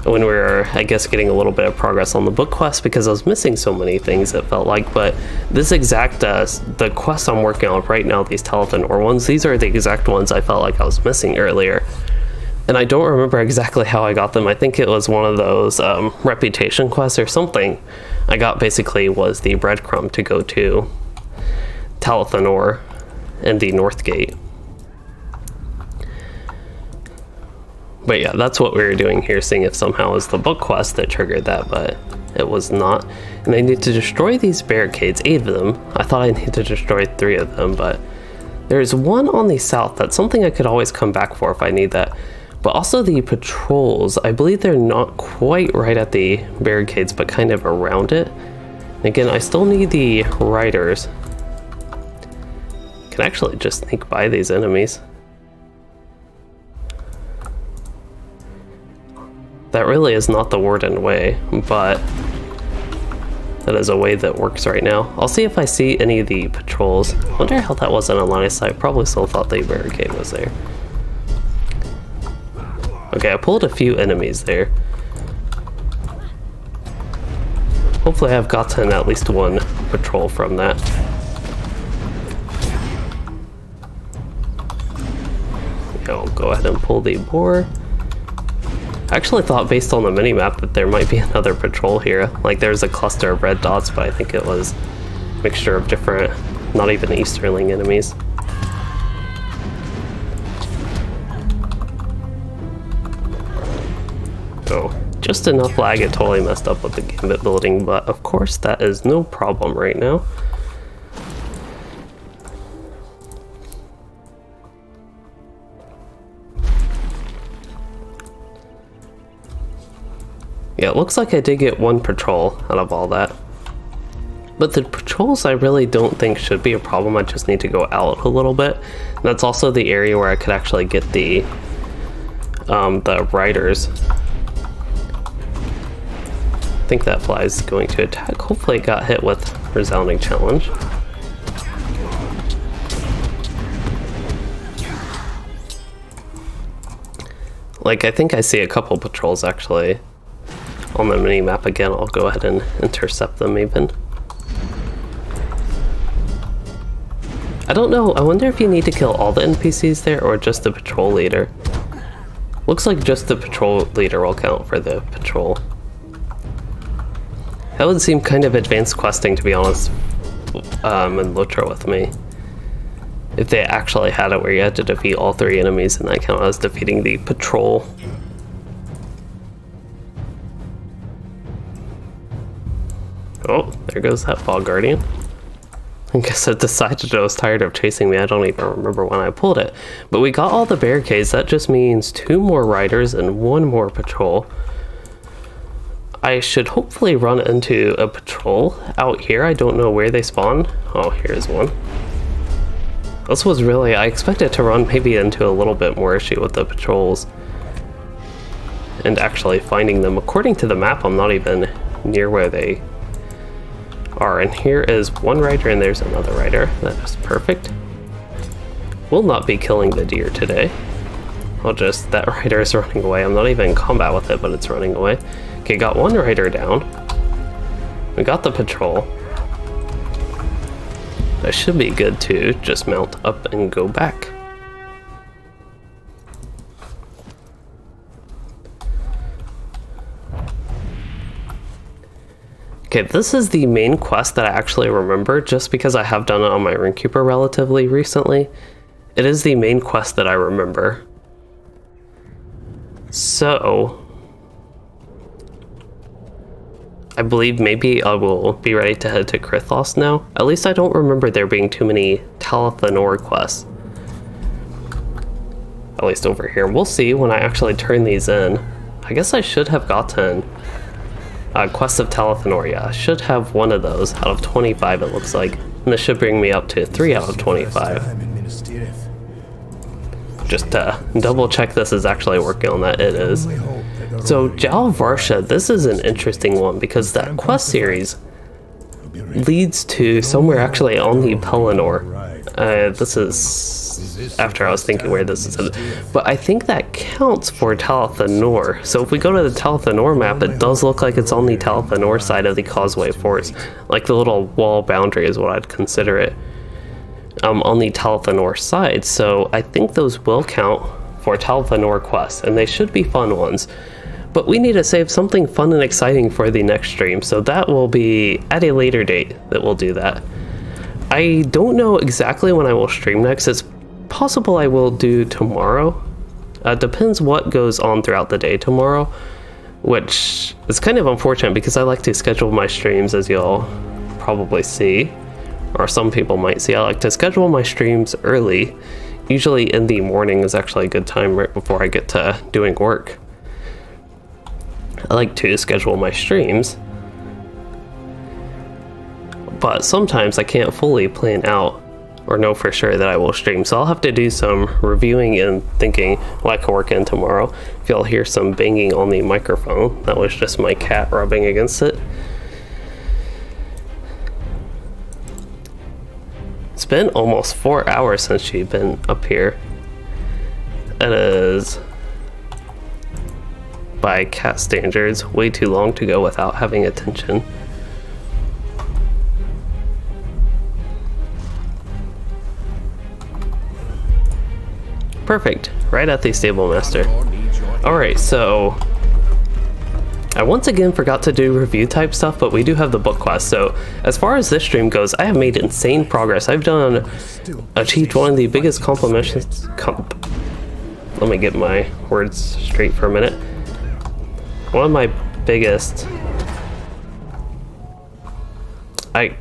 When we were, I guess, getting a little bit of progress on the book quest, because I was missing so many things, it felt like. But this exact, the quests I'm working on right now, these Talath Anor ones, these are the exact ones I felt like I was missing earlier. And I don't remember exactly how I got them. I think it was one of those reputation quests or something. I got basically was the breadcrumb to go to Talath Anor and the North Gate. But yeah, that's what we were doing here, seeing if somehow it was the book quest that triggered that, but it was not. And I need to destroy these barricades, 8 of them. I thought I needed to destroy 3 of them, but there's one on the south. That's something I could always come back for if I need that. But also the patrols, I believe they're not quite right at the barricades, but kind of around it. And again, I still need the riders. Can actually just sneak by these enemies. That really is not the Warden way, but that is a way that works right now. I'll see if I see any of the patrols. Wonder how that wasn't a line of sight. Probably still thought the barricade was there. Okay, I pulled a few enemies there. Hopefully I've gotten at least one patrol from that. Yeah, I'll go ahead and pull the boar. I actually thought based on the minimap that there might be another patrol here. Like there's a cluster of red dots, but I think it was a mixture of different, not even Easterling enemies. Oh, just enough lag it totally messed up with the gambit building, but of course that is no problem right now. Yeah, it looks like I did get one patrol out of all that. But the patrols I really don't think should be a problem. I just need to go out a little bit. And that's also the area where I could actually get the riders. I think that fly is going to attack. Hopefully it got hit with resounding challenge. Like, I think I see a couple patrols actually on the mini map again. I'll go ahead and intercept them even. I don't know, I wonder if you need to kill all the NPCs there or just the patrol leader. Looks like just the patrol leader will count for the patrol. That would seem kind of advanced questing, to be honest, in LOTRO with me. If they actually had it where you had to defeat all 3 enemies and that count as defeating the patrol. Oh, there goes that Fog Guardian. I guess it decided it was tired of chasing me. I don't even remember when I pulled it. But we got all the barricades. That just means 2 more riders and 1 more patrol. I should hopefully run into a patrol out here. I don't know where they spawn. Oh, here's one. This was really, I expected to run maybe into a little bit more issue with the patrols. And actually finding them. According to the map, I'm not even near where they are. And here is one rider and there's another rider. That is perfect. We'll not be killing the deer today. I'll just, that rider is running away. I'm not even in combat with it, but it's running away. Okay, got one rider down. We got the patrol. That should be good to just mount up and go back. Okay, this is the main quest that I actually remember just because I have done it on my Runekeeper relatively recently. It is the main quest that I remember. So, I believe maybe I will be ready to head to Krithos now. At least I don't remember there being too many Talath Anor quests. At least over here. We'll see when I actually turn these in. I guess I should have gotten Quest of Talath Anor. Yeah, I should have one of those out of 25 it looks like. And this should bring me up to 3 out of 25. Time in Minas Tirith. Just double check this is actually working on that. It is. We hope that the So road Jal Varsha, this is an interesting one because that quest series will be ready. leads to somewhere actually on the Pelennor. Right. This is after I was thinking where this is at. But I think that counts for Talath Anor. So if we go to the Talath Anor map, it does look like it's on the Talath Anor side of the Causeway Forest. Like the little wall boundary is what I'd consider it. On the Talath Anor side. So I think those will count for Talath Anor quests, and they should be fun ones. But we need to save something fun and exciting for the next stream, so that will be at a later date that we'll do that. I don't know exactly when I will stream next. It's possible I will do tomorrow. Depends what goes on throughout the day tomorrow, which is kind of unfortunate because I like to schedule my streams, as you'll probably see, or some people might see. I like to schedule my streams early. Usually in the morning is actually a good time right before I get to doing work. I like to schedule my streams, but sometimes I can't fully plan out or know for sure that I will stream, so I'll have to do some reviewing and thinking what I can work in tomorrow. If y'all hear some banging on the microphone, that was just my cat rubbing against it. It's been almost 4 hours since she's been up here. It is, by cat standards, way too long to go without having attention. Perfect, right at the stable master. Alright, so I once again forgot to do review type stuff, but we do have the book quest. So as far as this stream goes, I have made insane progress. I've achieved one of the biggest accomplishments. Let me get my words straight for a minute. One of my biggest, I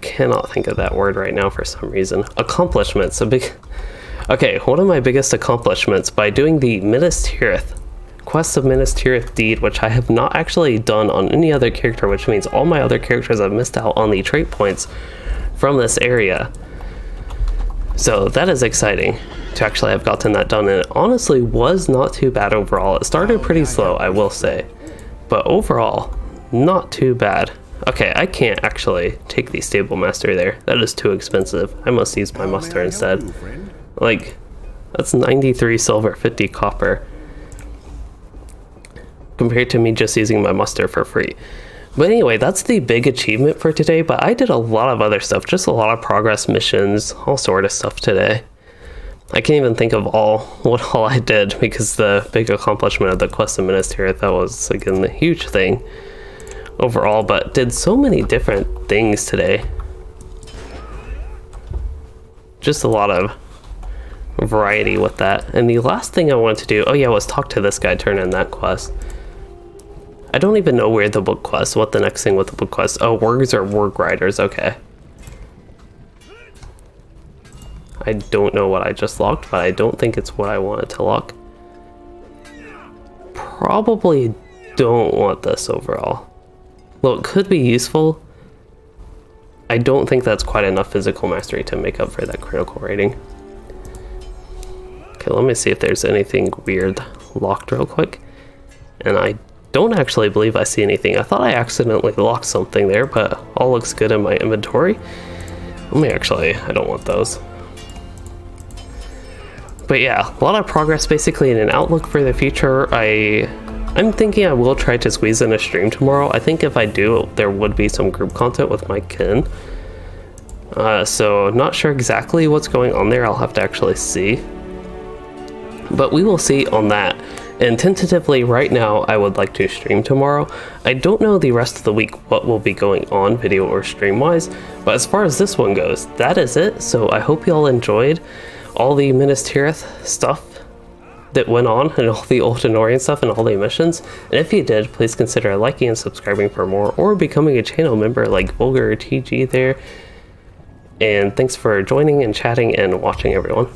cannot think of that word right now for some reason. Accomplishments, okay, one of my biggest accomplishments by doing the Minas Tirith, Quest of Minas Tirith deed, which I have not actually done on any other character, which means all my other characters have missed out on the trait points from this area. So that is exciting to actually have gotten that done, and it honestly was not too bad overall. It started pretty slow, I will say, but overall, not too bad. Okay, I can't actually take the stable master there. That is too expensive. I must use my muster instead. Like, that's 93 silver, 50 copper, compared to me just using my muster for free. But anyway, that's the big achievement for today, but I did a lot of other stuff, just a lot of progress missions, all sort of stuff today. I can't even think of what all I did, because the big accomplishment of the Quest of Minas Tirith, that was, again, the huge thing overall, but did so many different things today. Just a lot of variety with that. And the last thing I wanted to do, oh yeah, was talk to this guy, turn in that quest. I don't even know where the book quest, what the next thing with the book quest. Oh, wargs or warg riders, okay. I don't know what I just locked, but I don't think it's what I wanted to lock. Probably don't want this overall. Well, it could be useful. I don't think that's quite enough physical mastery to make up for that critical rating. Okay, let me see if there's anything weird locked real quick. And I don't actually believe I see anything. I thought I accidentally locked something there, but all looks good in my inventory. Let me actually, I don't want those. But yeah, a lot of progress basically in an outlook for the future. I'm thinking I will try to squeeze in a stream tomorrow. I think if I do, there would be some group content with my kin. So not sure exactly what's going on there. I'll have to actually see. But we will see on that. And tentatively right now, I would like to stream tomorrow. I don't know the rest of the week what will be going on video or stream wise, but as far as this one goes, that is it. So I hope y'all enjoyed all the Minas Tirith stuff that went on and all the Old Anorien stuff and all the missions. And if you did, please consider liking and subscribing for more or becoming a channel member like Vulgar or TG there. And thanks for joining and chatting and watching, everyone.